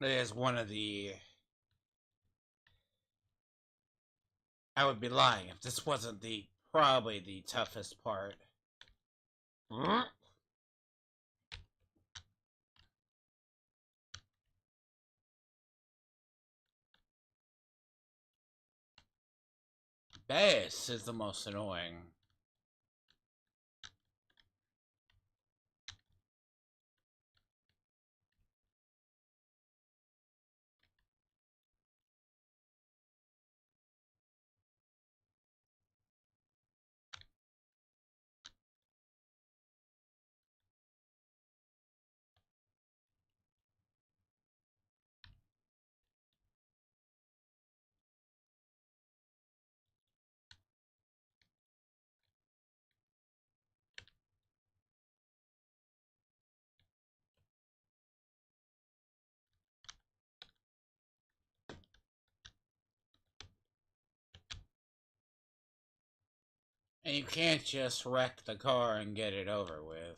It is one of the. I would be lying if this wasn't the probably the toughest part. Bass is the most annoying. And you can't just wreck the car and get it over with.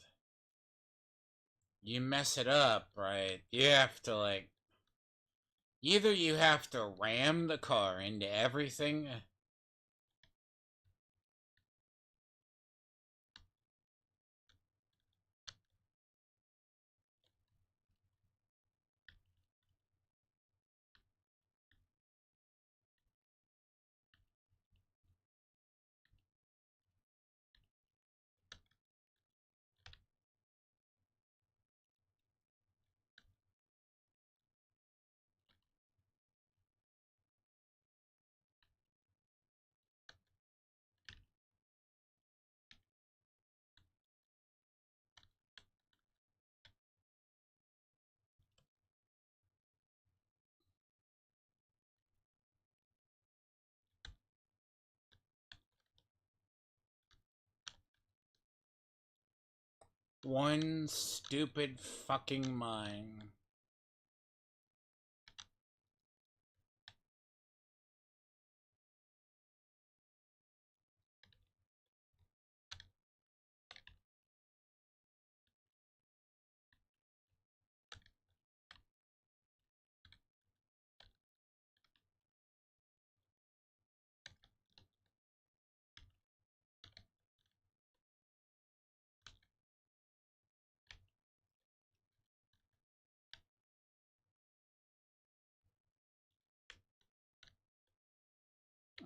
You mess it up, right? You have to, like, either you have to ram the car into everything. One stupid fucking mine.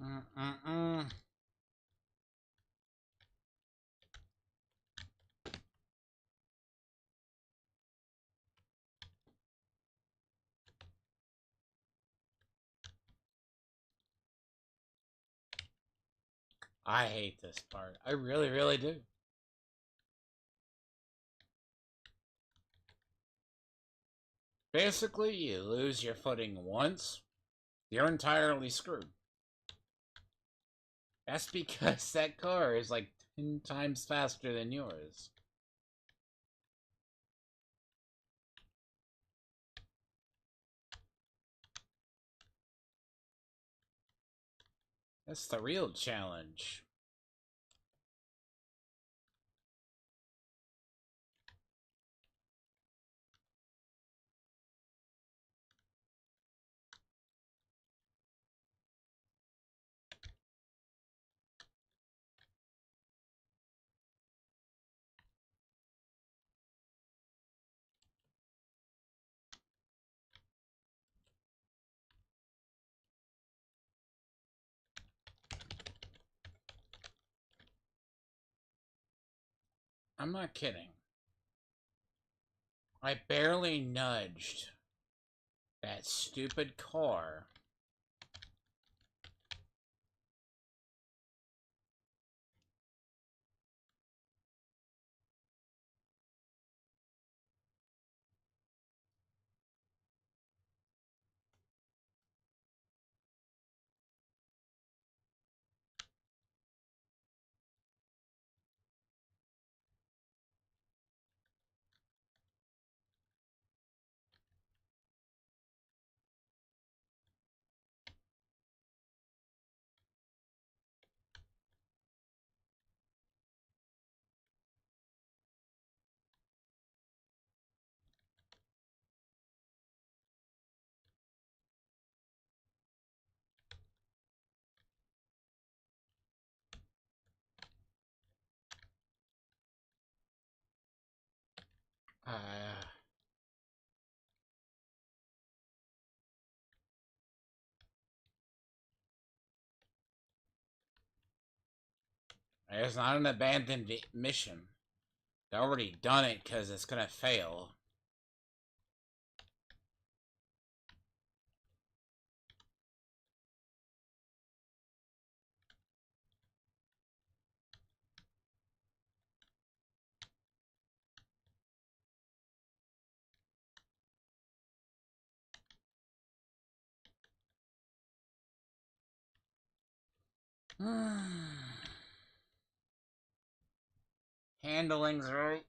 Mm-mm-mm. I hate this part. I really, really do. Basically, you lose your footing once, you're entirely screwed. That's because that car is like 10 times faster than yours. That's the real challenge. I'm not kidding. I barely nudged that stupid car. Uh, it's not an abandoned mission. They already done it because it's gonna fail. Handling's right.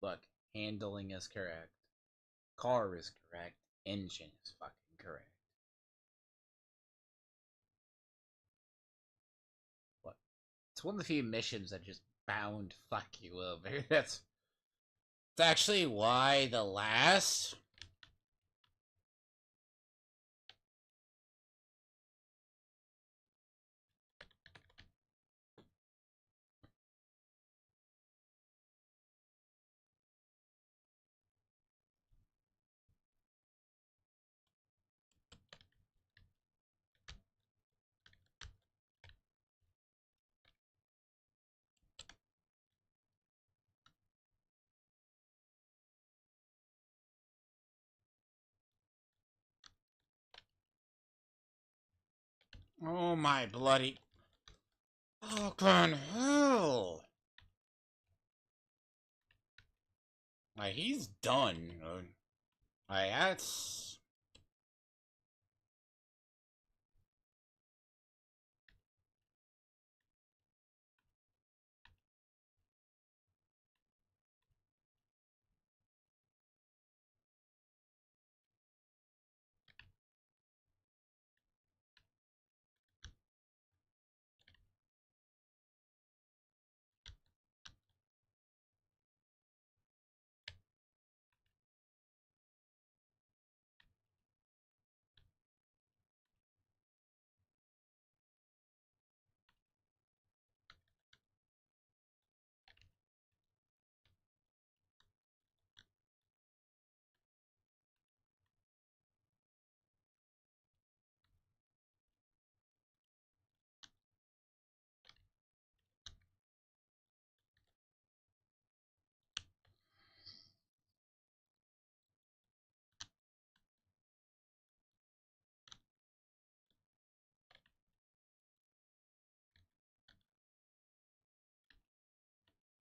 Look, handling is correct. Car is correct. Engine is fucking correct. What? It's one of the few missions that just bound fuck you over. That's actually why the last. Oh my bloody fucking hell! Like he's done. Like that's.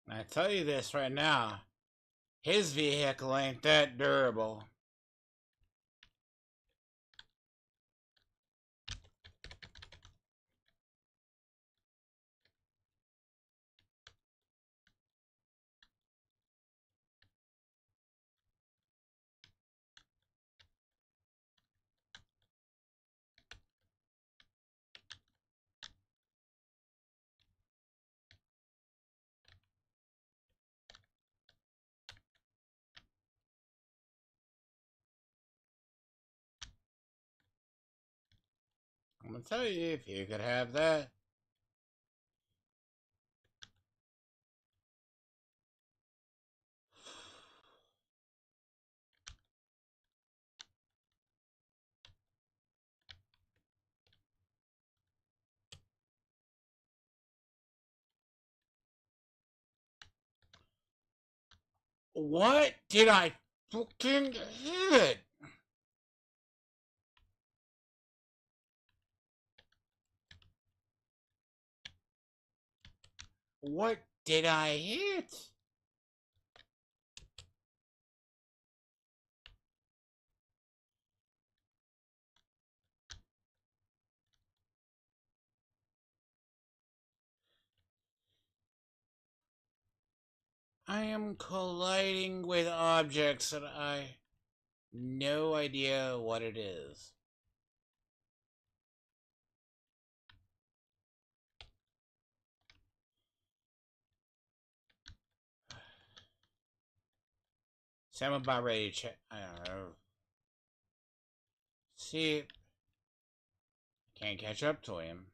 I tell you this right now. His vehicle ain't that durable. I'm gonna tell you, if you could have that. What did I fucking hit? What did I hit? I am colliding with objects that I no idea what it is. So I'm about ready to check. I don't know. See, can't catch up to him.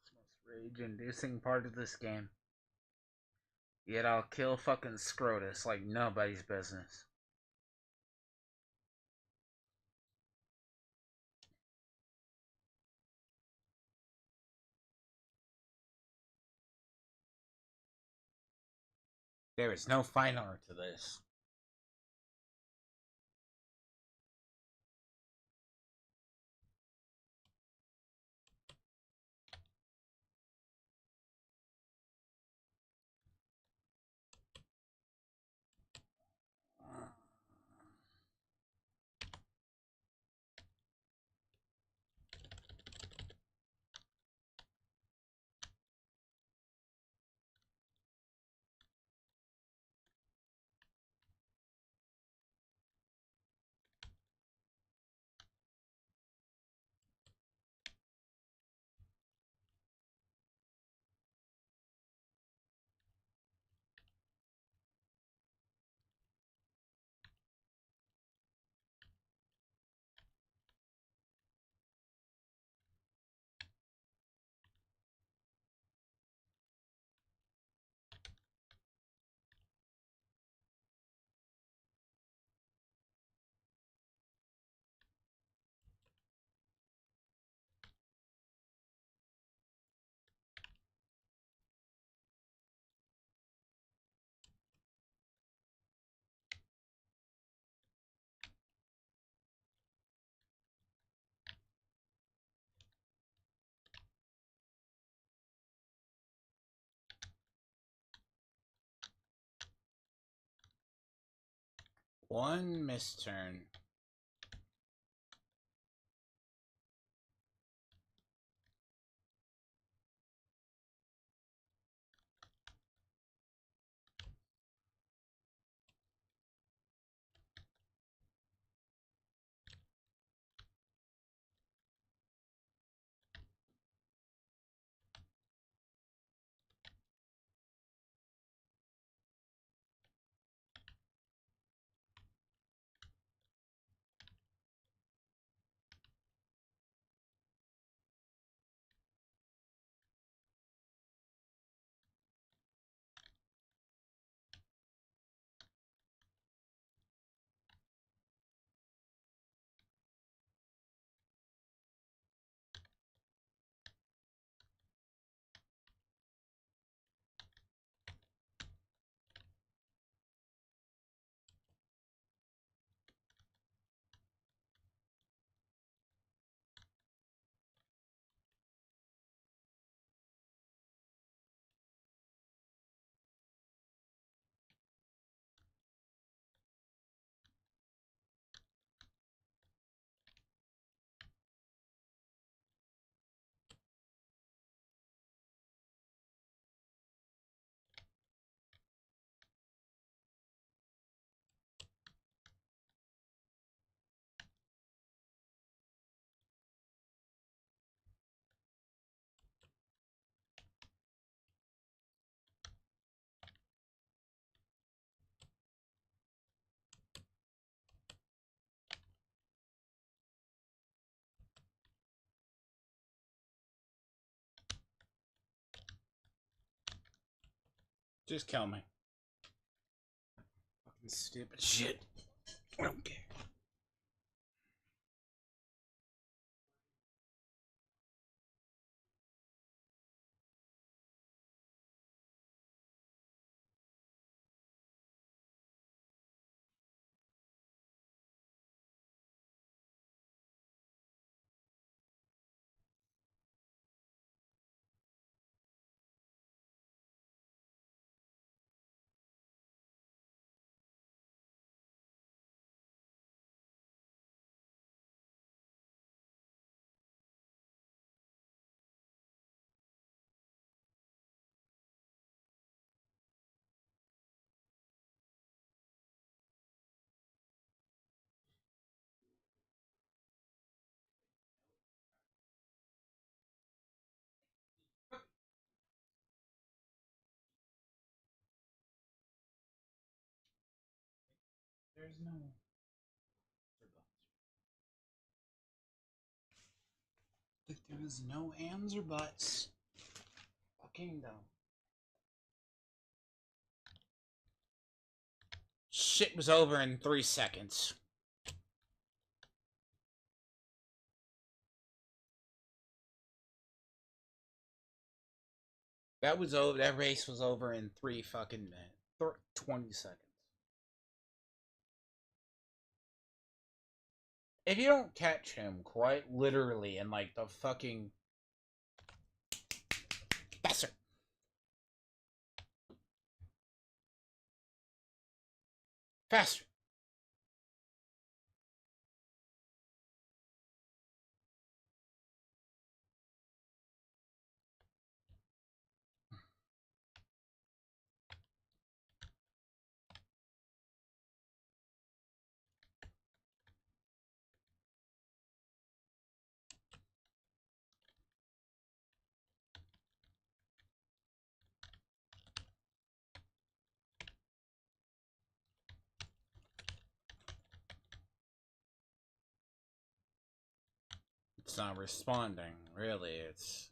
It's the most rage-inducing part of this game. Yet I'll kill fucking Scrotus like nobody's business. There is no fine art to this. One misturn. Just kill me. Fucking stupid shit. I don't care. There's no. There is no ands or buts. Fucking no. shit was over in 3 seconds. That was over. That race was over in 3 fucking minutes, 20 seconds. If you don't catch him quite literally in like the fucking faster, faster. It's not responding. Really, it's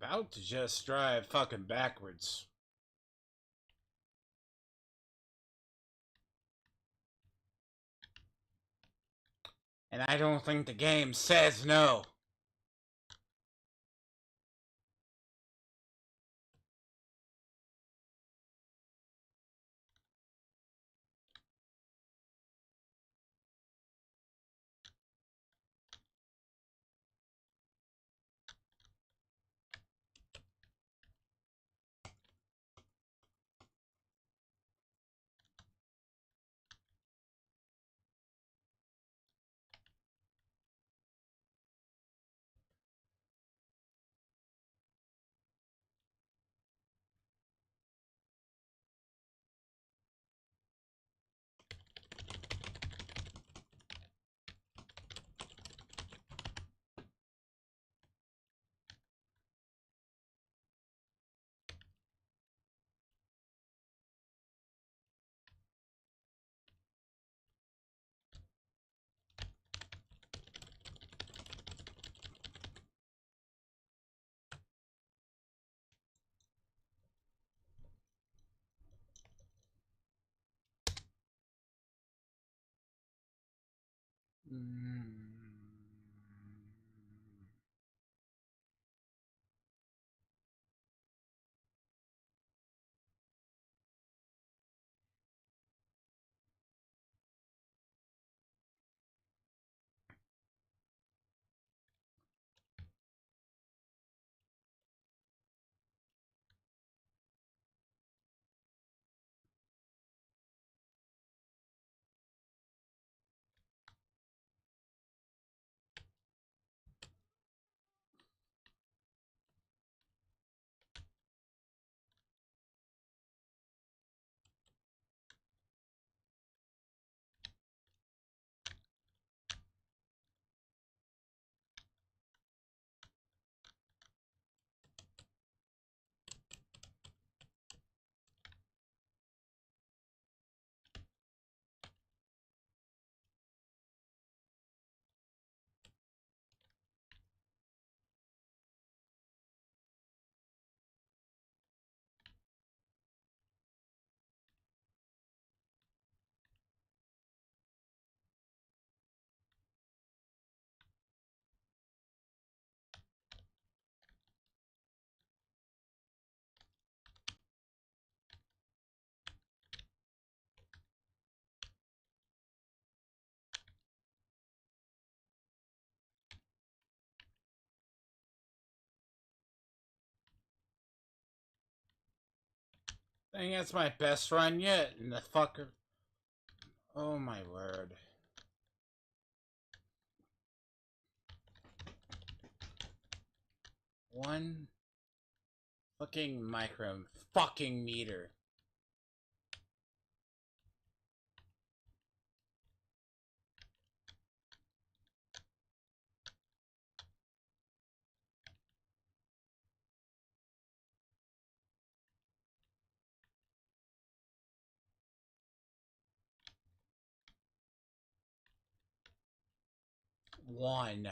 about to just drive fucking backwards. And I don't think the game says no. Mm. I think that's my best run yet, and the fucker. Oh my word. One fucking micro fucking meter. One.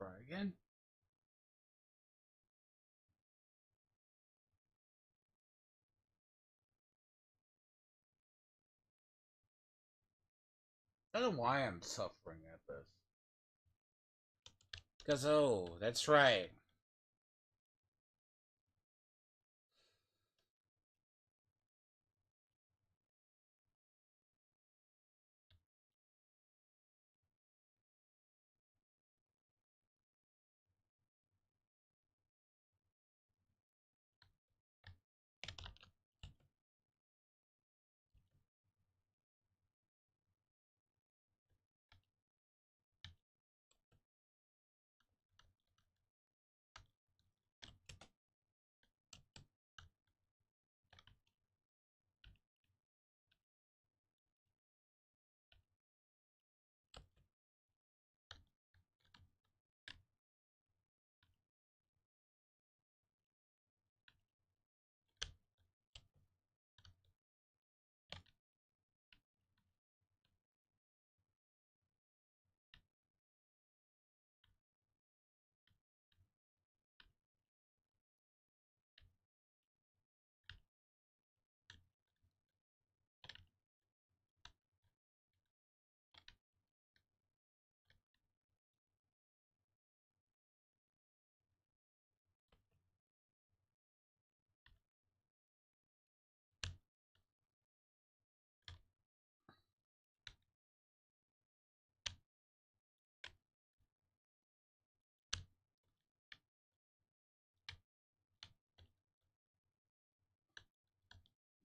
Try again. I don't know why I'm suffering at this. Because, oh, that's right.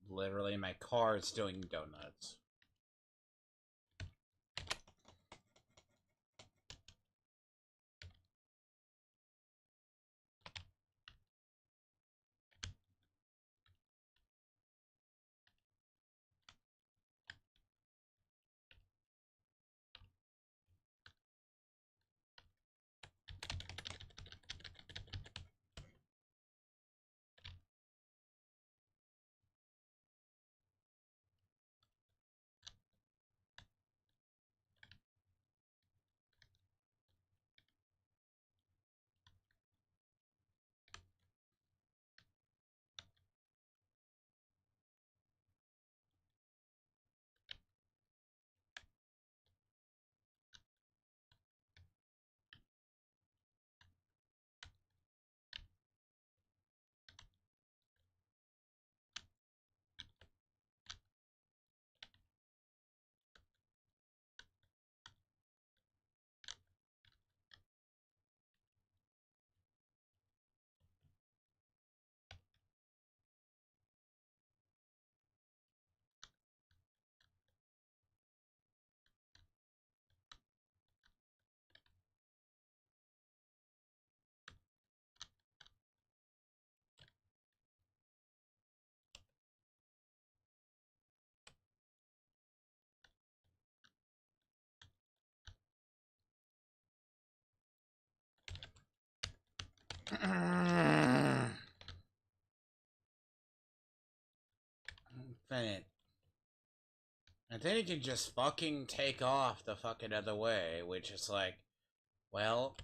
Literally, my car is doing donuts. Infinite. And then he can just fucking take off the fucking other way, which is like, well,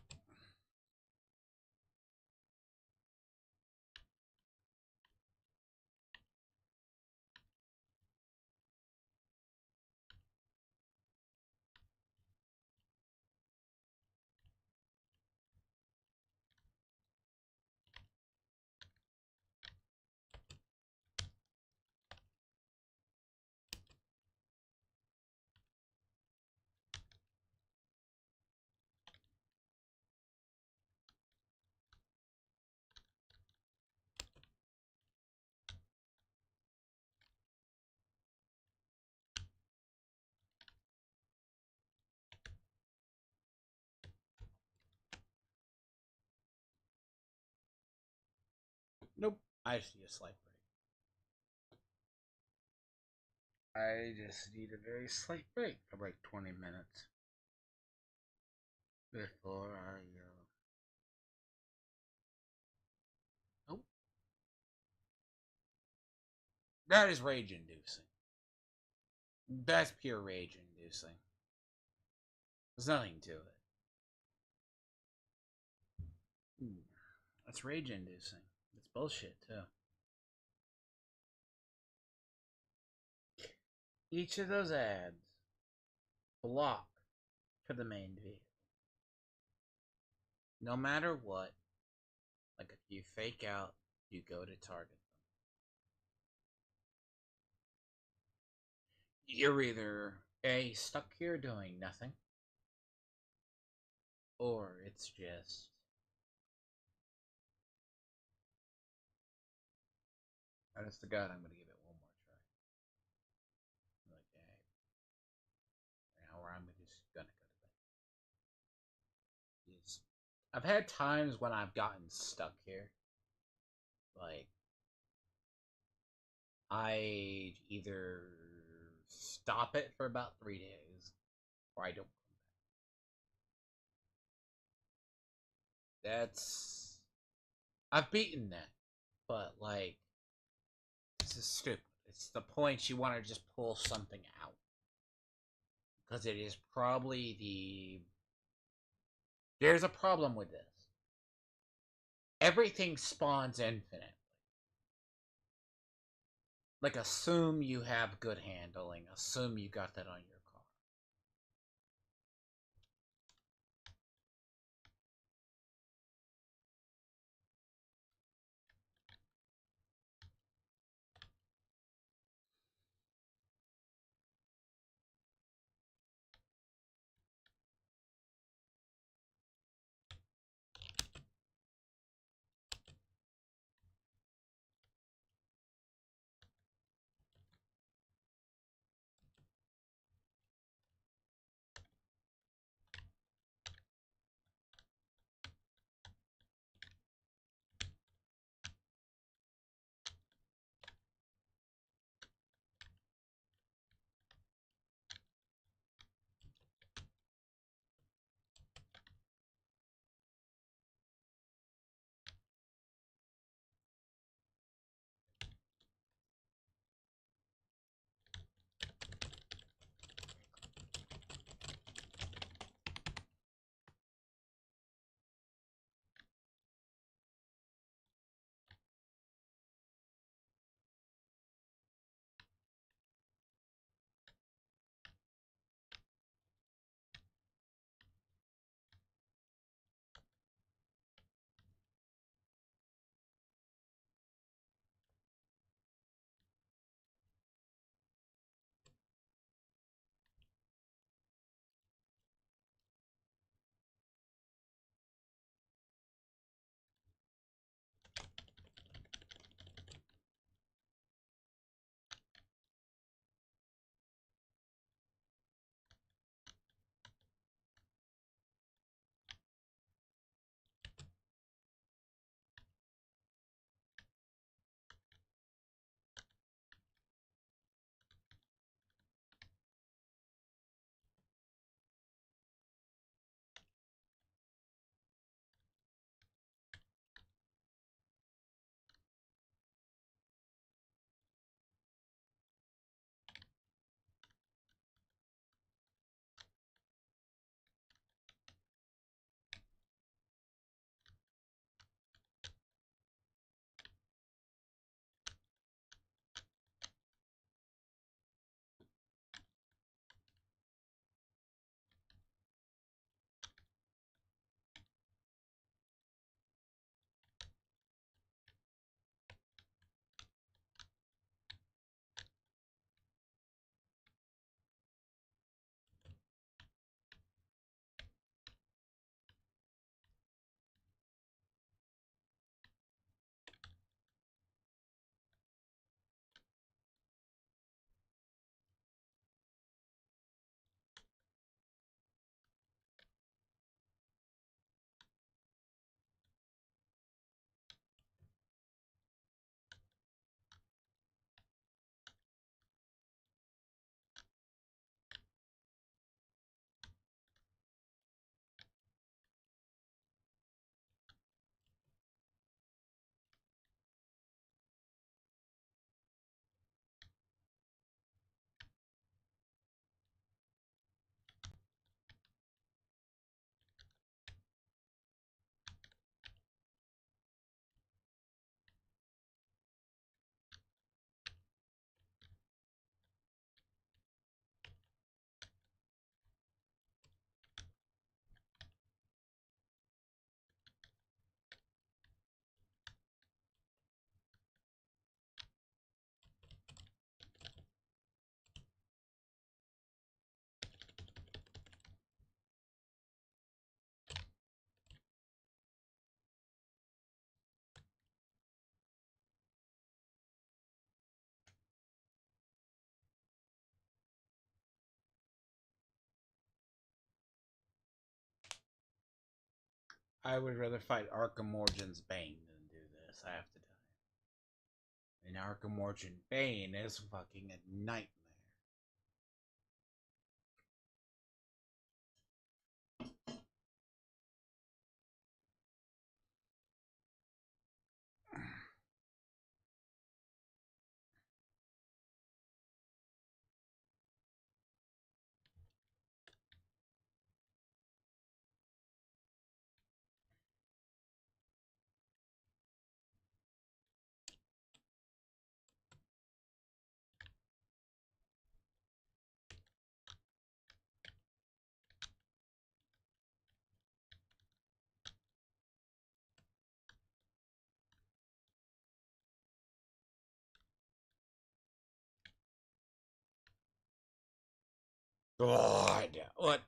nope. I just need a slight break. I just need a very slight break for like 20 minutes before I. Nope. That is rage inducing. That's pure rage inducing. There's nothing to it. That's rage inducing. It's bullshit, too. Each of those ads block for the main vehicle. No matter what, like if you fake out, you go to target them. You're either A, stuck here doing nothing, or it's just. Honest to God, I'm gonna give it one more try. Like, hey, now where I'm just gonna go to bed. I've had times when I've gotten stuck here. Like, I either stop it for about 3 days, or I don't come back. That's. I've beaten that, but, like, this is stupid. It's the point you want to just pull something out. Because it is probably the. There's a problem with this. Everything spawns infinite. Like, assume you have good handling. Assume you got that on your car. I would rather fight Arkham Origins Bane than do this. I have to tell you. And Arkham Origin Bane is fucking a nightmare. God, what?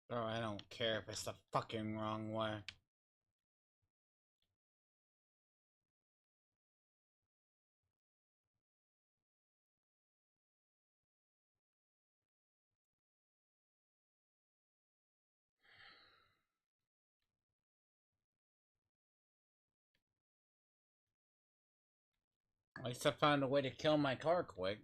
Bro, I don't care if it's the fucking wrong way. At least I found a way to kill my car quick.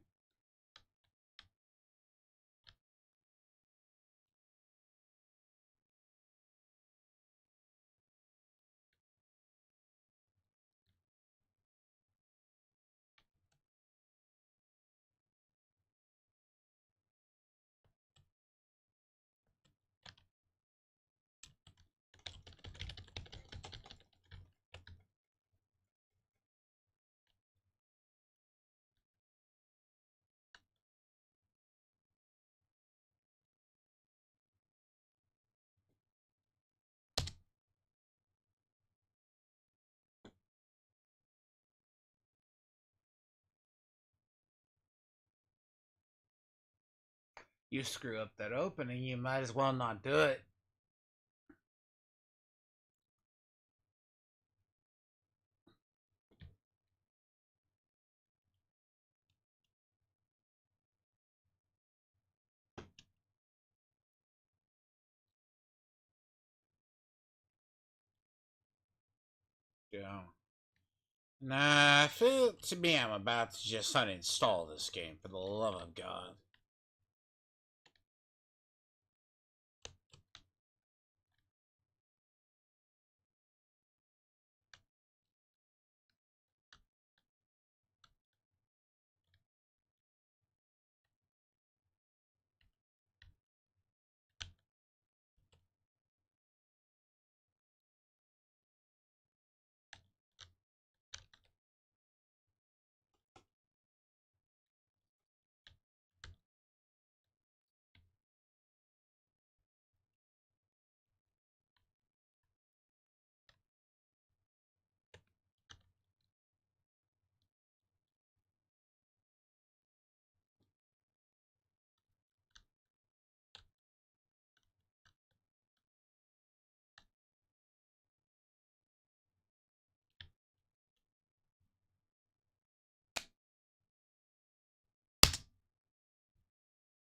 You screw up that opening, you might as well not do it. Yeah. Nah, I feel to me I'm about to just uninstall this game for the love of God.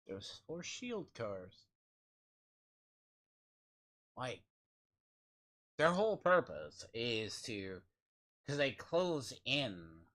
There's 4 shield cars. Like, their whole purpose is to, because they close in.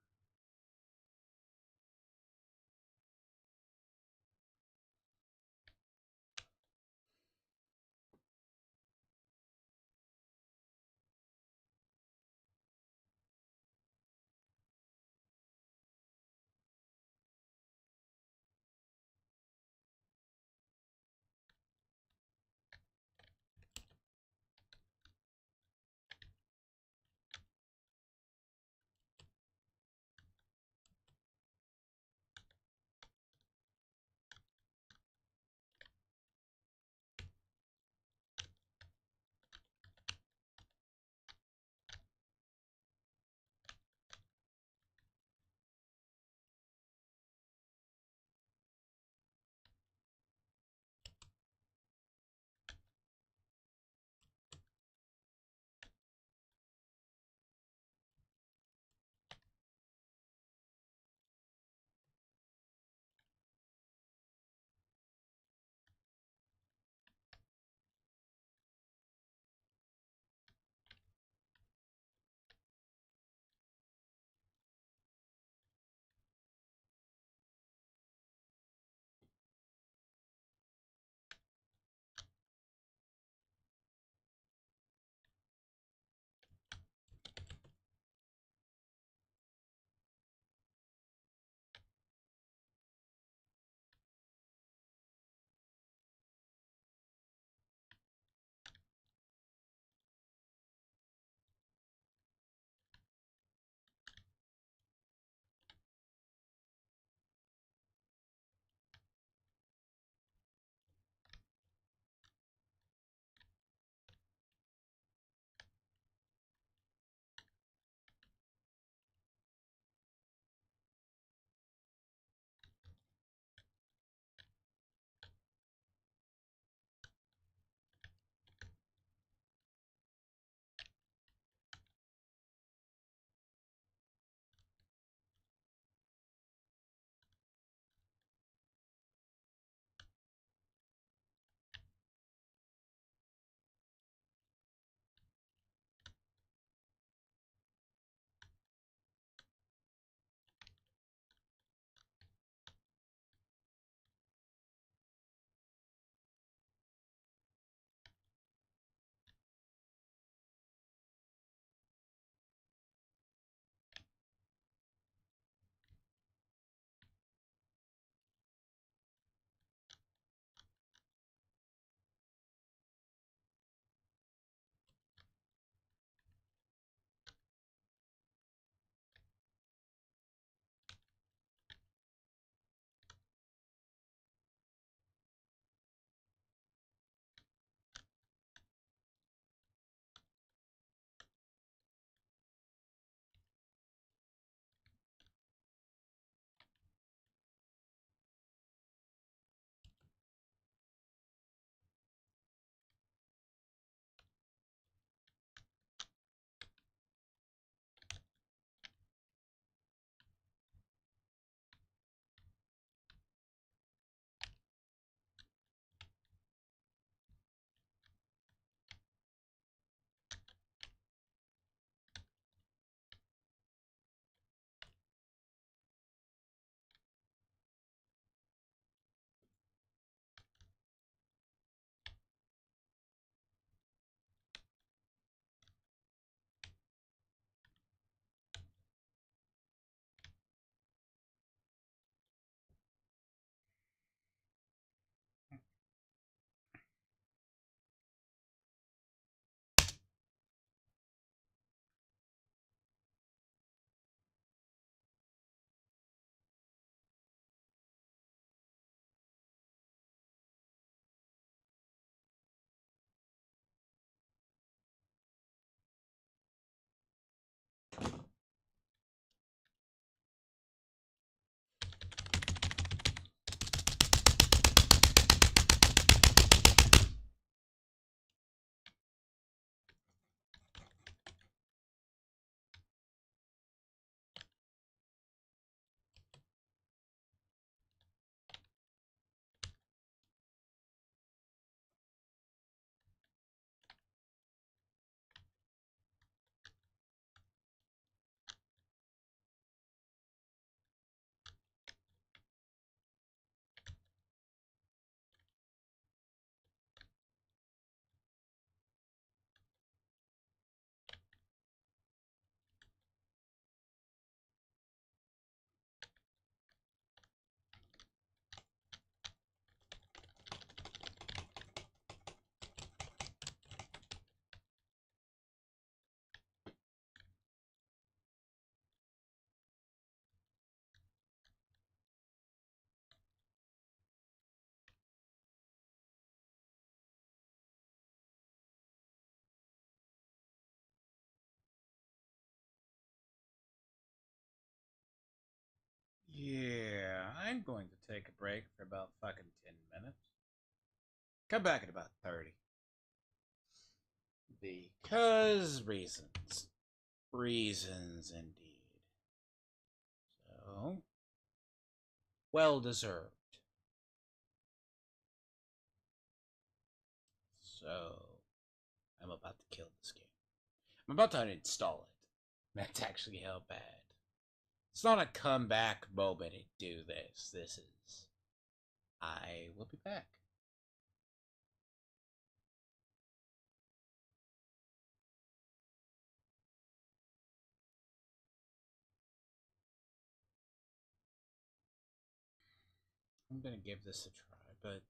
Yeah, I'm going to take a break for about fucking 10 minutes. Come back in about 30. Because reasons. Reasons indeed. So, well deserved. So, I'm about to kill this game. I'm about to uninstall it. That's actually how bad. It's not a comeback moment to do this. This is. I will be back. I'm gonna give this a try, but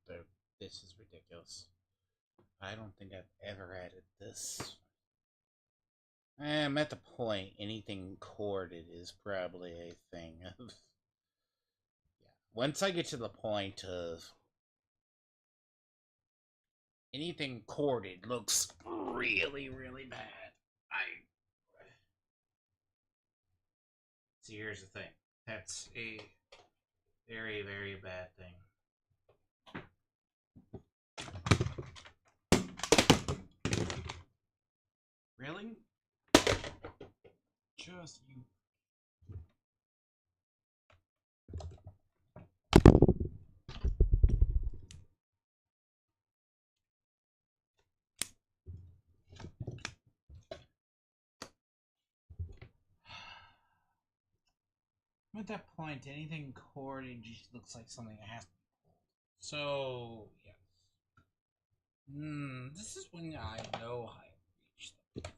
damn, this is ridiculous. I don't think I've ever added this. I'm at the point anything corded is probably a thing of. Yeah. Once I get to the point of anything corded looks really, really bad. I. See, here's the thing. That's a very, very bad thing. Really? Just you. At that point, anything corded just looks like something that has to be pulled. So, yes. This is when I know I reached the point.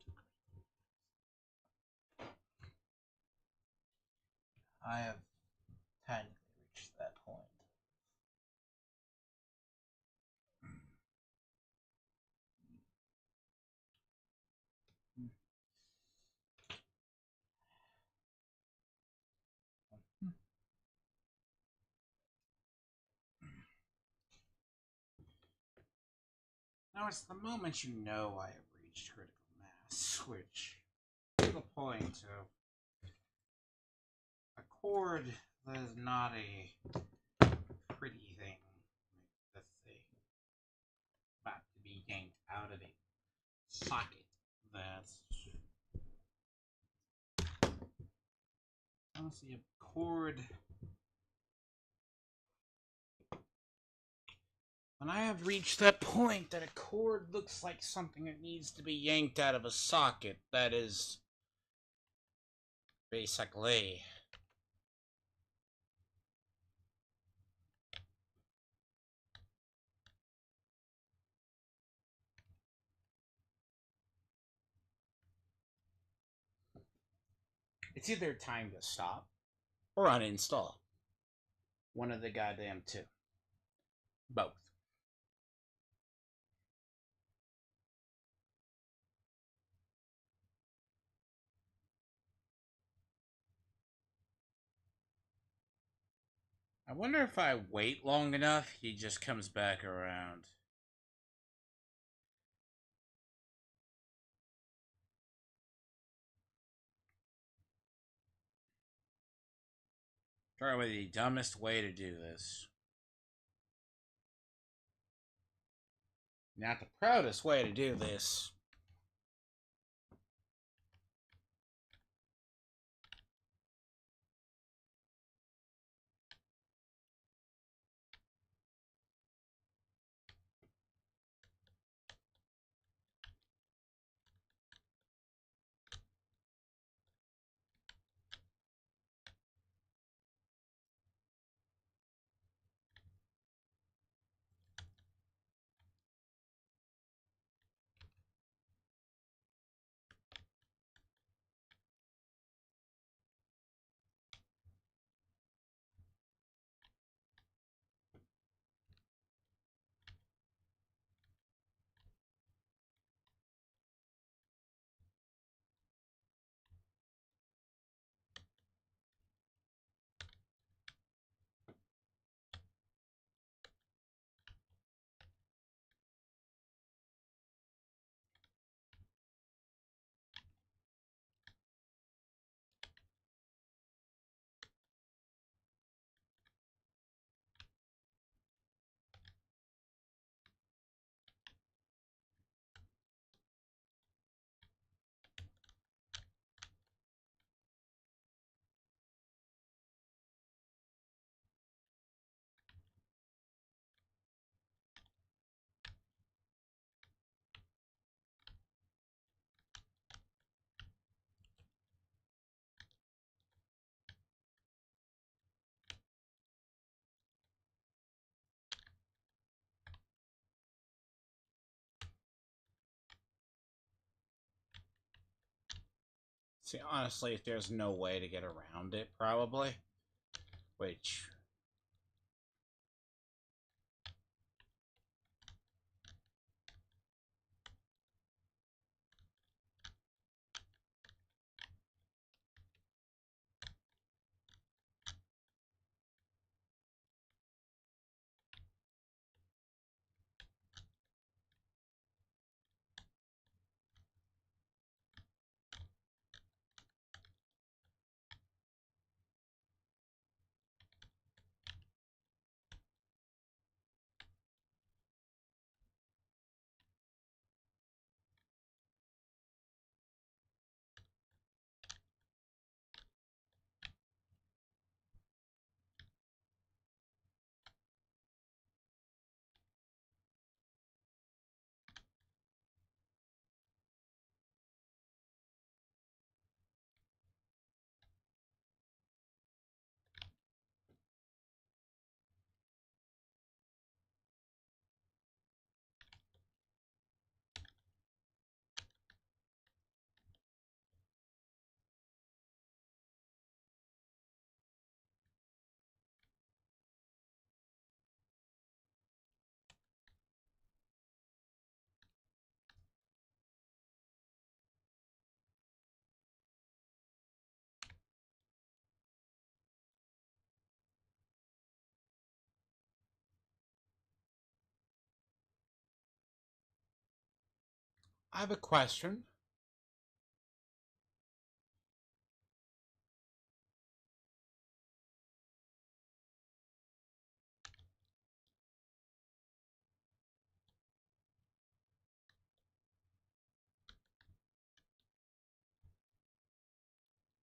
I have technically reached that point. Now, it's the moment you know I have reached critical mass, which, to the point of a chord that is not a pretty thing. Let's say, about to be yanked out of a socket. That's honestly a chord. When I have reached that point that a cord looks like something that needs to be yanked out of a socket, that is basically. It's either time to stop or uninstall. One of the goddamn two. Both. I wonder if I wait long enough, he just comes back around. Probably the dumbest way to do this. Not the proudest way to do this. See, honestly, there's no way to get around it, probably. Which... I have a question.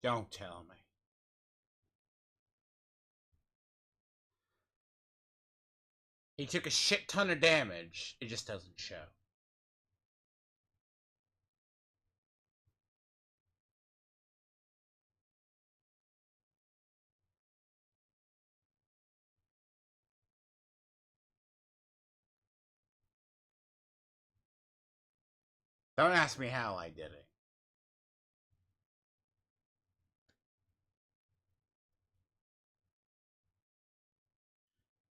Don't tell me. He took a shit ton of damage. It just doesn't show. Don't ask me how I did it.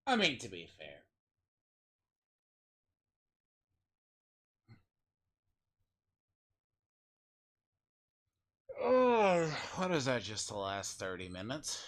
I mean, to be fair. Oh, what is that, just the last 30 minutes?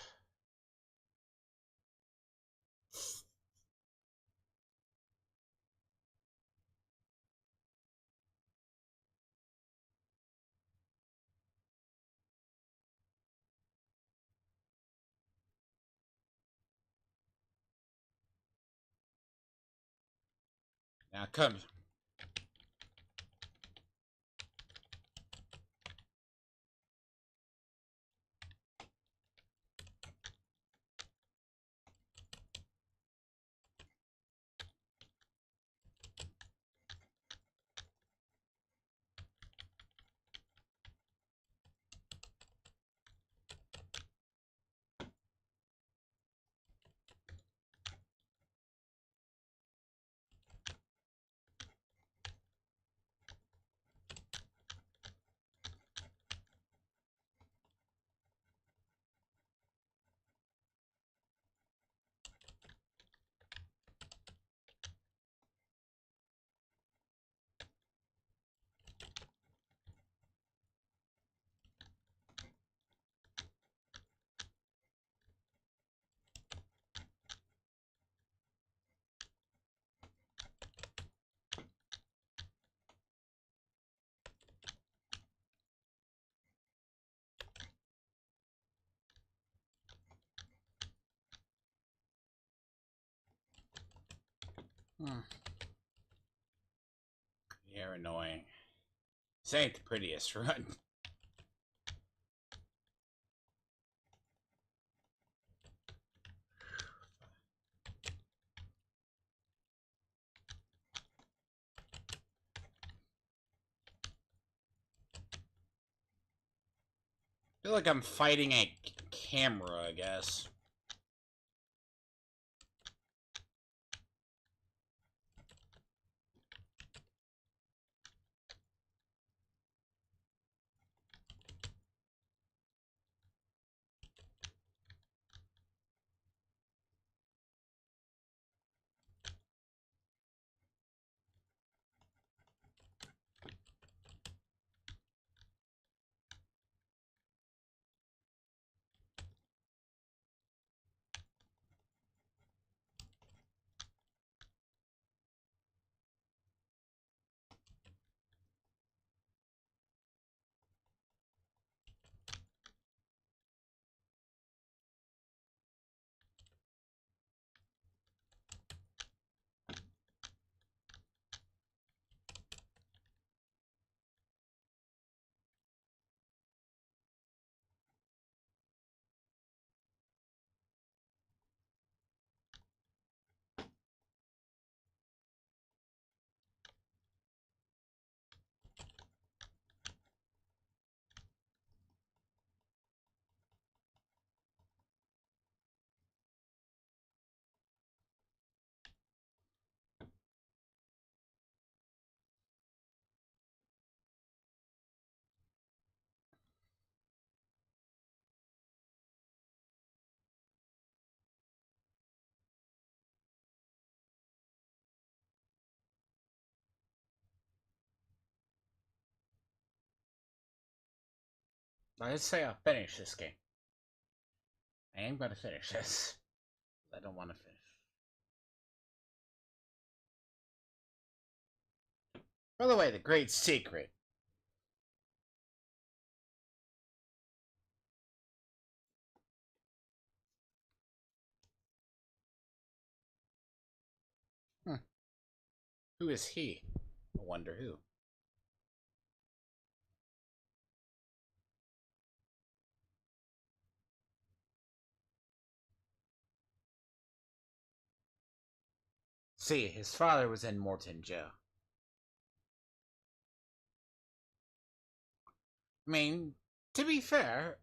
Now come. You're annoying. This ain't the prettiest run. I feel like I'm fighting a camera, I guess. Let's say I'll finish this game. I am going to finish this. I don't want to finish. By the way, the great secret. Hmm. Who is he? I wonder who. See, his father was in Morton Joe. I mean, to be fair,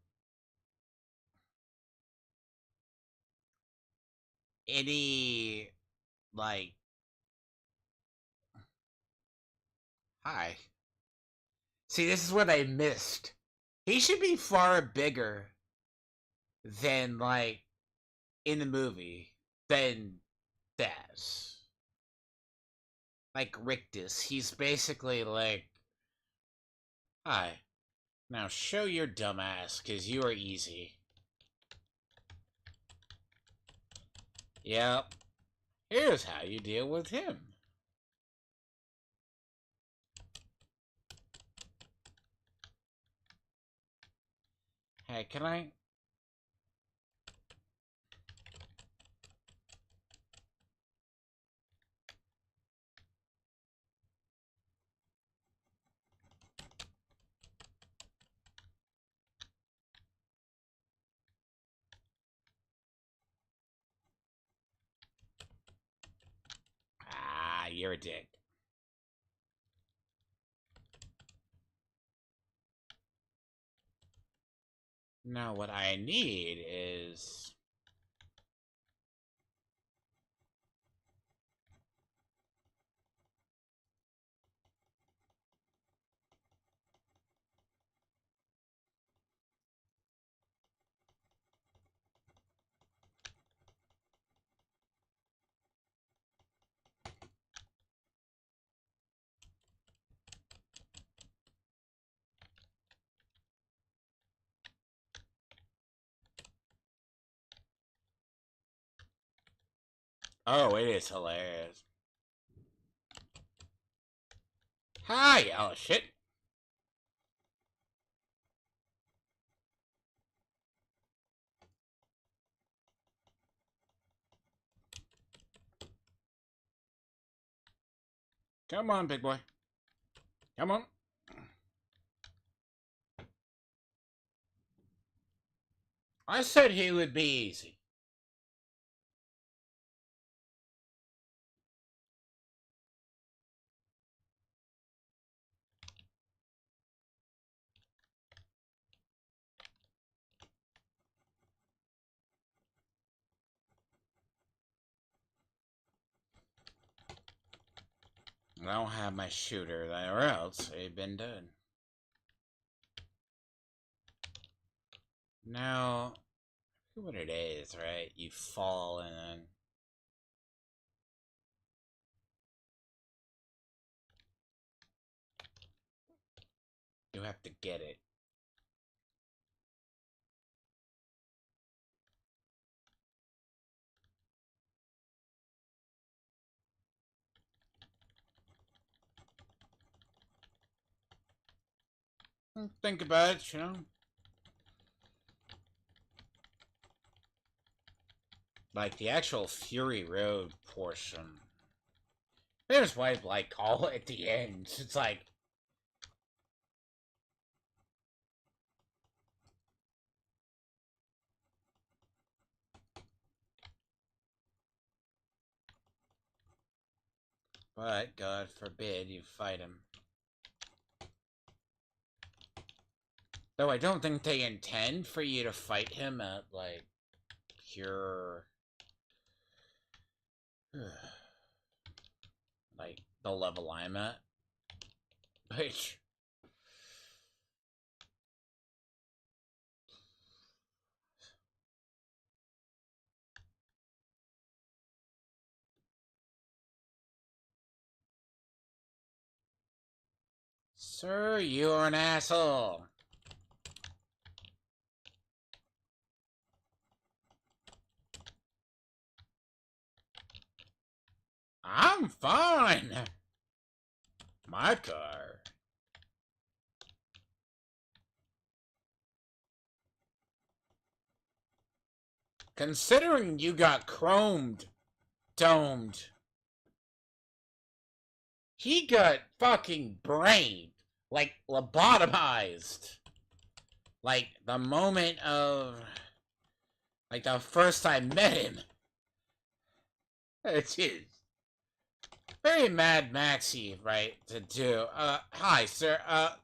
any, like, hi. See, this is what I missed. He should be far bigger than, like, in the movie than Daz. Like Rictus. He's basically like, hi. Now show your dumbass, cause you are easy. Yep. Here's how you deal with him. Hey, can I? Ah, you're a dick. No, what I need is... Oh, it is hilarious. Hi! Oh, shit. Come on, big boy. Come on. I said he would be easy. I don't have my shooter, or else it'd been done. Now, what it is, right? You fall and then... you have to get it. Think about it, you know? Like, the actual Fury Road portion. There's why, like, all at the end. It's like... but, God forbid, you fight him. Though I don't think they intend for you to fight him at, like, pure... like, the level I'm at. Which... sir, you're an asshole. I'm fine. My car. Considering you got chromed, domed, he got fucking brained. Like, lobotomized. Like, the moment of. Like, the first I met him. It is very Mad Maxy, right, to do. Hi, sir. I.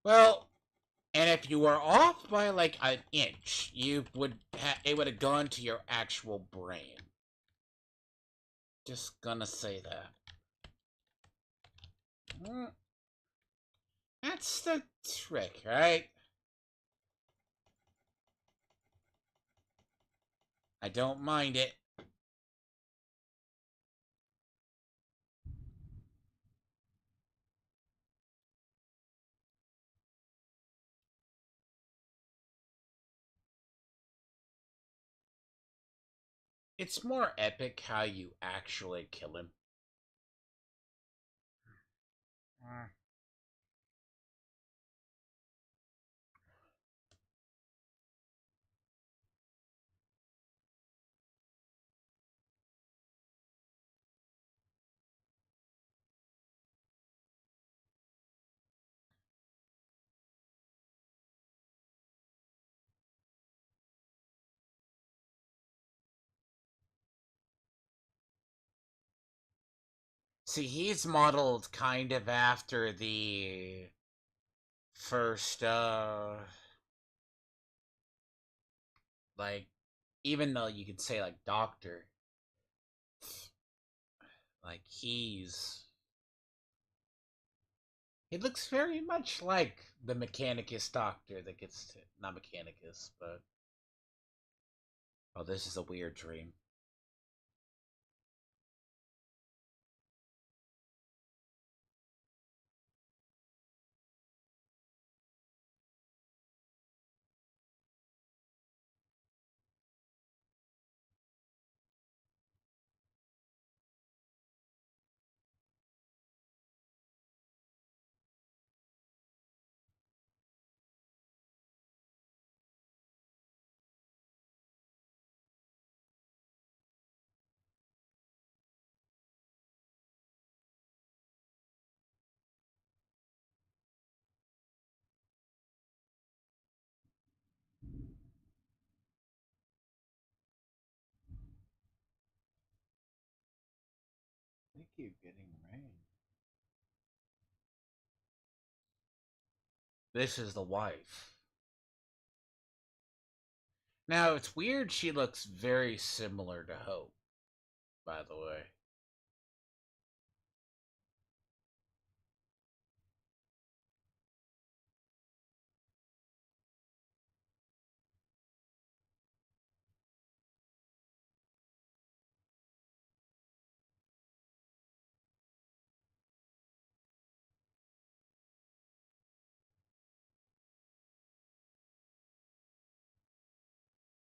Well, and if you were off by like an inch, it would have gone to your actual brain. Just gonna say that. Mm, that's the trick, right? I don't mind it. It's more epic how you actually kill him. Mm. See, he's modeled kind of after the first, like, even though you could say, like, Doctor, like, he looks very much like the Mechanicus Doctor that gets to, not Mechanicus, but oh, this is a weird dream. I keep getting rain. This is the wife. Now, it's weird she looks very similar to Hope, by the way.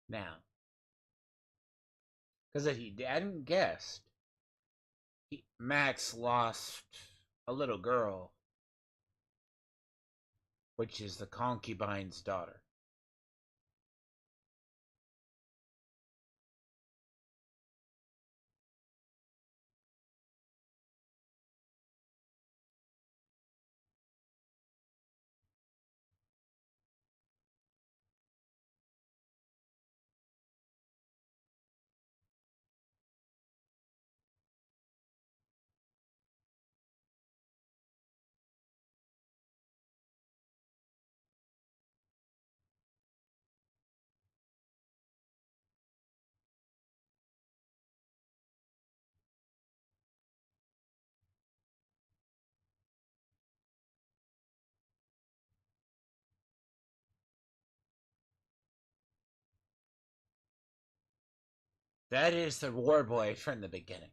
Now, because if you hadn't guessed, Max lost a little girl, which is the concubine's daughter. That is the war boy from the beginning.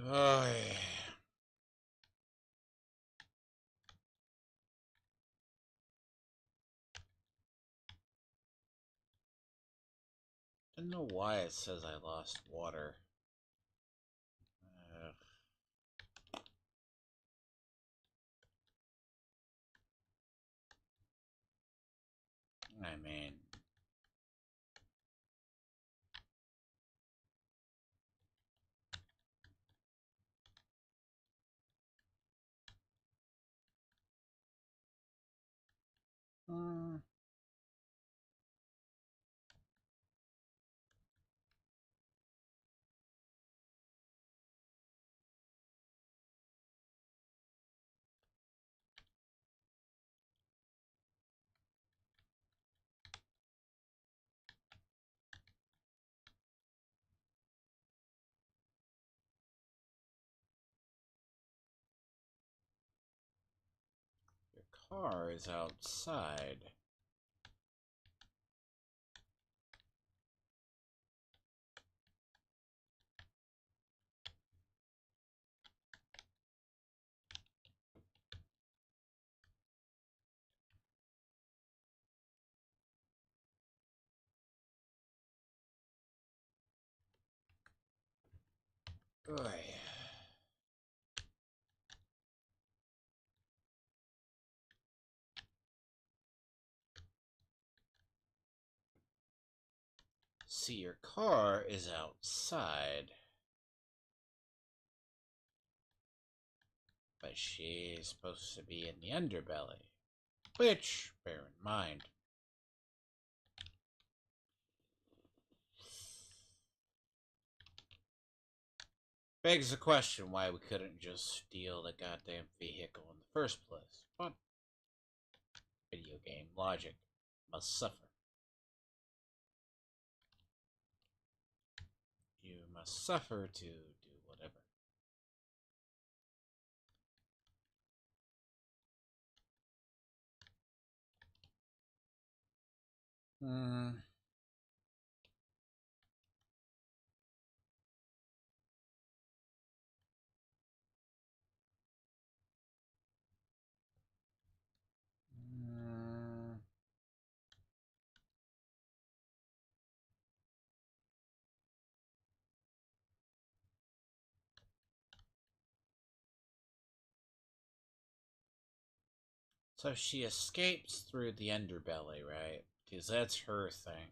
Oh, yeah. I don't know why it says I lost water. Uh, I mean, uh, your car is outside. Oh, yeah. See, your car is outside, but she's supposed to be in the underbelly. Which, bear in mind, begs the question why we couldn't just steal the goddamn vehicle in the first place. But video game logic must suffer. You must suffer to do whatever. Hmm. Mm, so she escapes through the underbelly, right? Because that's her thing.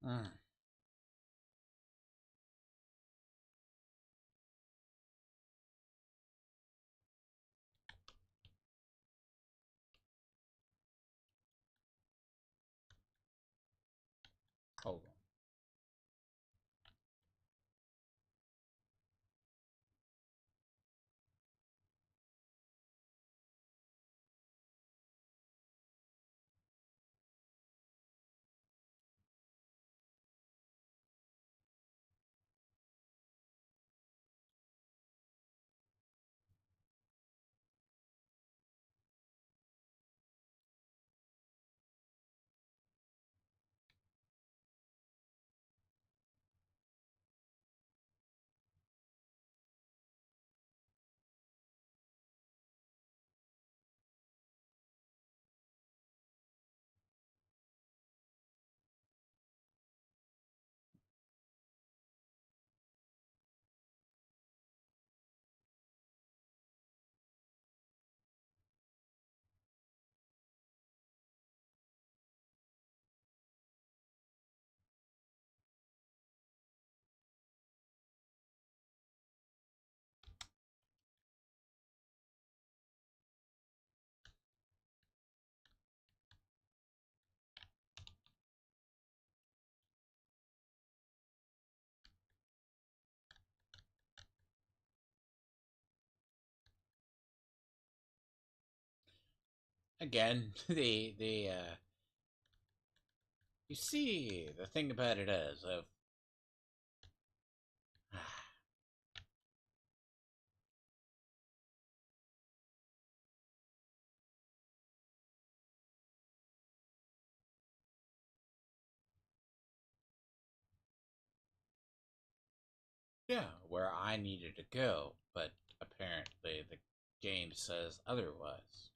Mm. Hold on. again, you see, the thing about it is, yeah, where I needed to go, but apparently the game says otherwise.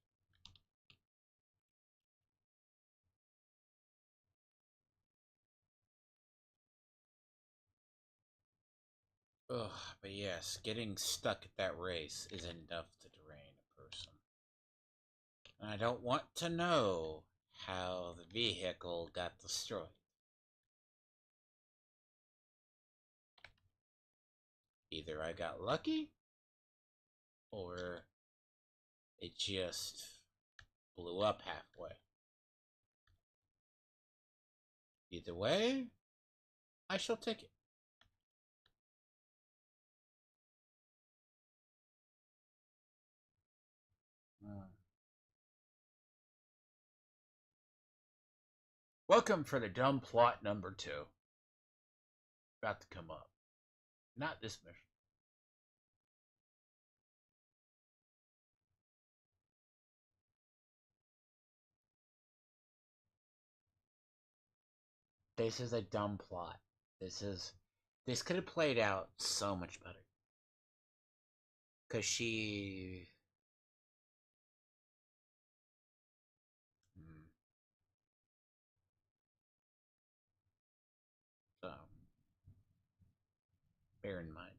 Ugh, but yes, getting stuck at that race is enough to drain a person. And I don't want to know how the vehicle got destroyed. Either I got lucky, or it just blew up halfway. Either way, I shall take it. Mm. Welcome for the dumb plot number 2. About to come up. Not this mission. This is a dumb plot. This could have played out so much better. Cause she mm, so bear in mind.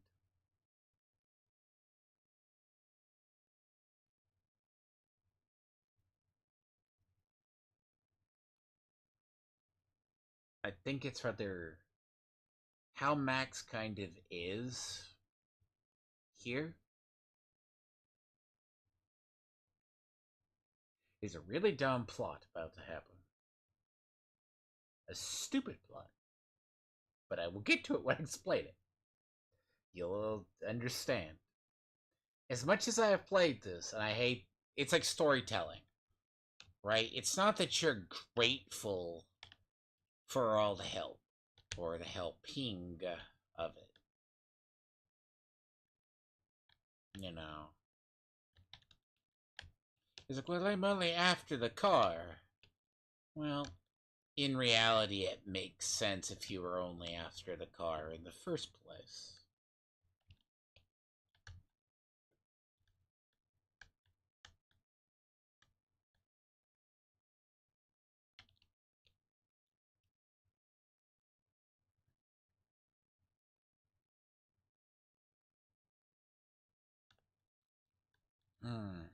I think it's rather how Max kind of is here is a really dumb plot about to happen. A stupid plot. But I will get to it when I explain it. You'll understand. As much as I have played this, and I hate it's like storytelling, right? It's not that you're grateful for all the help or the helping of it. You know. He's like, well, I'm only after the car. Well, in reality, it makes sense if you were only after the car in the first place. Hmm.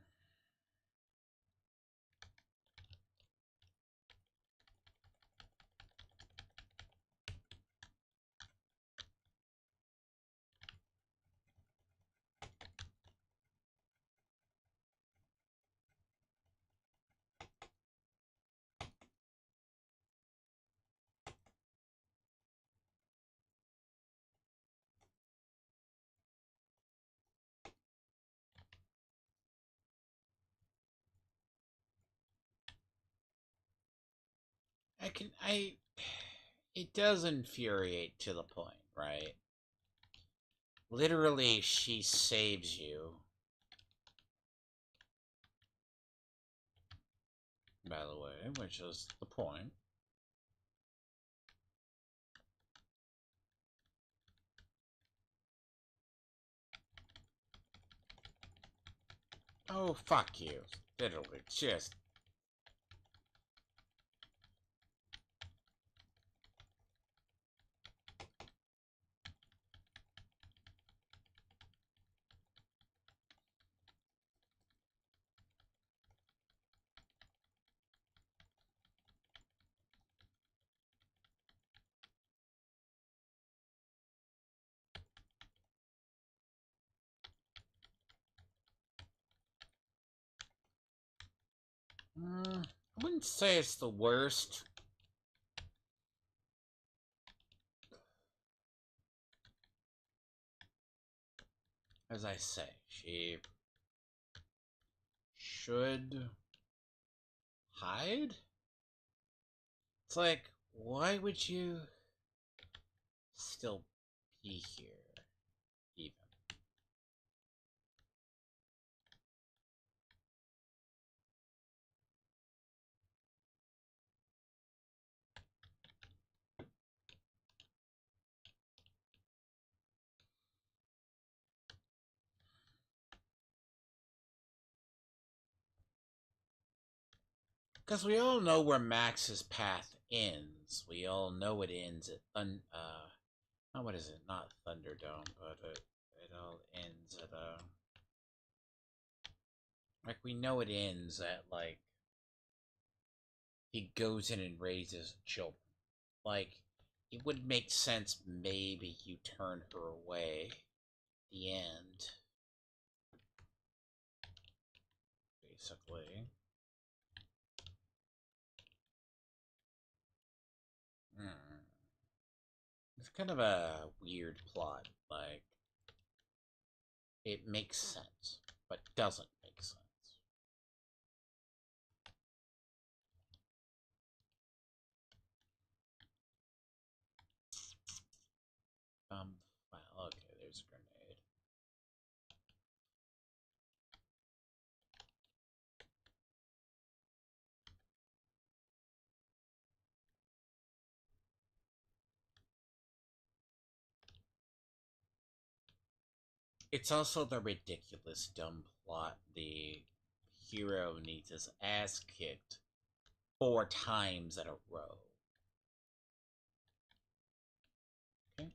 I it does infuriate to the point, right? Literally, she saves you. By the way, which is the point. Oh, fuck you. Literally, just. I wouldn't say it's the worst. As I say, she should hide? It's like, why would you still be here, even? Because we all know where Max's path ends. We all know it ends at oh, what is it? Not Thunderdome, but it all ends at like we know it ends at like he goes in and raises children. Like it would make sense maybe you turn her away. The end, basically. Hmm. It's kind of a weird plot. Like it makes sense, but doesn't make sense. Well, okay, there's a grenade. It's also the ridiculous, dumb plot. The hero needs his ass kicked 4 times in a row. Okay?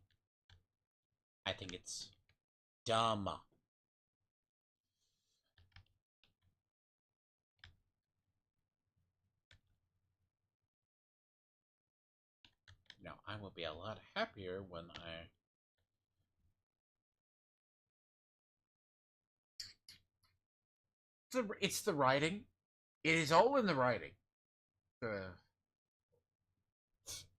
I think it's dumb. Now, I will be a lot happier when I. It's the writing. It is all in the writing.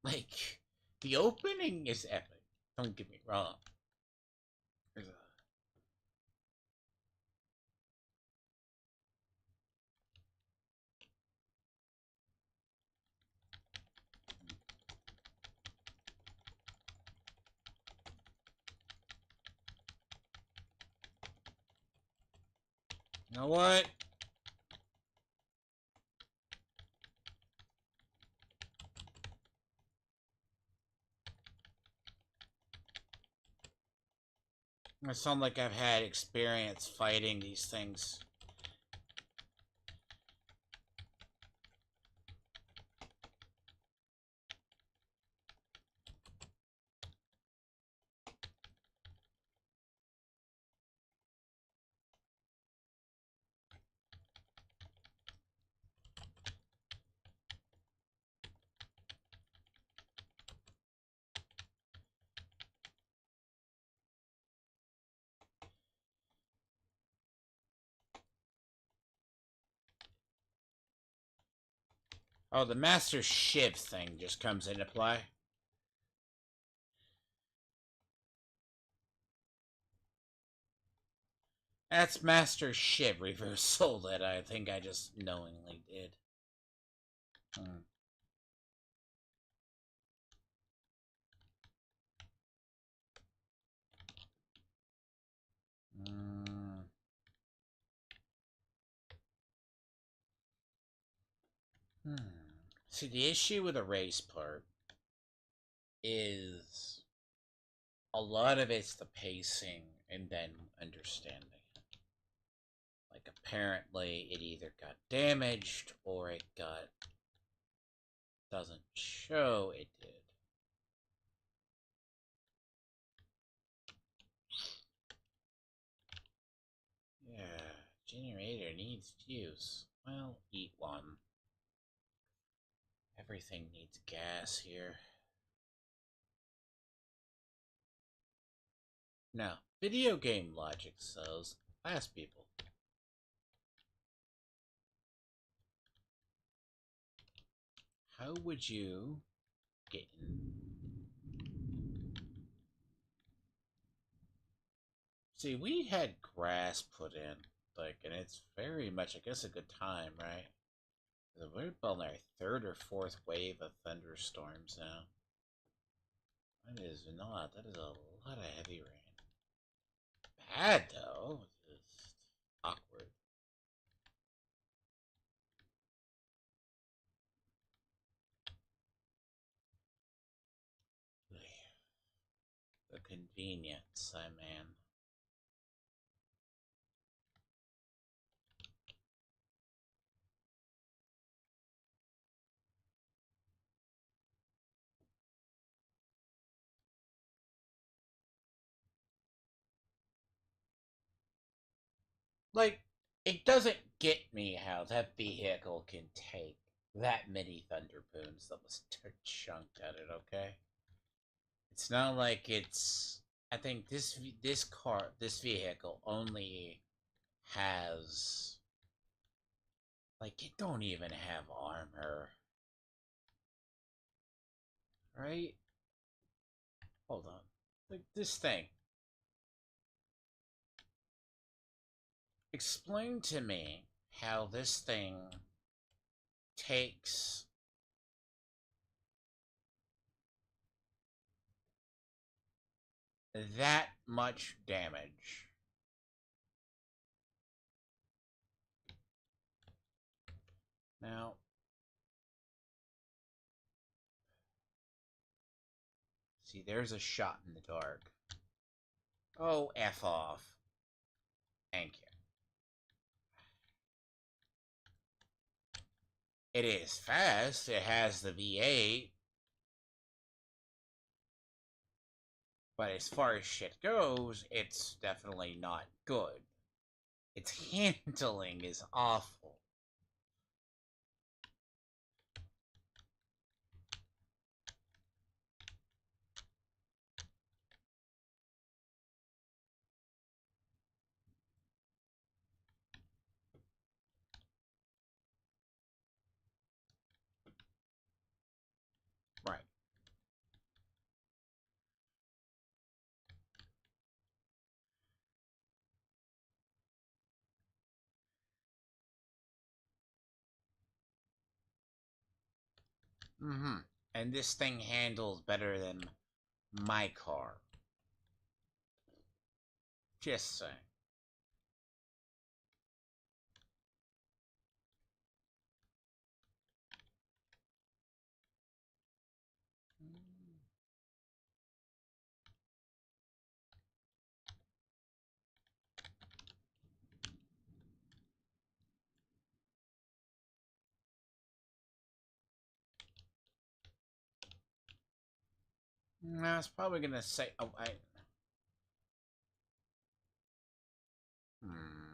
Like, the opening is epic. Don't get me wrong. There's a You know what? I sound like I've had experience fighting these things. Oh, the Master Shiv thing just comes into play. That's Master Shiv reversal that I think I just knowingly did. Hmm. Mm. Hmm. See, the issue with the race part is a lot of it's the pacing and then understanding. Like, apparently, it either got damaged or it got. Doesn't show it did. Yeah, generator needs juice. Well, eat one. Everything needs gas here. No, video game logic says ask people. How would you get in? See, we had grass put in, like, and it's very much, I guess, a good time, right? We're on our third or fourth wave of thunderstorms now. That is not. That is a lot of heavy rain. Bad though. Just awkward. The convenience, I mean. Like, it doesn't get me how that vehicle can take that many thunderboons that was chunked at it. Okay, it's not like it's. I think this vehicle only has like it don't even have armor, right? Hold on, like this thing. Explain to me how this thing takes that much damage. Now, see, there's a shot in the dark. Oh, F off. Thank you. It is fast. It has the V8. But as far as shit goes, it's definitely not good. Its handling is awful. Right. Mm-hmm. And this thing handles better than my car. Just saying. I was probably gonna say. Oh, I. Hmm.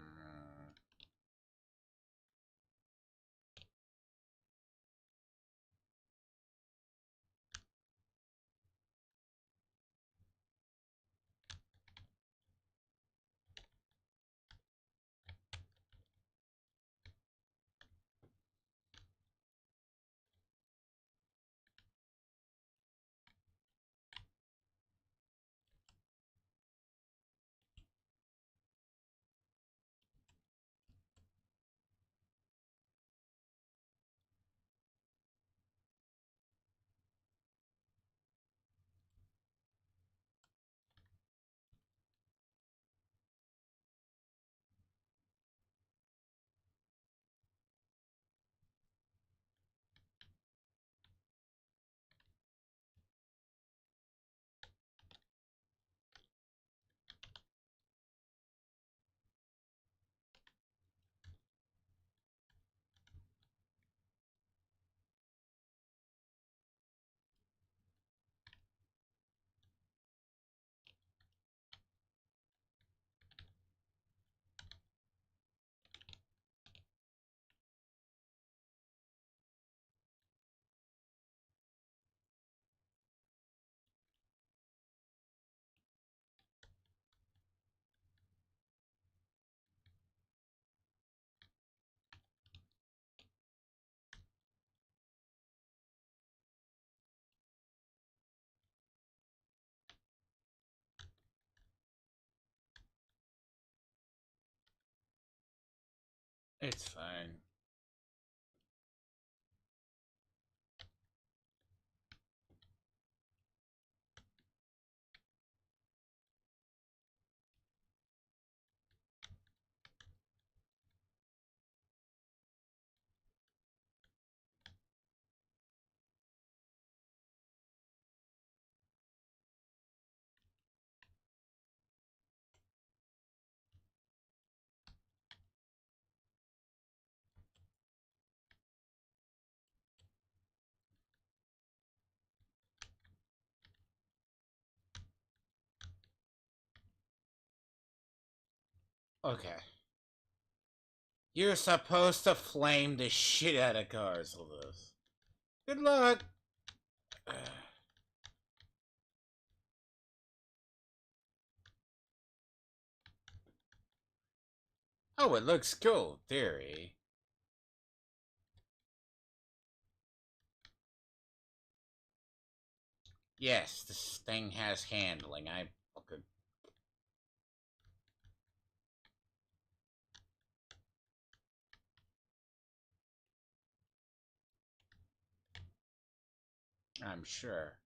It's fine. Okay. You're supposed to flame the shit out of cars with this. Good luck. Oh, it looks cool, theory. Yes, this thing has handling. I fucking. I'm sure.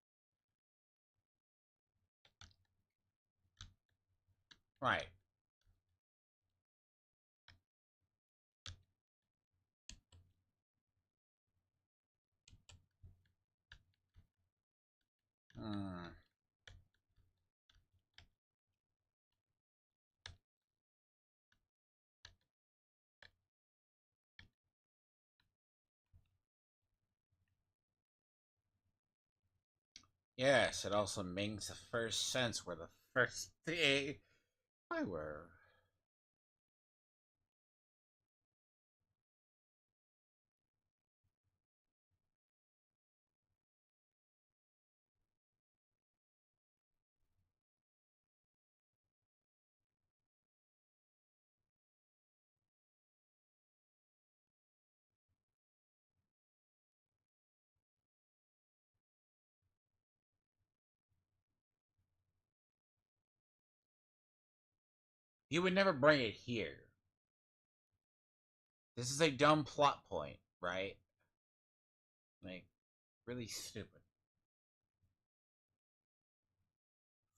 Right. Hmm. Yes, it also makes the first sense where the first day I were. You would never bring it here. This is a dumb plot point, right? Like, really stupid.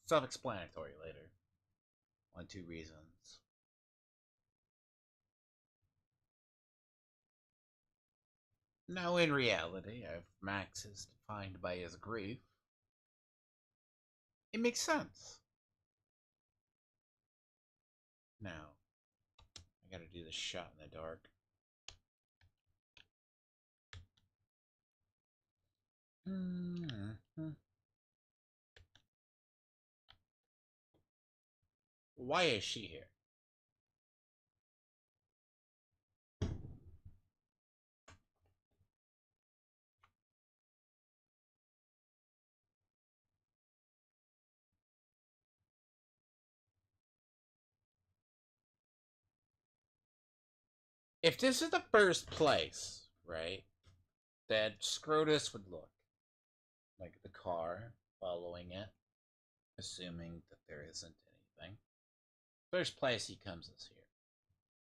Self explanatory later. One, two reasons. Now, in reality, if Max is defined by his grief, it makes sense. Now, I gotta do this shot in the dark. Mm-hmm. Why is she here? If this is the first place, right, that Scrotus would look, like the car following it, assuming that there isn't anything. First place he comes is here.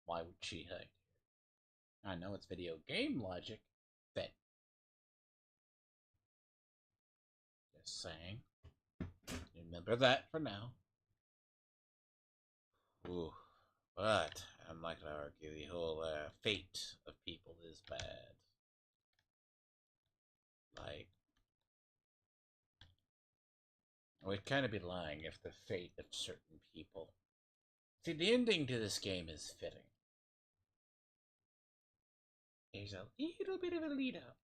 Why would she hide here? I know it's video game logic, but just saying. Remember that for now. Ooh, but I'm not gonna argue the whole fate of people is bad. Like, we'd kind of be lying if the fate of certain people. See, the ending to this game is fitting. There's a little bit of a lead up.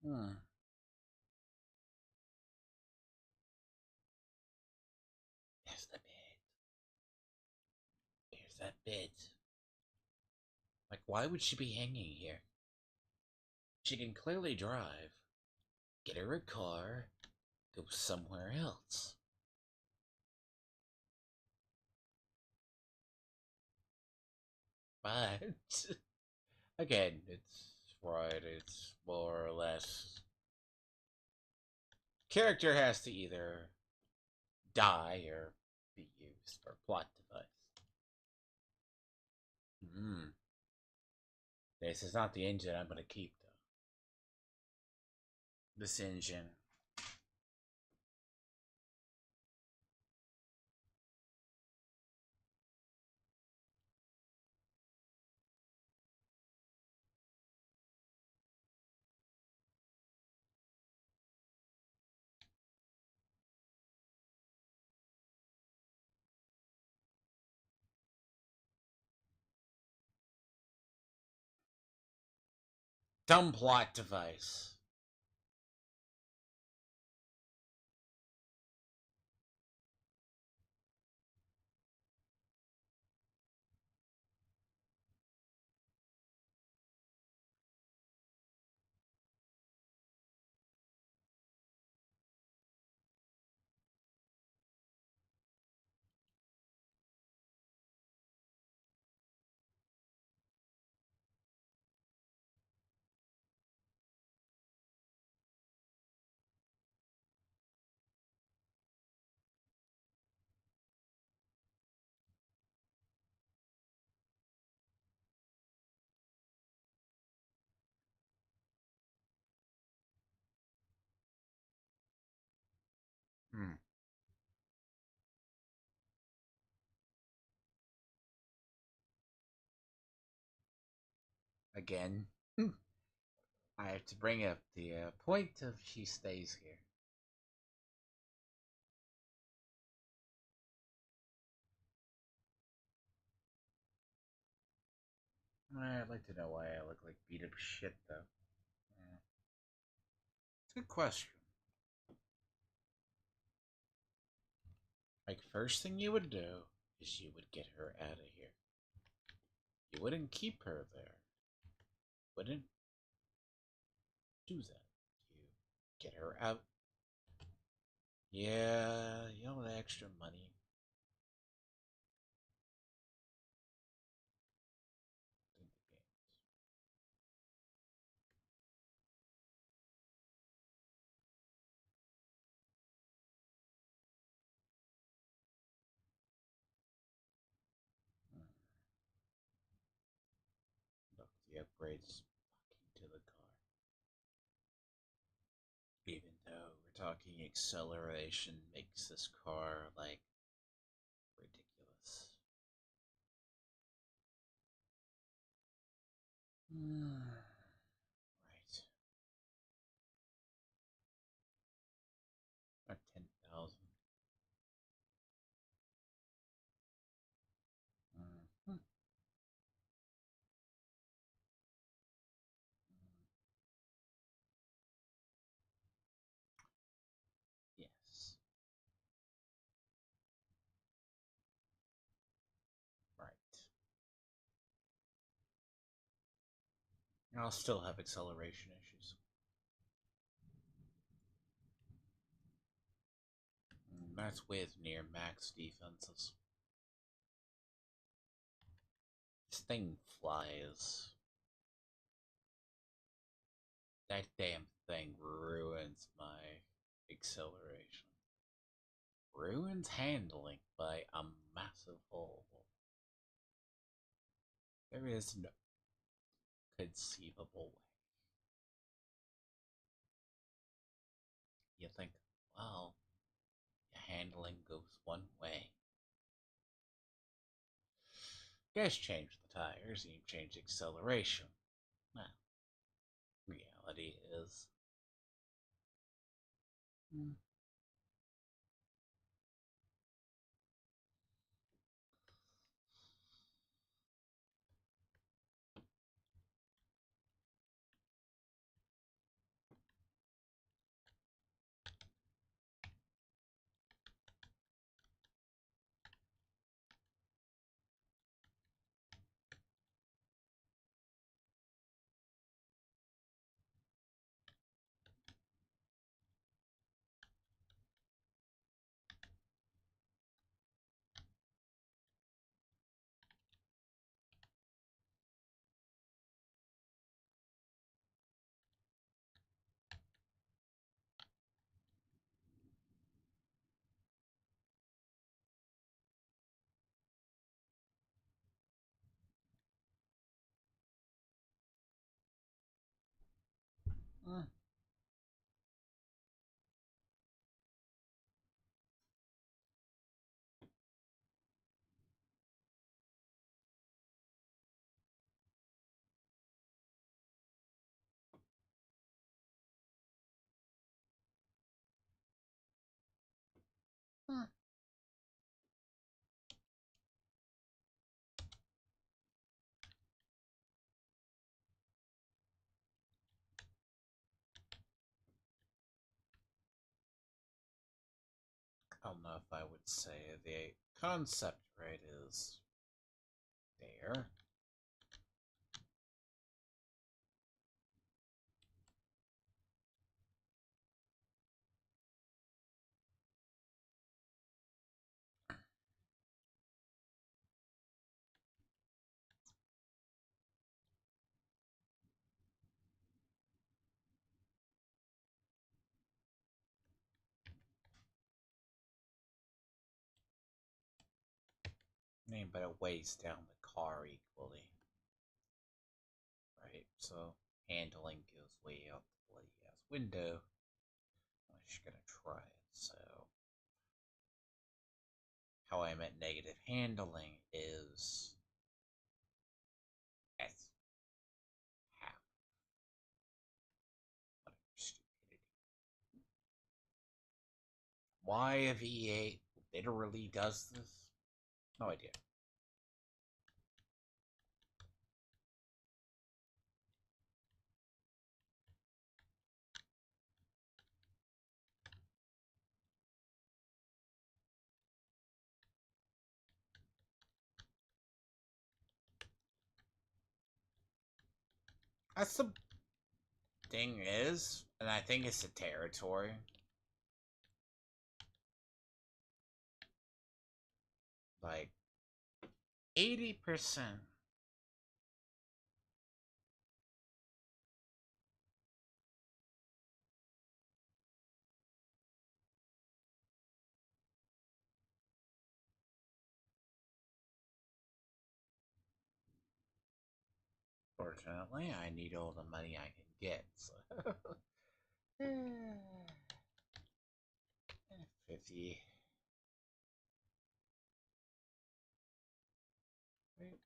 Hmm. There's the bed. There's that bed. Like, why would she be hanging here? She can clearly drive. Get her a car. Go somewhere else. But again, it's right. It's more or less character has to either die or be used for plot device. Hmm. This is not the engine I'm gonna keep though. This engine. Dumb plot device. Hmm. Again, I have to bring up the point of she stays here. I'd like to know why I look like beat up shit, though. It's a good question. Like, first thing you would do is you would get her out of here. You wouldn't keep her there. Wouldn't do that. You get her out. Yeah, you know, the extra money. Look, the upgrades to the car. Even though we're talking acceleration makes this car, like, ridiculous. Right. About 10,000. Mm-hmm. Yes. Right. I'll still have acceleration issues. That's with near max defenses. This thing flies. That damn thing ruins my acceleration. Ruins handling by a massive hole. There is no conceivable way. You think, well, handling goes one way. You guys change the tires, you change acceleration. Well, reality is. Mm. Mm. Mm. I don't know if I would say the concept right is there. I mean, but it weighs down the car equally, right? So handling goes way out the bloody ass window. I'm just gonna try it. So how I meant negative handling is that's half whatever stupidity. Why a V8 literally does this? No idea. That's the thing is, and I think it's the territory. Like 80%. Fortunately, I need all the money I can get. So. 50. Right.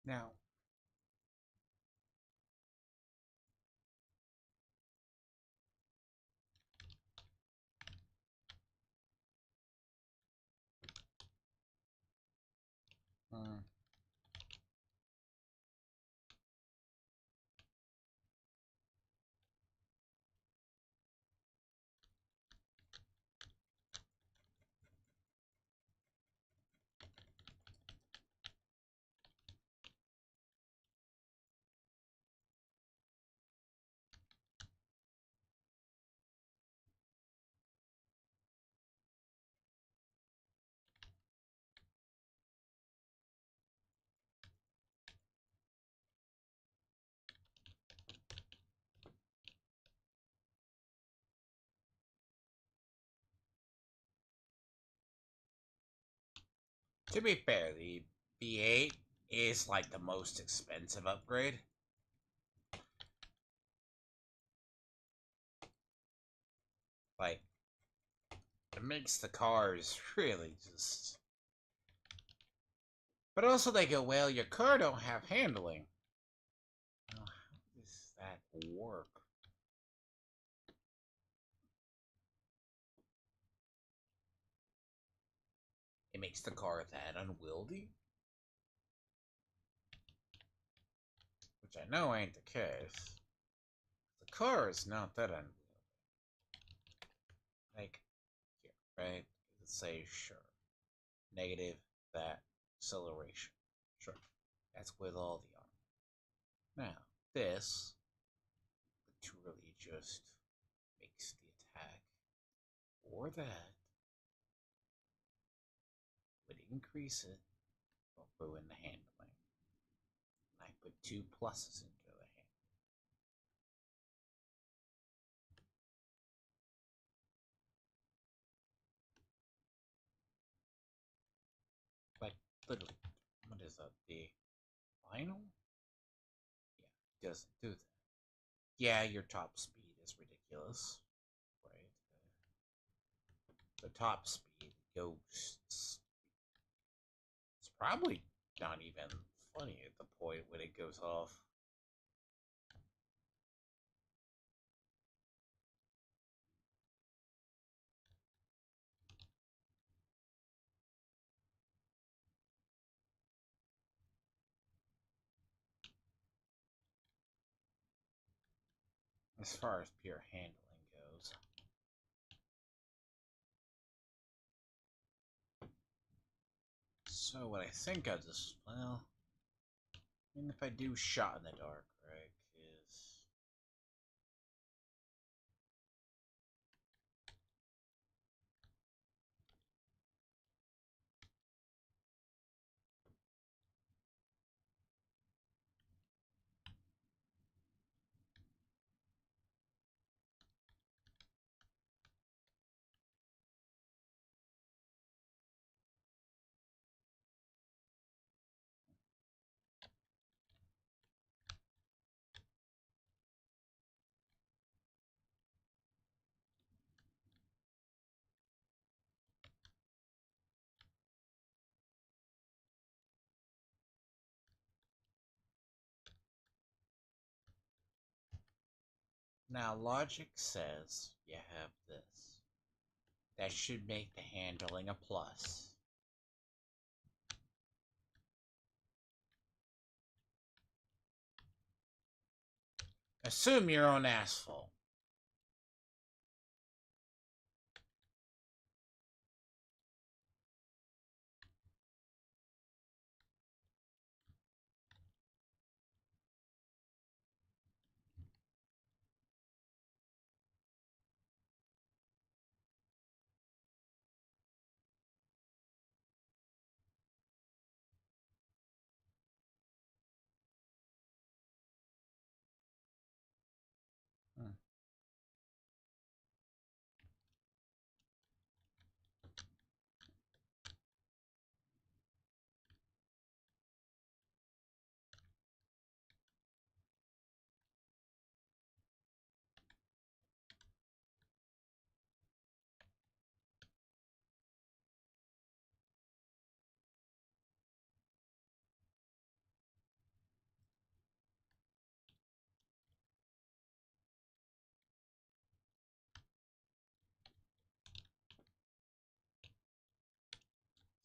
Now, mm, to be fair, the B8 is like the most expensive upgrade. Like, it makes the cars really just. But also, they go, well, your car don't have handling. Well, how does that work? It makes the car that unwieldy? Which I know ain't the case. The car is not that unwieldy. Like, here, right? Let's say, sure. Negative that acceleration. Sure. That's with all the armor. Now, this literally just makes the attack or that increase it or ruin the handling. And I put 2 pluses into the hand. Like, literally, what is that? The final? Yeah, it doesn't do that. Yeah, your top speed is ridiculous, right? The top speed goes. It's probably not even funny at the point when it goes off. As far as pure handling goes. So what I think I just, well, I mean, if I do shot in the dark, right, is now logic says you have this. That should make the handling a plus. Assume you're on asphalt. Hmm.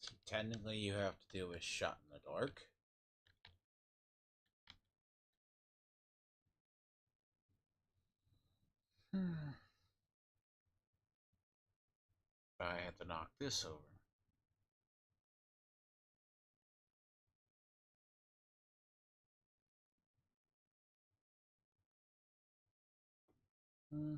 So technically, you have to do a shot in the dark. I have to knock this over. Hmm.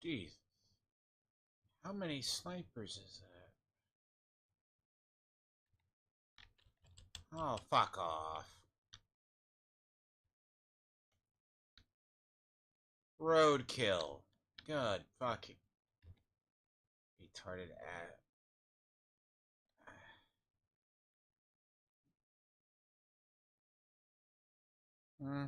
Jeez. How many snipers is that? Oh, fuck off. Roadkill. Good fucking retarded ass. Hmm.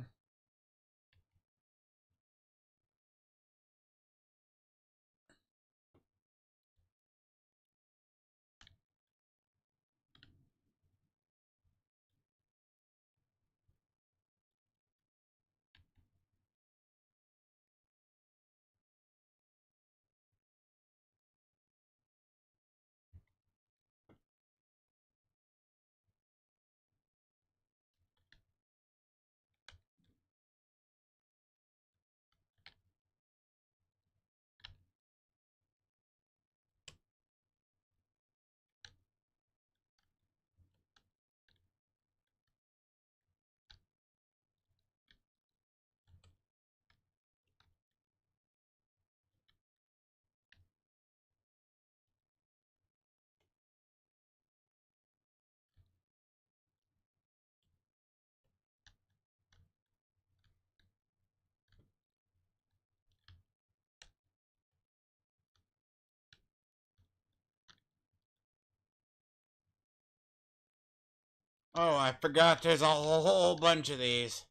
Oh, I forgot there's a whole bunch of these.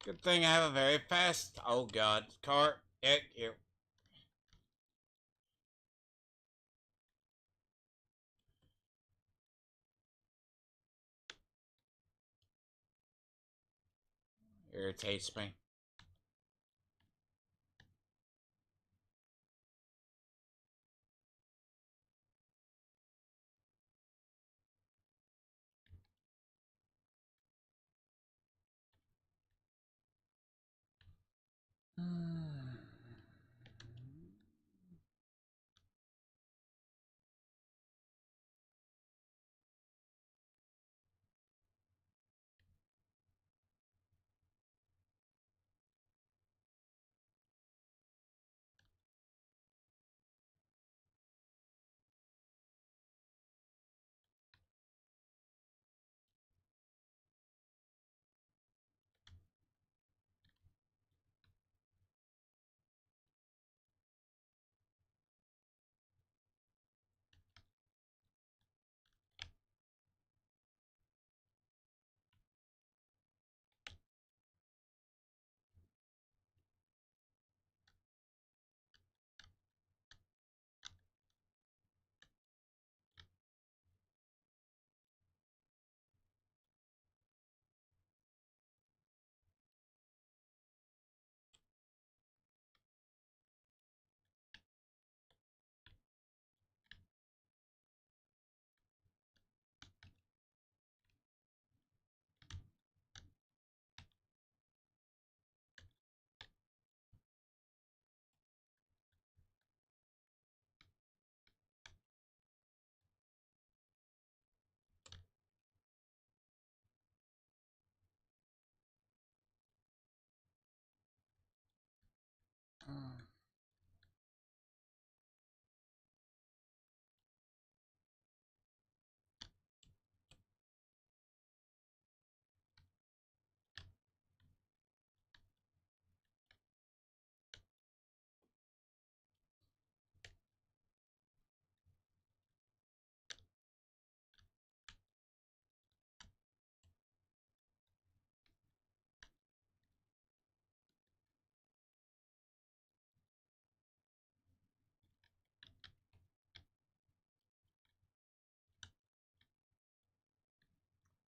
Good thing I have a very fast... Oh, God. Car. You. Irritates me.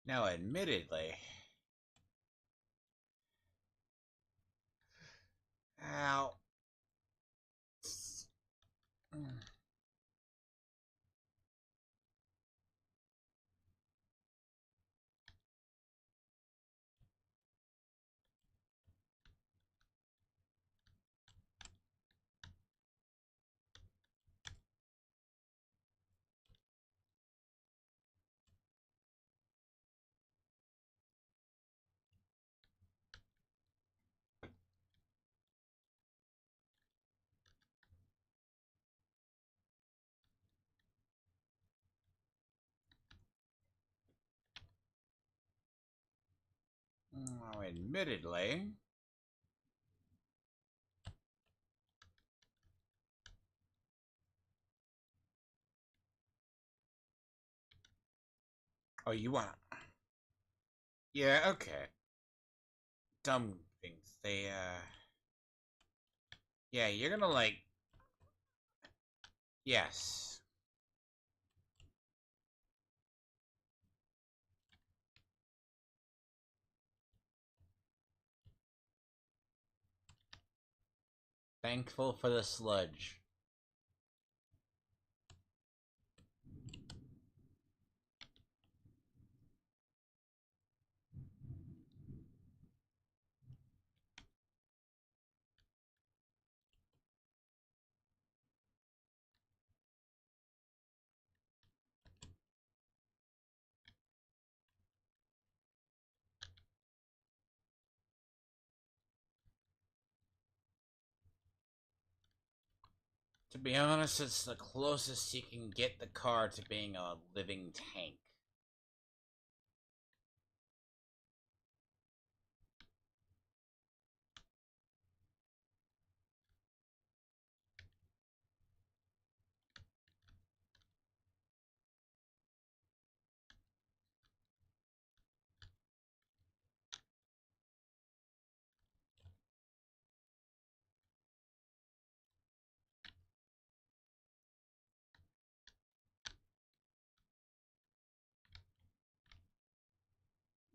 Now, admittedly... Ow. Now, admittedly... Oh, you want... Yeah, okay. Dumb things. Yeah, you're gonna, like... Yes. Thankful for the sludge. To be honest, it's the closest you can get the car to being a living tank.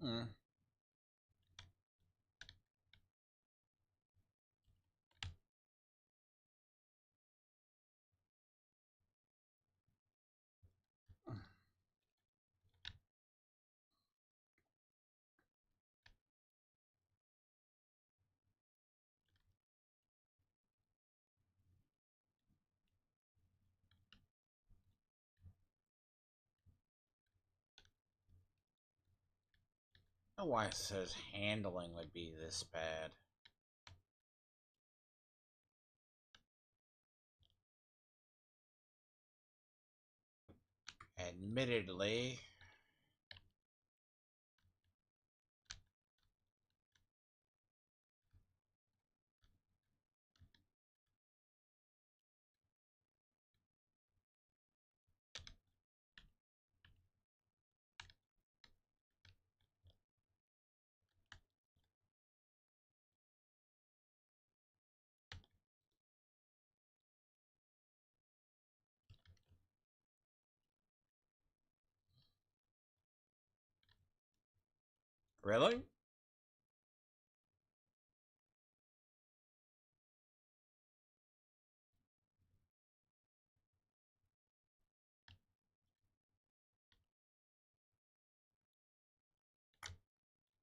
Mm. I don't know why it says handling would be this bad. Admittedly. Really?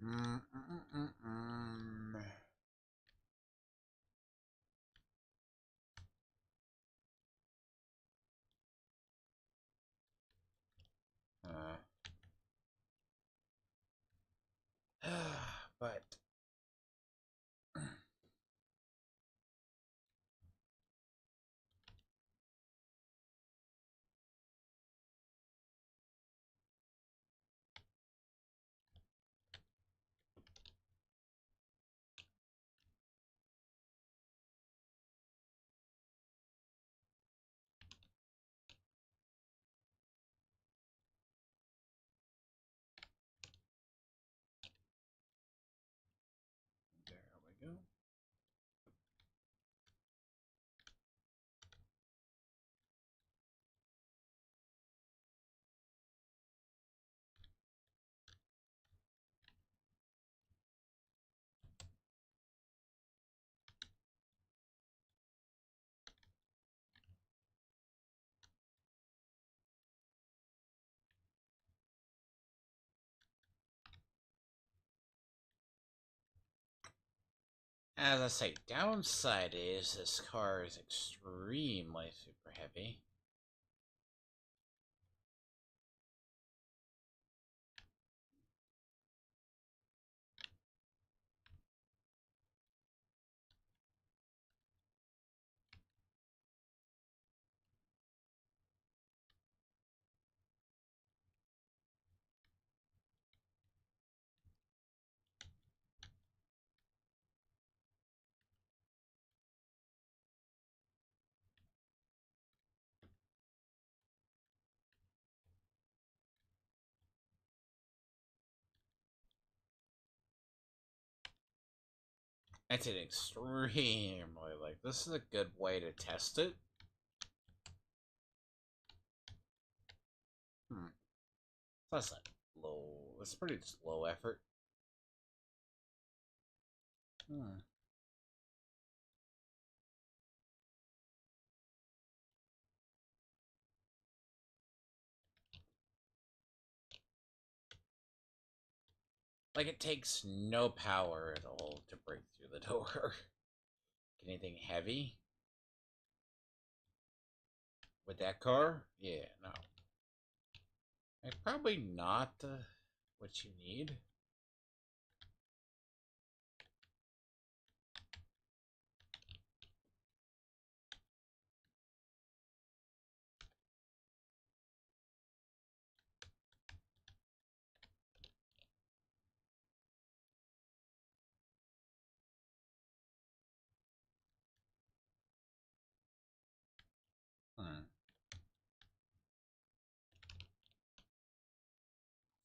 Mm, mm, mm, mm, mm. But there we go. As I say, downside is this car is extremely super heavy. It's an extremely, like, this is a good way to test it. Hmm. That's like low, it's pretty just low effort. Hmm. Like, it takes no power at all to break through the door. Anything heavy? With that car? Yeah, no. It's probably not what you need. Hmm.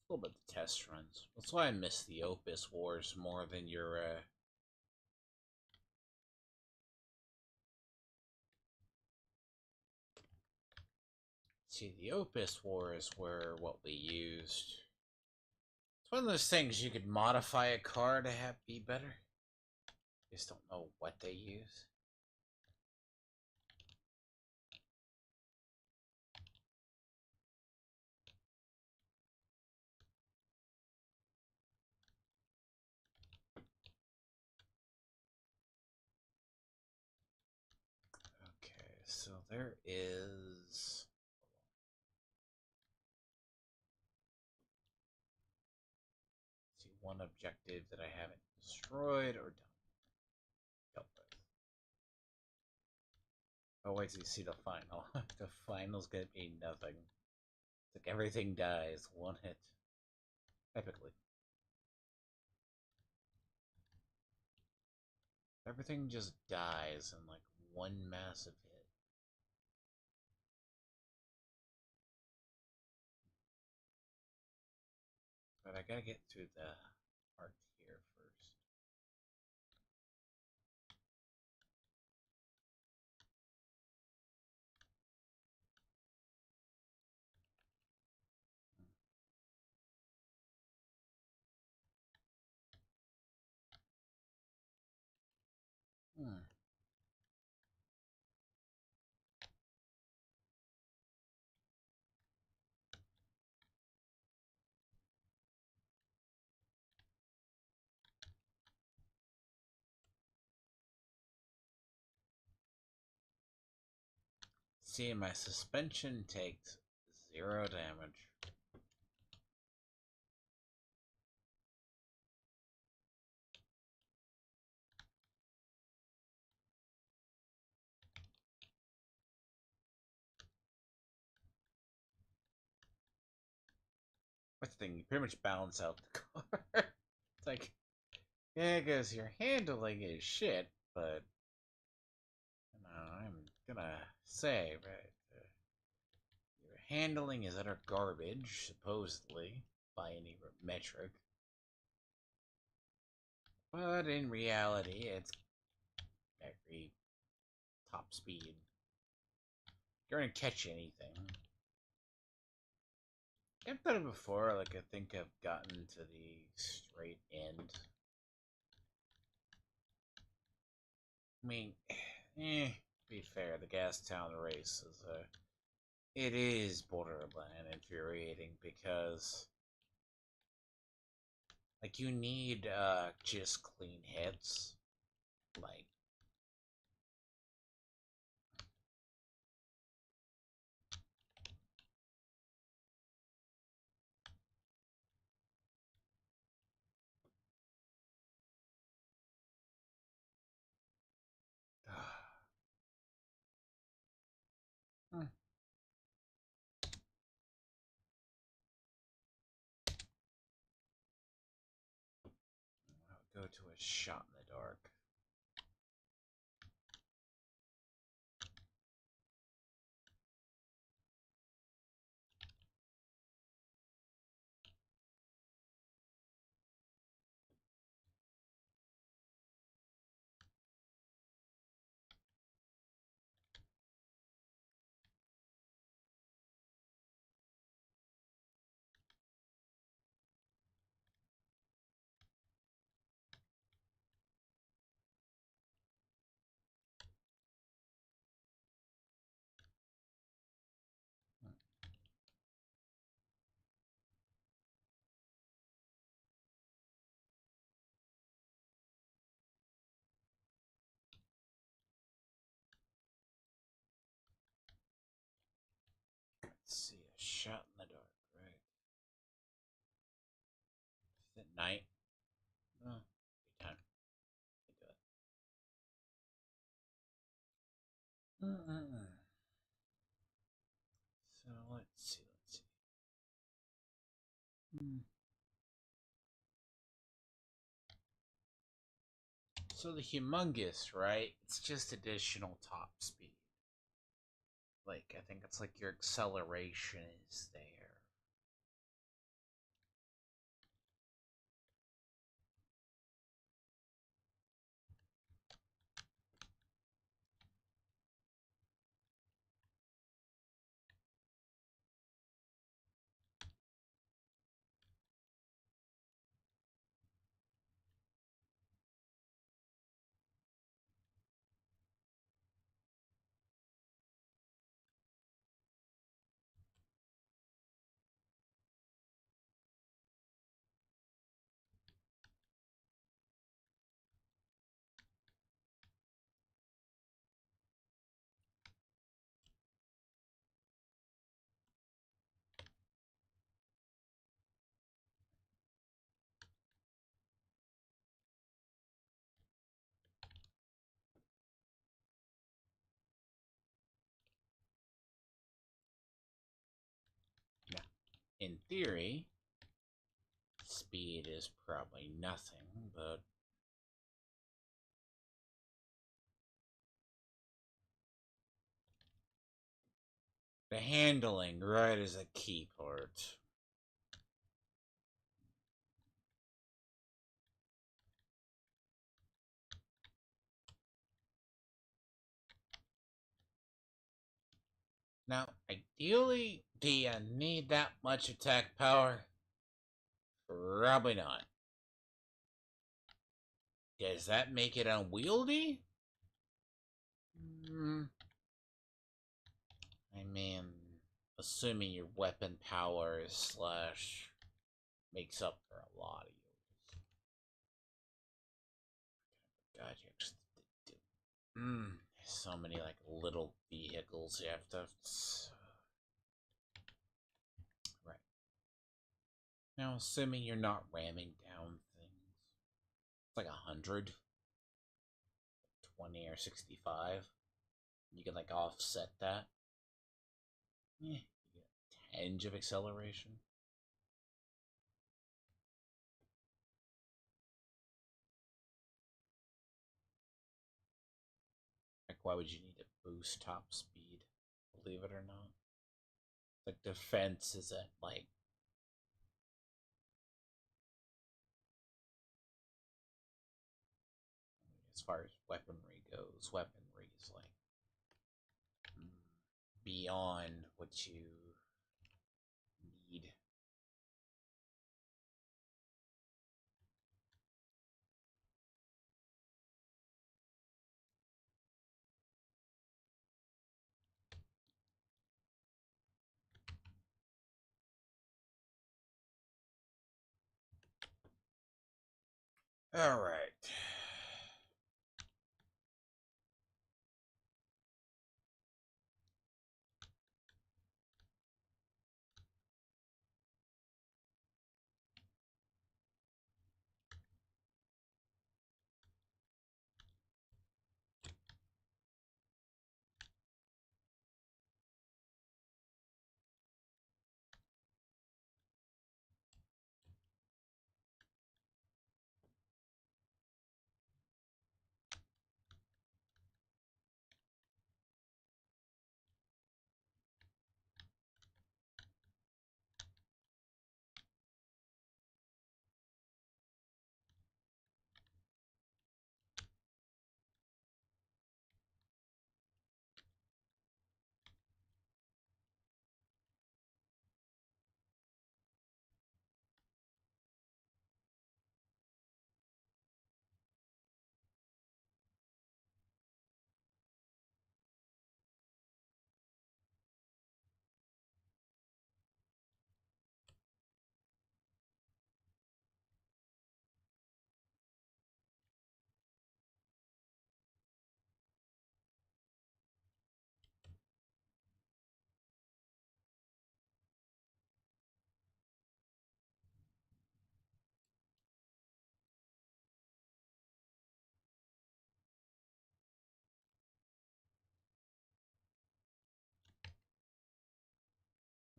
A little bit of test runs. That's why I miss the Opus Wars more than your see, the Opus Wars were what we used It's one of those things you could modify a car to have be better. Just don't know what they use. Okay, so there is see one objective that I haven't destroyed or dealt with. Oh wait till you see the final. The final's gonna be nothing. It's like everything dies one hit. Epically. Everything just dies in like one massive hit. But I gotta get through the part here first. Hmm. See, my suspension takes 0 damage. What's the thing? You pretty much balance out the car. It's like, yeah, because your handling is shit, but you know, I'm gonna say, right, your handling is utter garbage, supposedly, by any metric. But in reality, it's very top speed. You're gonna catch anything. I've done it before, like I think I've gotten to the straight end. I mean, to be fair, the Gastown race is it is borderline infuriating because like you need just clean hits. Like hmm. I'll go to a shot in the dark. Let's see, a shot in the dark, right? Is it night? Oh, daytime. Mm-mm-mm. So let's see, let's see. Hmm. So the humongous, right? It's just additional top speed. Like I think it's like your acceleration is there. in theory, speed is probably nothing, but the handling, right, is a key part. Now, ideally, do you need that much attack power? Probably not. Does that make it unwieldy? Mm, I mean, assuming your weapon power is slash makes up for a lot of yours. God, you actually so many like little vehicles you have to. Right. Now, assuming you're not ramming down things, it's like 100, 20 or 65. You can like offset that. Yeah, you get a tinge of acceleration. Like, why would you need to boost top speed? Believe it or not. Like, defense is at like. As far as weaponry goes, weaponry is like beyond what you need. All right.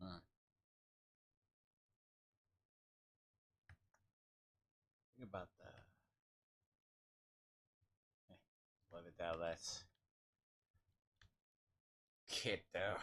Hmm. Think about that. Let it down. That's kid though.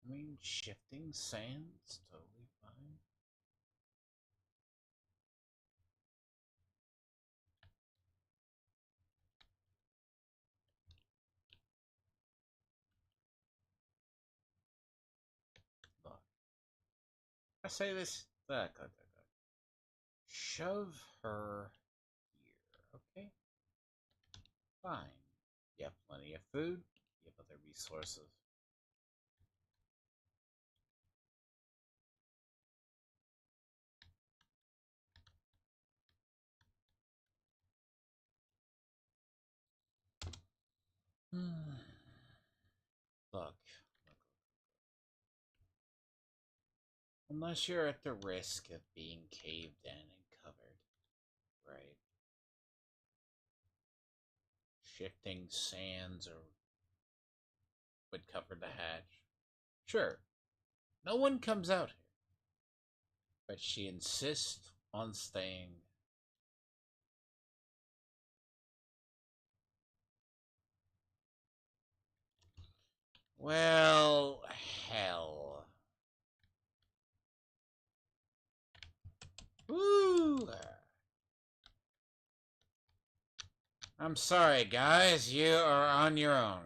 I mean, shifting sands totally fine. I say this. Shove her here. Okay, fine. You have plenty of food. You have other resources. Look, unless you're at the risk of being caved in and covered, right? Shifting sands or would cover the hatch. Sure, no one comes out here, but she insists on staying. Well, hell. Woo! I'm sorry, guys. You are on your own.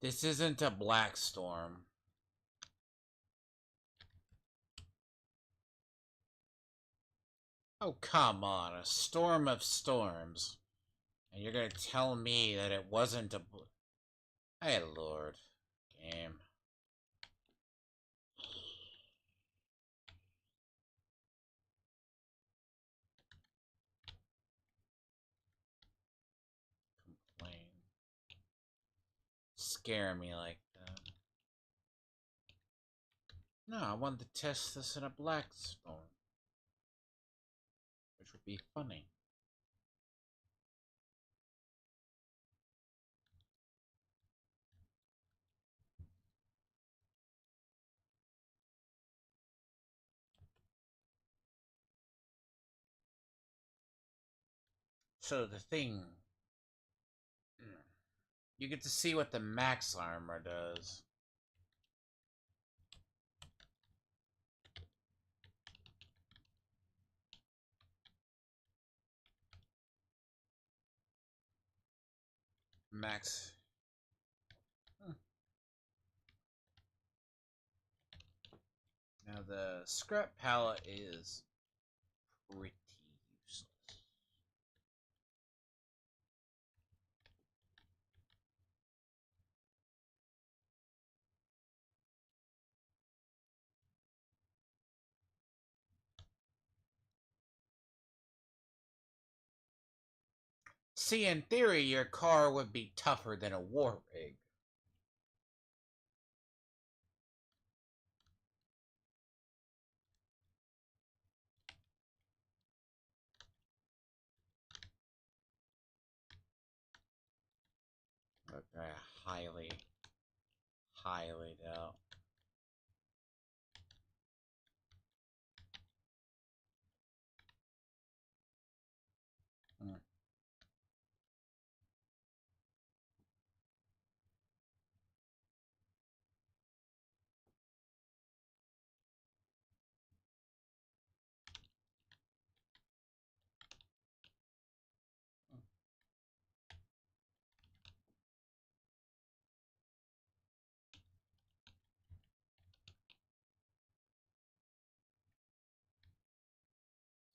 This isn't a black storm. Oh, come on. A storm of storms. And you're gonna tell me that it wasn't a. Hey, Lord. Game. Complain. Scare me like that. No, I wanted to test this in a black storm. Which would be funny. So the thing. You get to see what the max armor does. Max. Now the scrap palette is pretty useless. See, in theory, your car would be tougher than a war rig. Okay, highly doubt. Hmm.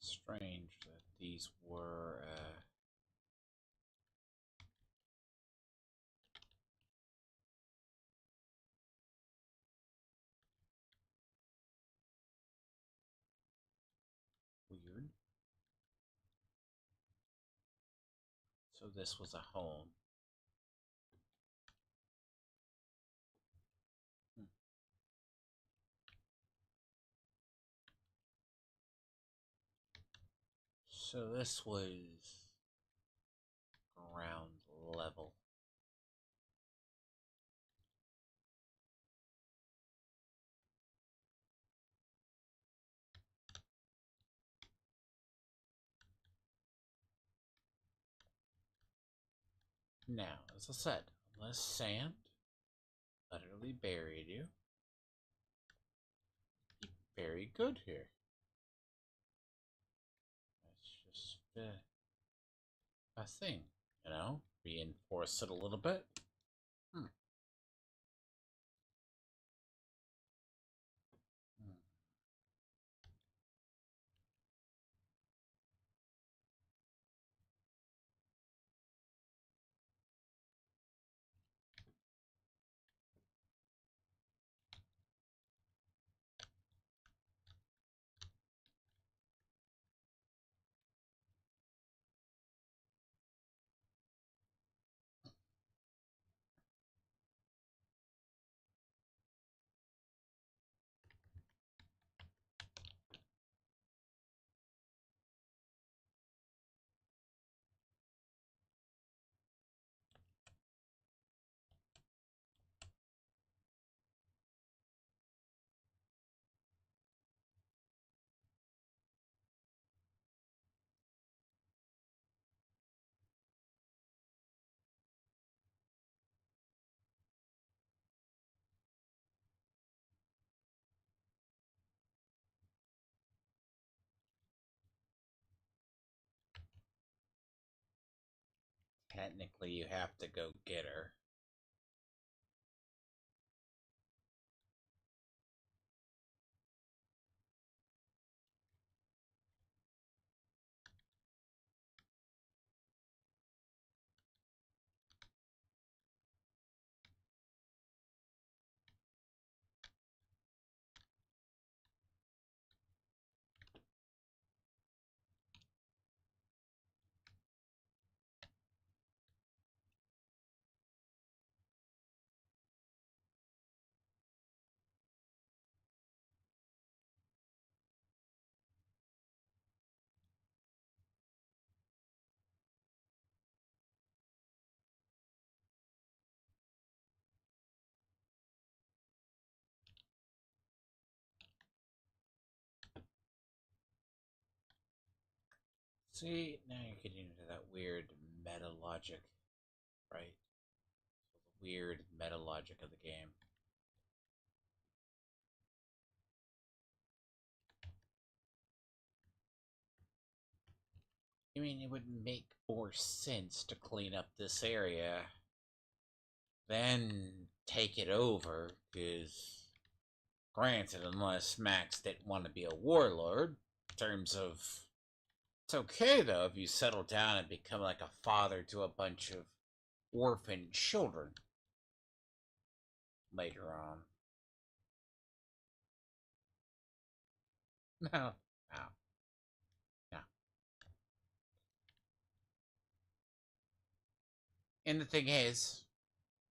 Strange that these were. Weird. So this was a home. Hmm. So this was ground level. Now, as I said, unless sand literally buried you, you're very good here. That's just a thing, you know? Reinforce it a little bit. Hmm. Hmm. Technically, you have to go get her. See, now you're getting into that weird meta logic, right? The weird meta logic of the game. I mean, it would make more sense to clean up this area, then take it over, because, granted, unless Max didn't want to be a warlord, in terms of. It's okay, though, if you settle down and become like a father to a bunch of orphan children later on. No, no, no. And the thing is,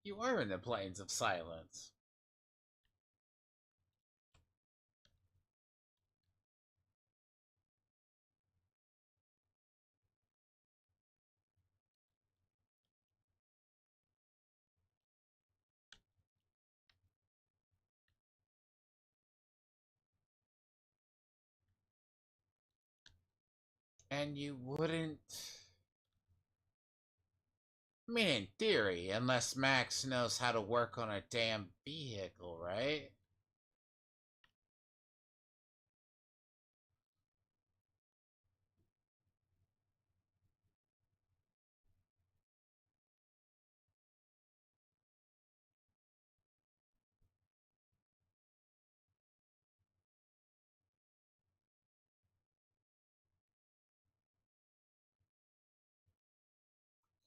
you are in the plains of silence. And you wouldn't. I mean, in theory, unless Max knows how to work on a damn vehicle, right?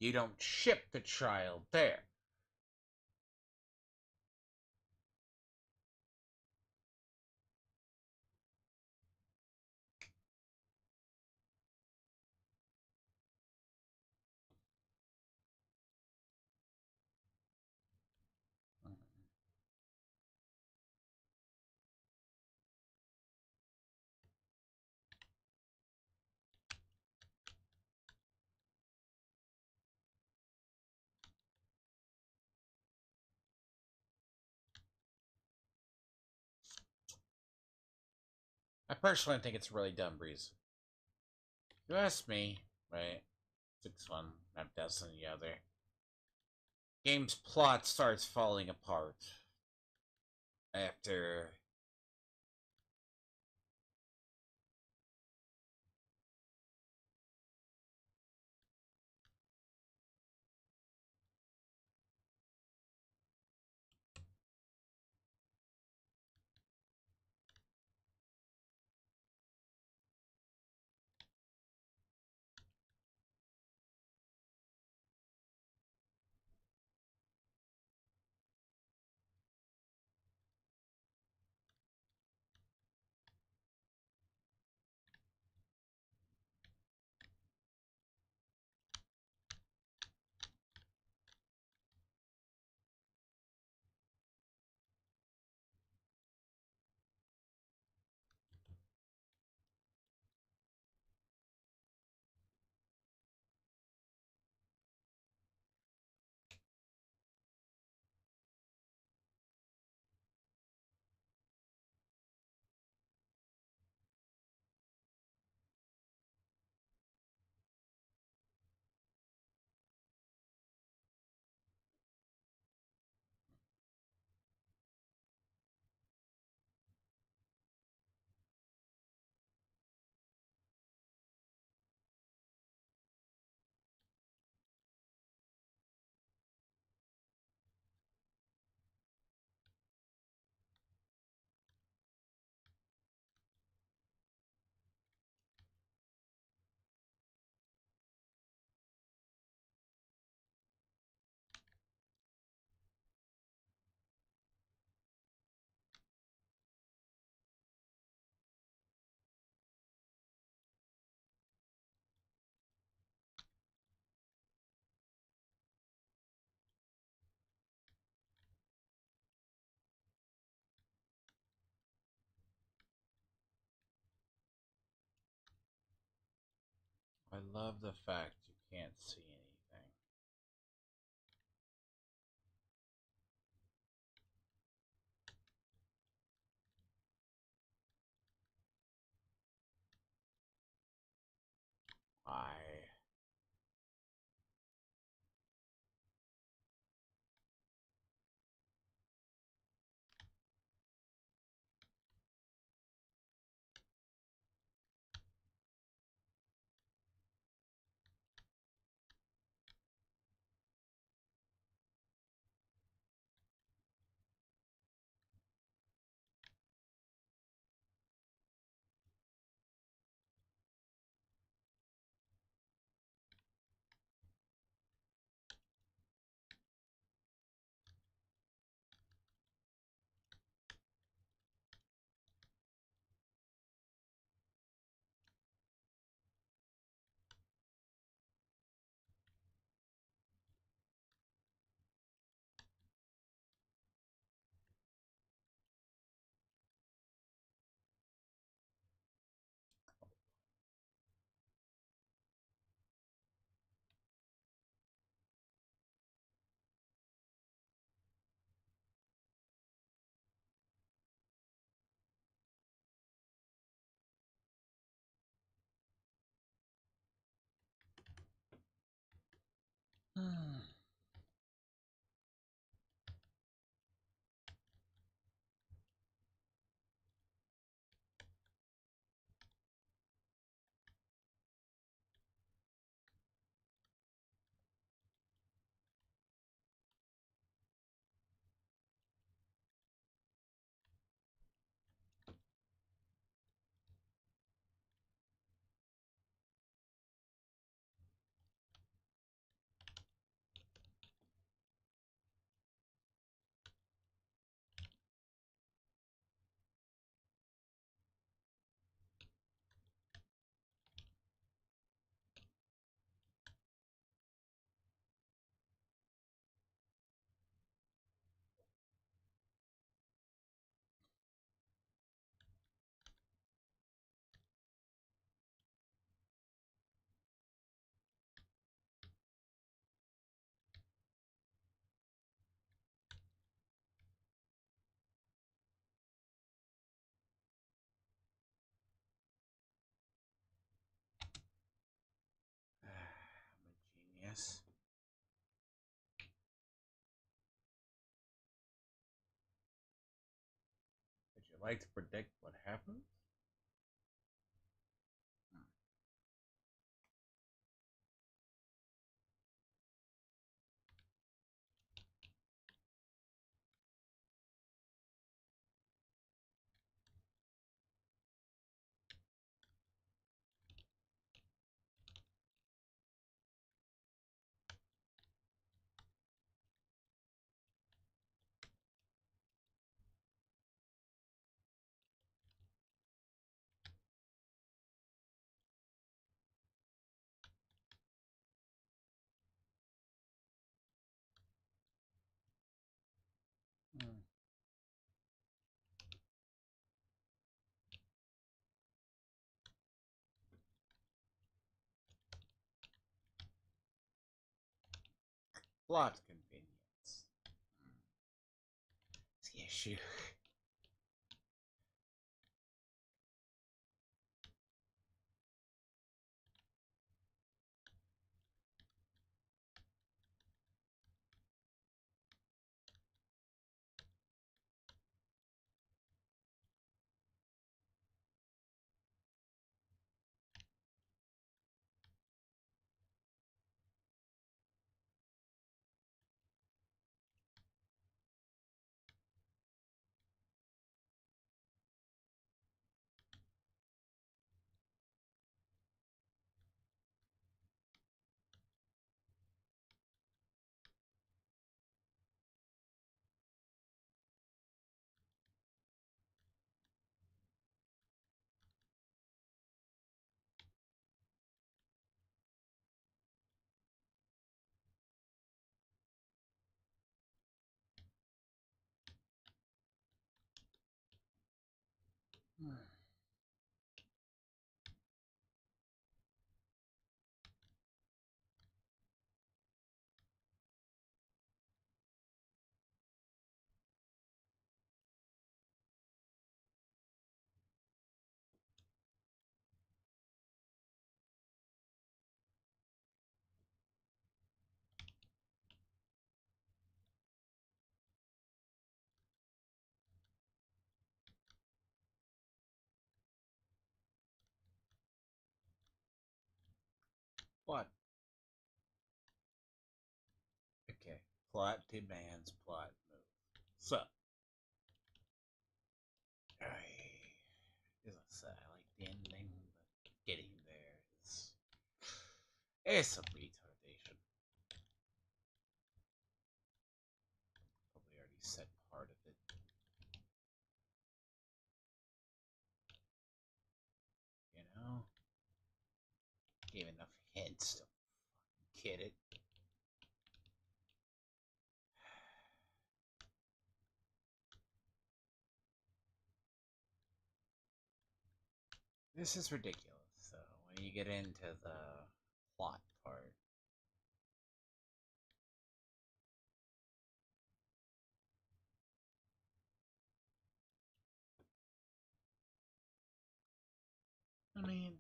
You don't ship the child there. I personally think it's really dumb, Breeze. If you ask me, right? 6-1, not Destiny the other. game's plot starts falling apart after. I love the fact you can't see anything. I. I'm a genius. like to predict what happens? Hmm. Plot convenience. It's the issue. Hmm. What? Okay. Plot demands plot move. So, as I say, I like the ending, but getting there is it's some retardation. Probably already said part of it. You know, gave enough hints to get it. This is ridiculous, though. When you get into the plot part, I mean,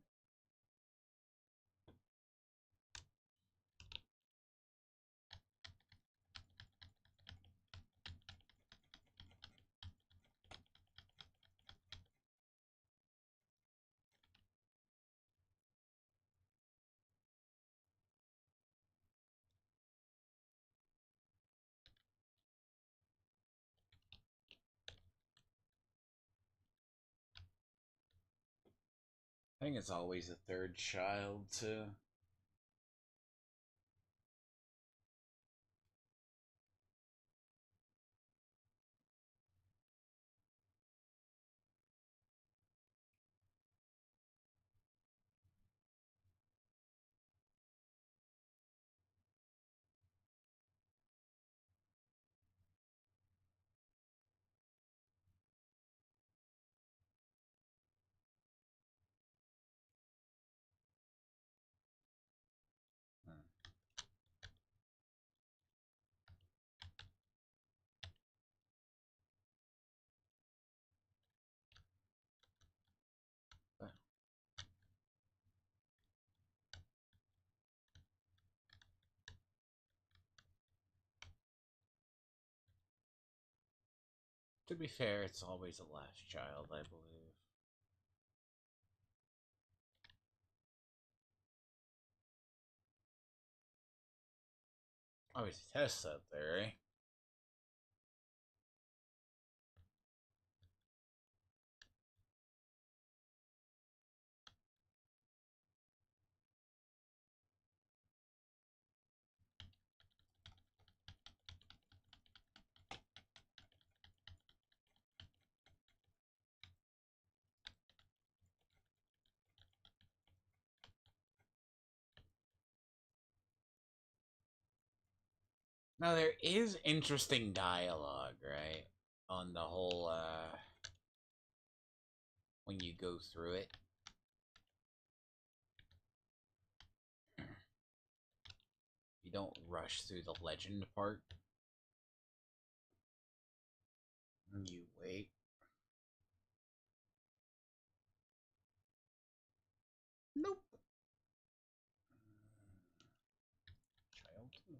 I think it's always a third child too. To be fair, it's always the last child, I believe. Always test that theory. Now there is interesting dialogue, right? On the whole when you go through it. You don't rush through the legend part. You wait. Nope. Child 2.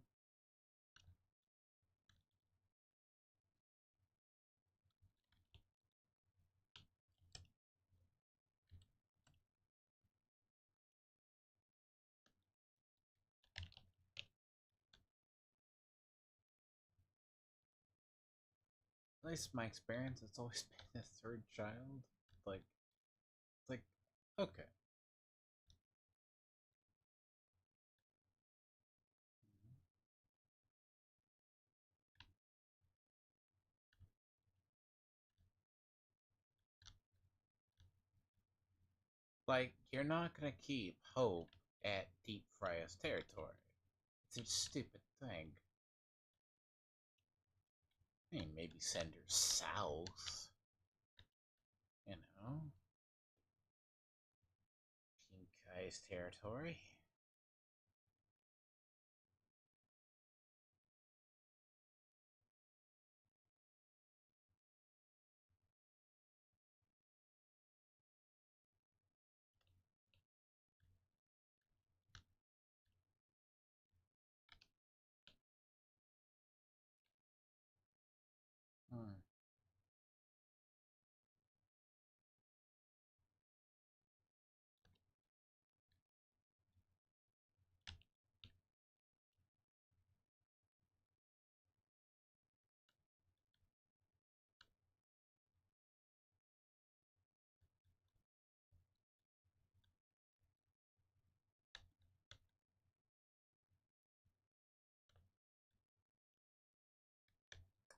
At least my experience, it's always been a third child. Like, it's like, okay. Like, you're not gonna keep Hope at Deep Fryer's territory. It's a stupid thing. I mean, maybe send her south. You know? Pink Eyes territory. Hmm.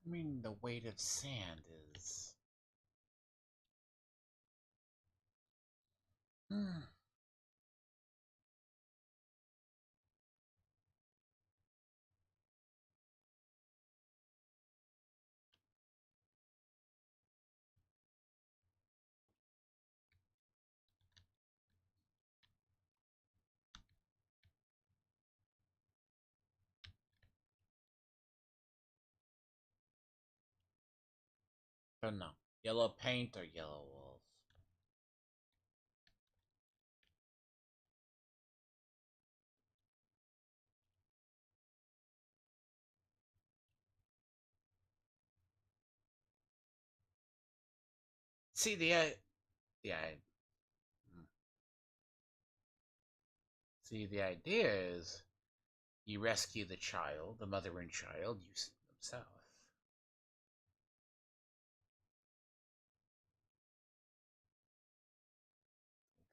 I mean, the weight of sand is. Hmm. Don't know. Yellow paint or yellow walls? See hmm. See, the idea is you rescue the child, the mother and child, you send them south.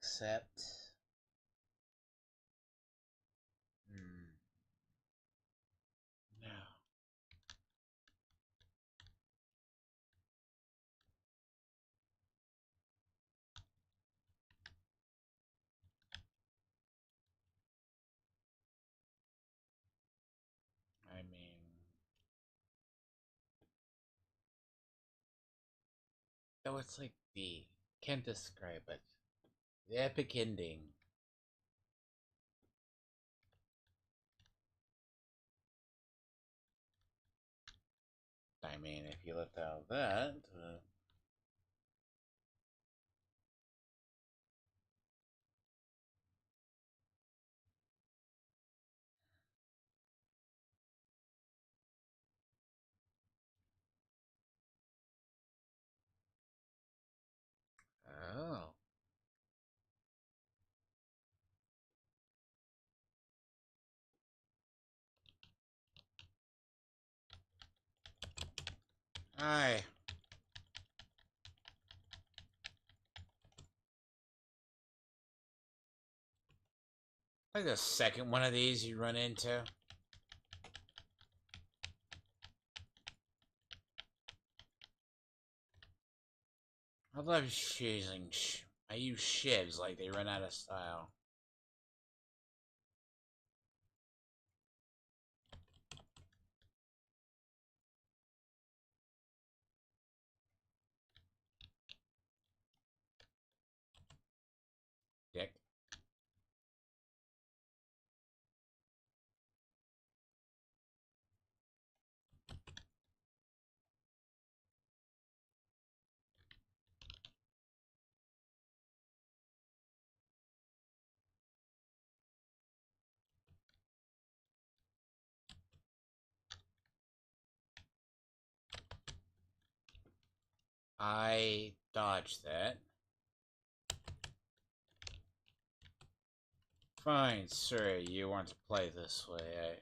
Except, hmm, no. I mean, though it's like the can't describe it. The epic ending. I mean, if you left out that, Aye. Like the second one of these you run into. I love using I use shivs like they run out of style. Dick. I dodged that. Fine, sir, you want to play this way.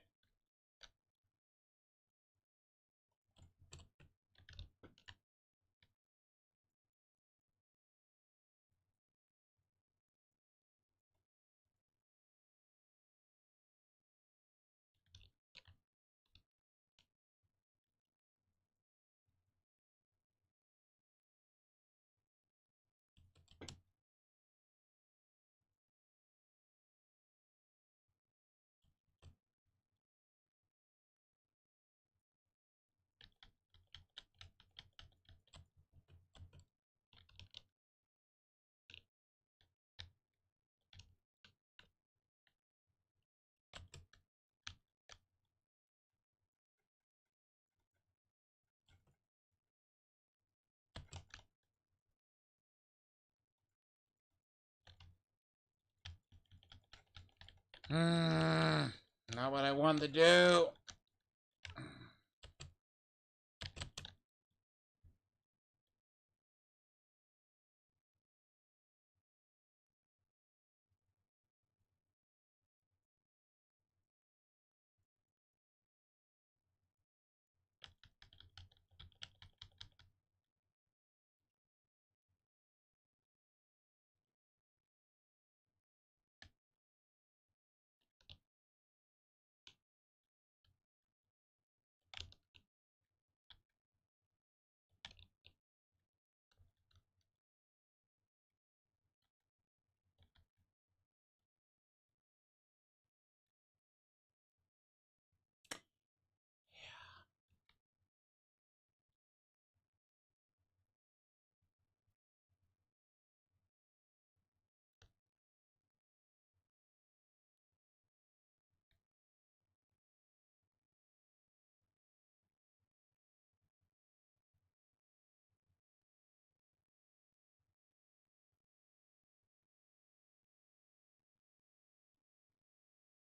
Not what I wanted to do.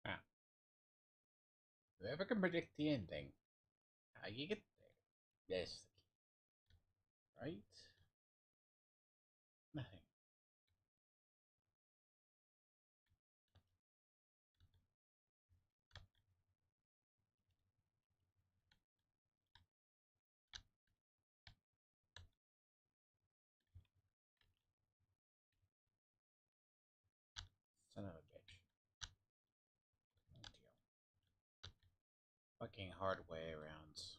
Ah, whoever can predict the ending, how you get there? Yes, right? Nothing. Son of a bitch. Oh, dear. Fucking hard way arounds.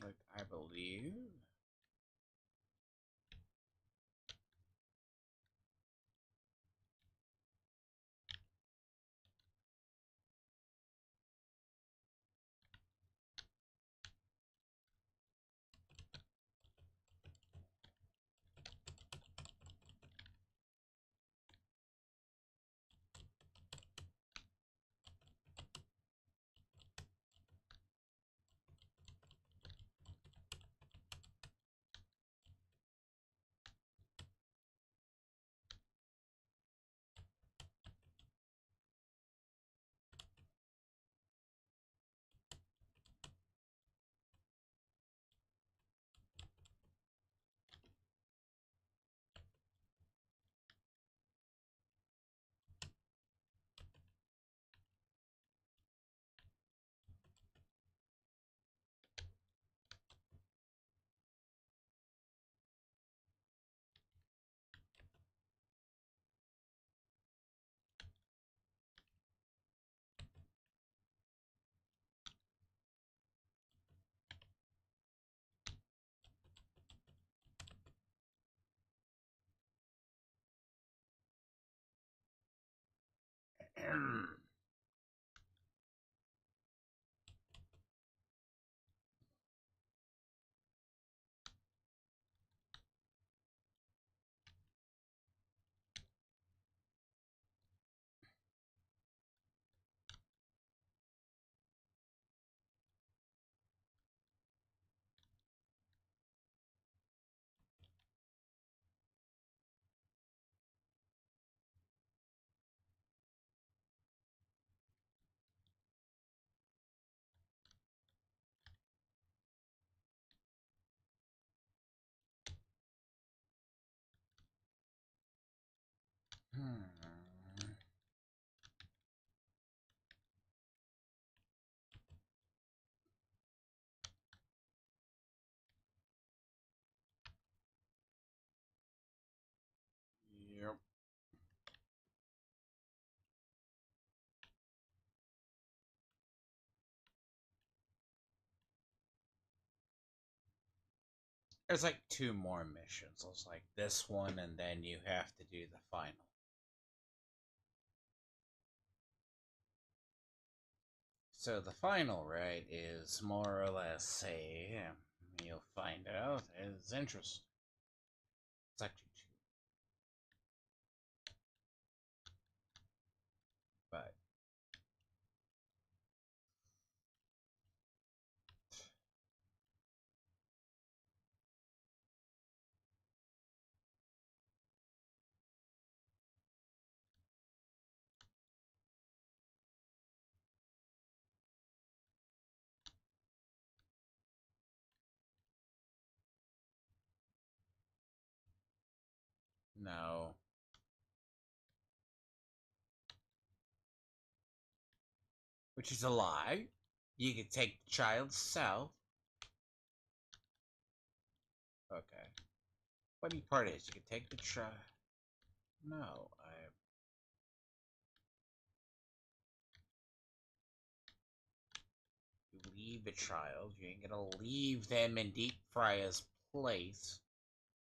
conflict, I believe. Yep. There's like two more missions. It's like this one, and then you have to do the final. So the final, right, is more or less a, you'll find out, is interesting. It's actually two. But no. Which is a lie. You could take the child south. Okay. Funny part is, you could take the child. No, you leave the child. You ain't gonna leave them in Deep Fryer's place.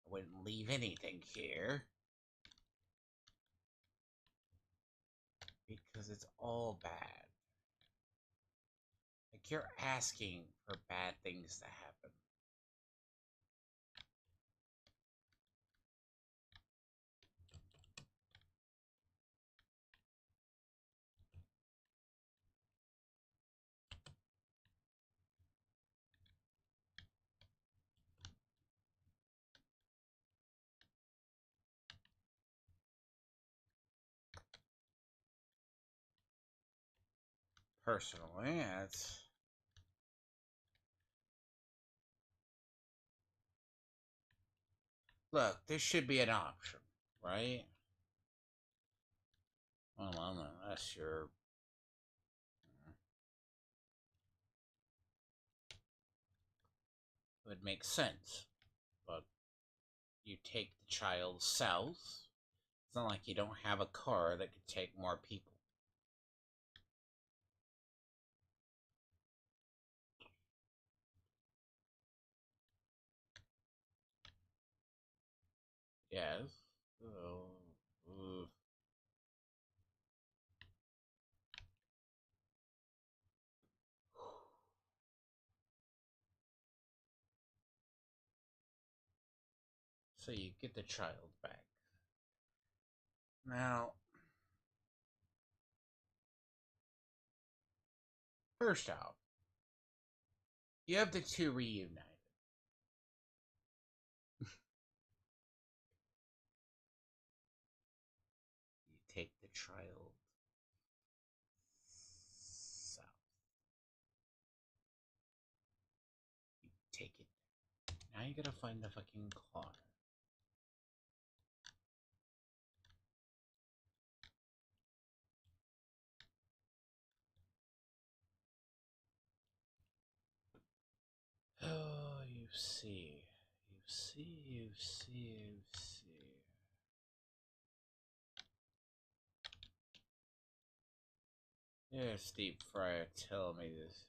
I wouldn't leave anything here. Because it's all bad. Like, you're asking for bad things to happen. Personally, it's... Look, this should be an option, right? Well, unless you're... It would make sense. But you take the child south. It's not like you don't have a car that could take more people. Yes. Oh, oof. So you get the child back. Now, First off, you have the two reunited. You take the child south. You take it. Now you gotta find the fucking car. Oh, you see. You see, you see, you see. Yeah, Steve Fryer, tell me this.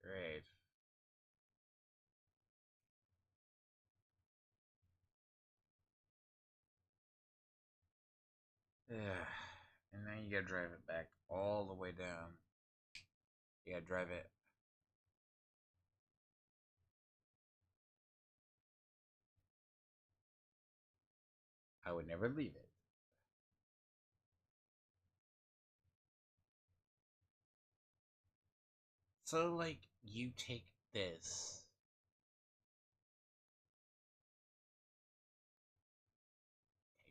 Great. Yeah. And then you gotta drive it back all the way down. You gotta drive it. I would never leave it. So, like, you take this.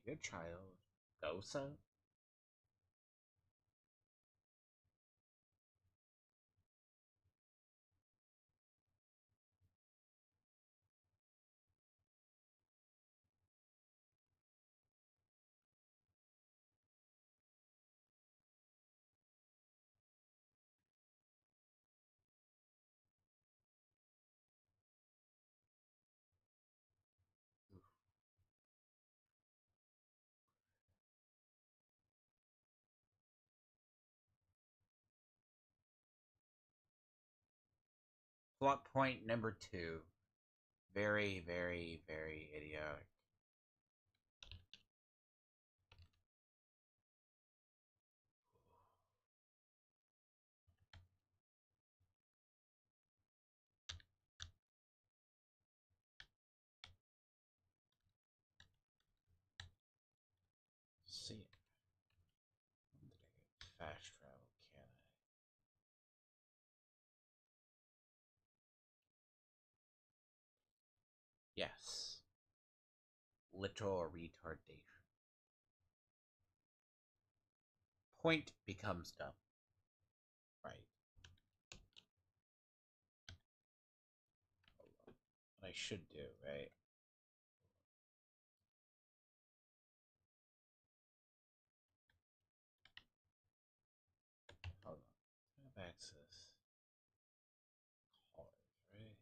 Take a child. Go so. Plot point number two. Very, very, very idiotic. See, when did I get fast travel? Can I? Yes. Literal retardation. Point becomes dumb. Right. Hold on. What I should do, right? Hold on. I have access. Cars, right?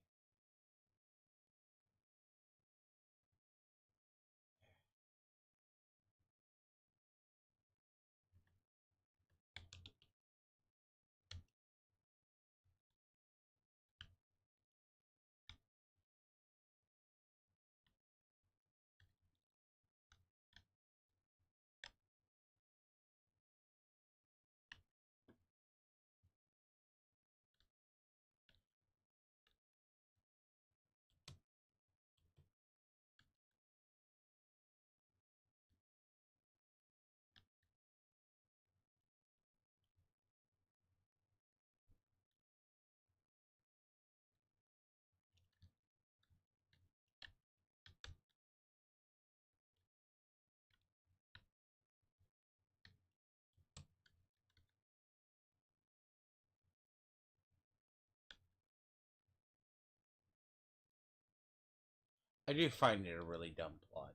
I do find it a really dumb plot.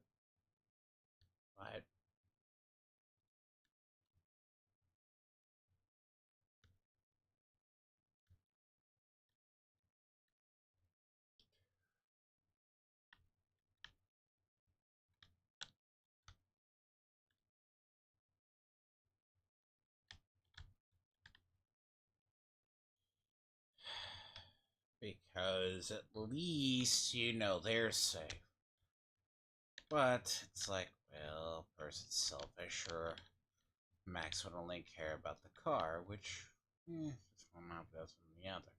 But because at least you know they're safe. But it's like, well, person's selfish, or Max would only care about the car, which, just one not better than the other.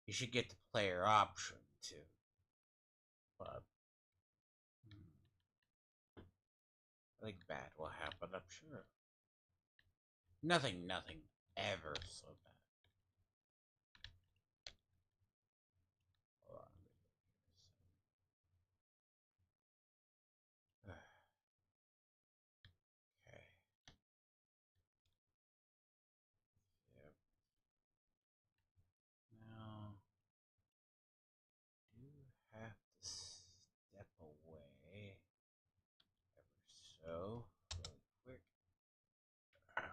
You should get the player option too. But like bad will happen, I'm sure. Nothing ever so bad. Hold on, okay. Yep. Now, do have to step away ever so really quick. Ow.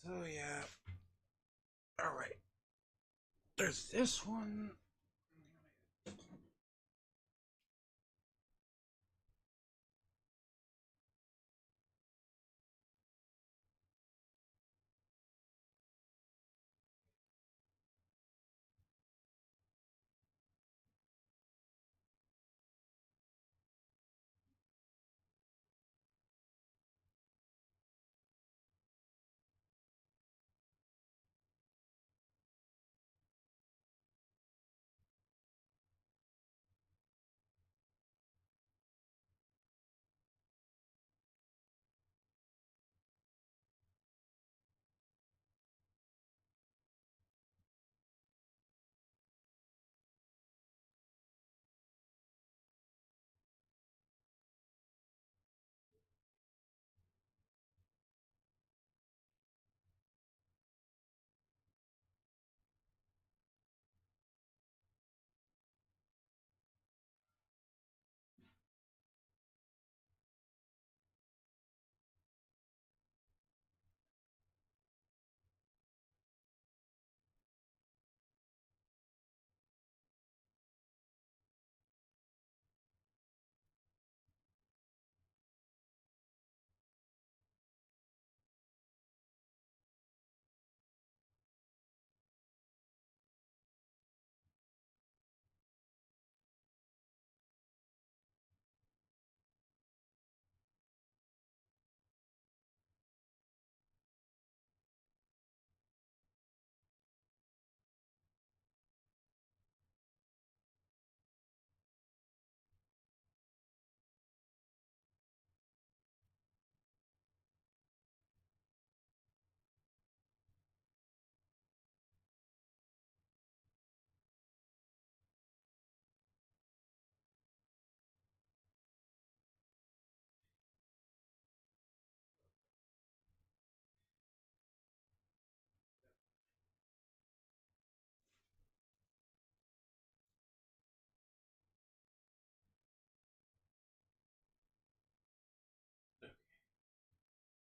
So yeah. All right. There's this one.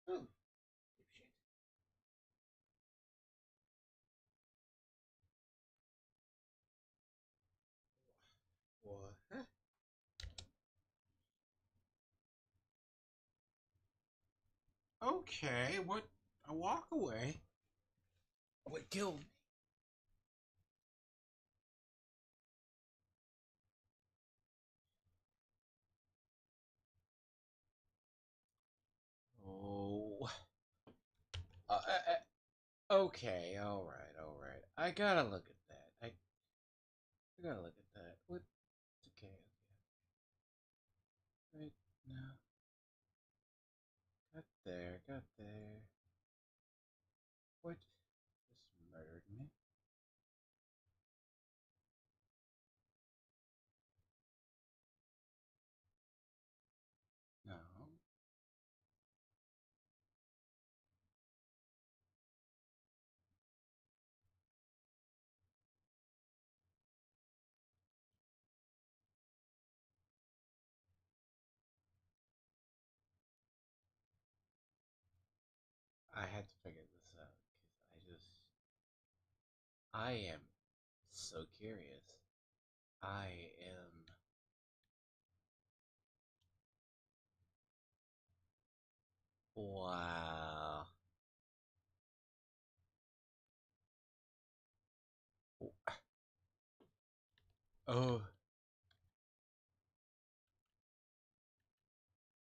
Oh, shit. What? Okay, what? I walk away. What killed me? Oh. Okay, alright. I gotta look at that. I gotta look at that. What? Okay. Right now. Got there. What? Just murdered me? No. I am so curious. I am. Wow. Oh.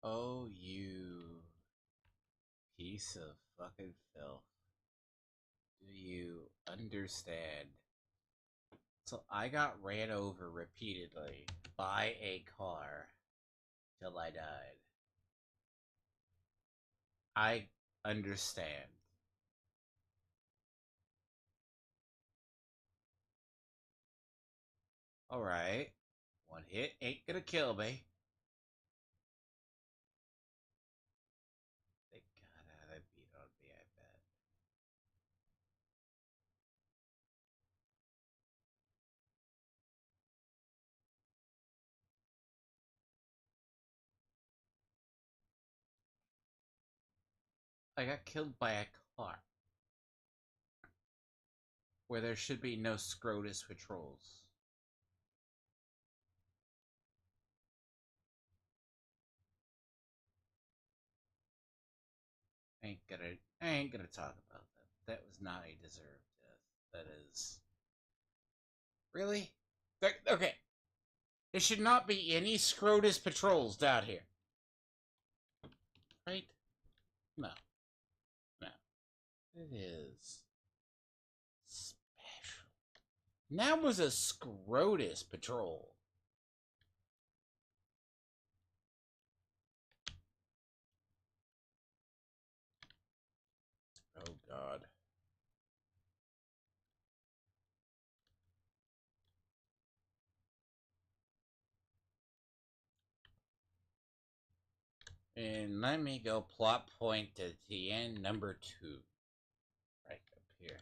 Oh, you piece of fucking filth. Do you understand? So I got ran over repeatedly by a car till I died. I understand. Alright. One hit ain't gonna kill me. They got how to beat on me, I bet. I got killed by a car. Where there should be no Scrotus patrols. I ain't gonna talk about that. That was not a deserved death. That is really okay. There should not be any Scrotus patrols down here, right? No, no. It is special. That was a Scrotus patrol. Oh God. And let me go plot point to the end number 2. Right up here.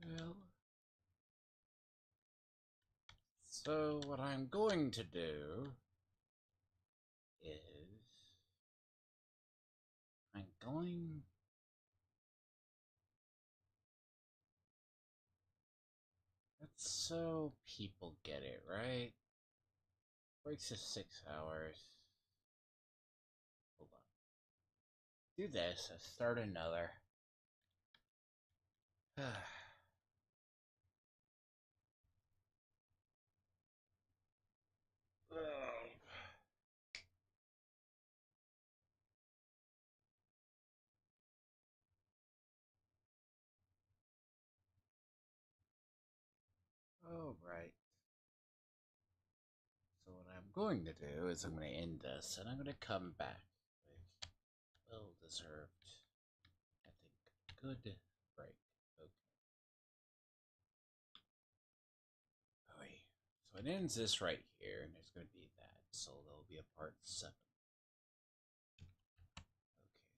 Well, so what I'm going to do is I'm going that's so people get it, right? Breaks is 6 hours. Hold on. Do this, I start another. Oh, right. So what I'm going to do is I'm going to end this, and I'm going to come back with well-deserved, I think, good break. Okay. Oh, wait. So it ends this right here, and there's going to be that. So there'll be a part 7. Okay,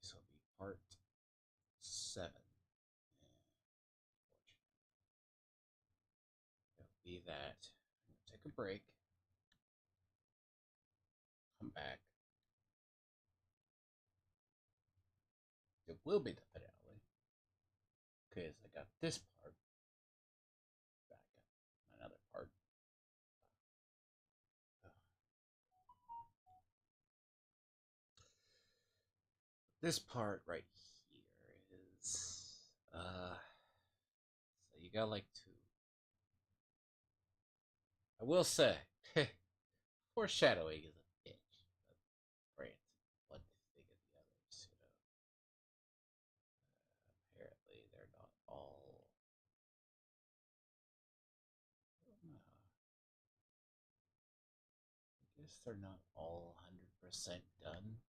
so it'll be part 7. It'll be that. I'm going to take a break. Come back. It will be the finale. Because I got this part. Back up another part. This part right here is so you got like 2. I will say foreshadowing is a bitch. But granted, what do you think of the others, you know? Apparently they're not all I guess they're not all 100% done.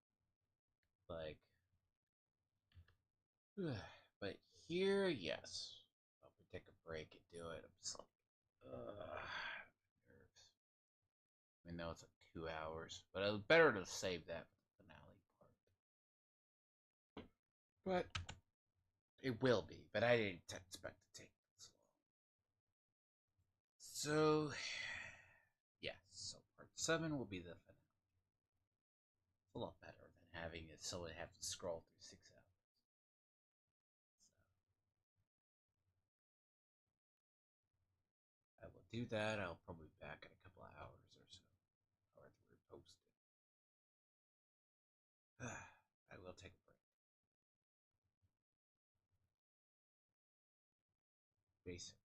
Like but here, yes. I'll take a break and do it. I'm just like, nerves. I know it's like 2 hours, but it was better to save that for the finale part. But it will be, but I didn't expect to take this long. So, yes, so part 7 will be the finale. a lot better than having it someone have to scroll through 6 hours. So I will do that. I'll probably be back in a couple of hours or so. I'll have to repost it. I will take a break. Basic.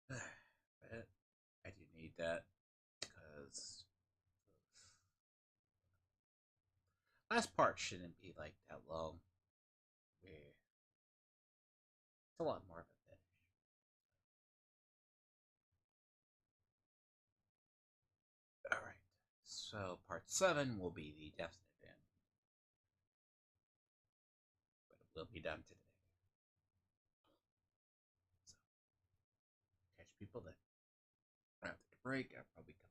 But I do need that because last part shouldn't be like that long. It's a lot more of a finish. Alright. So part 7 will be the definite end. But it will be done today. So catch people then. I'll take a break. I'll probably come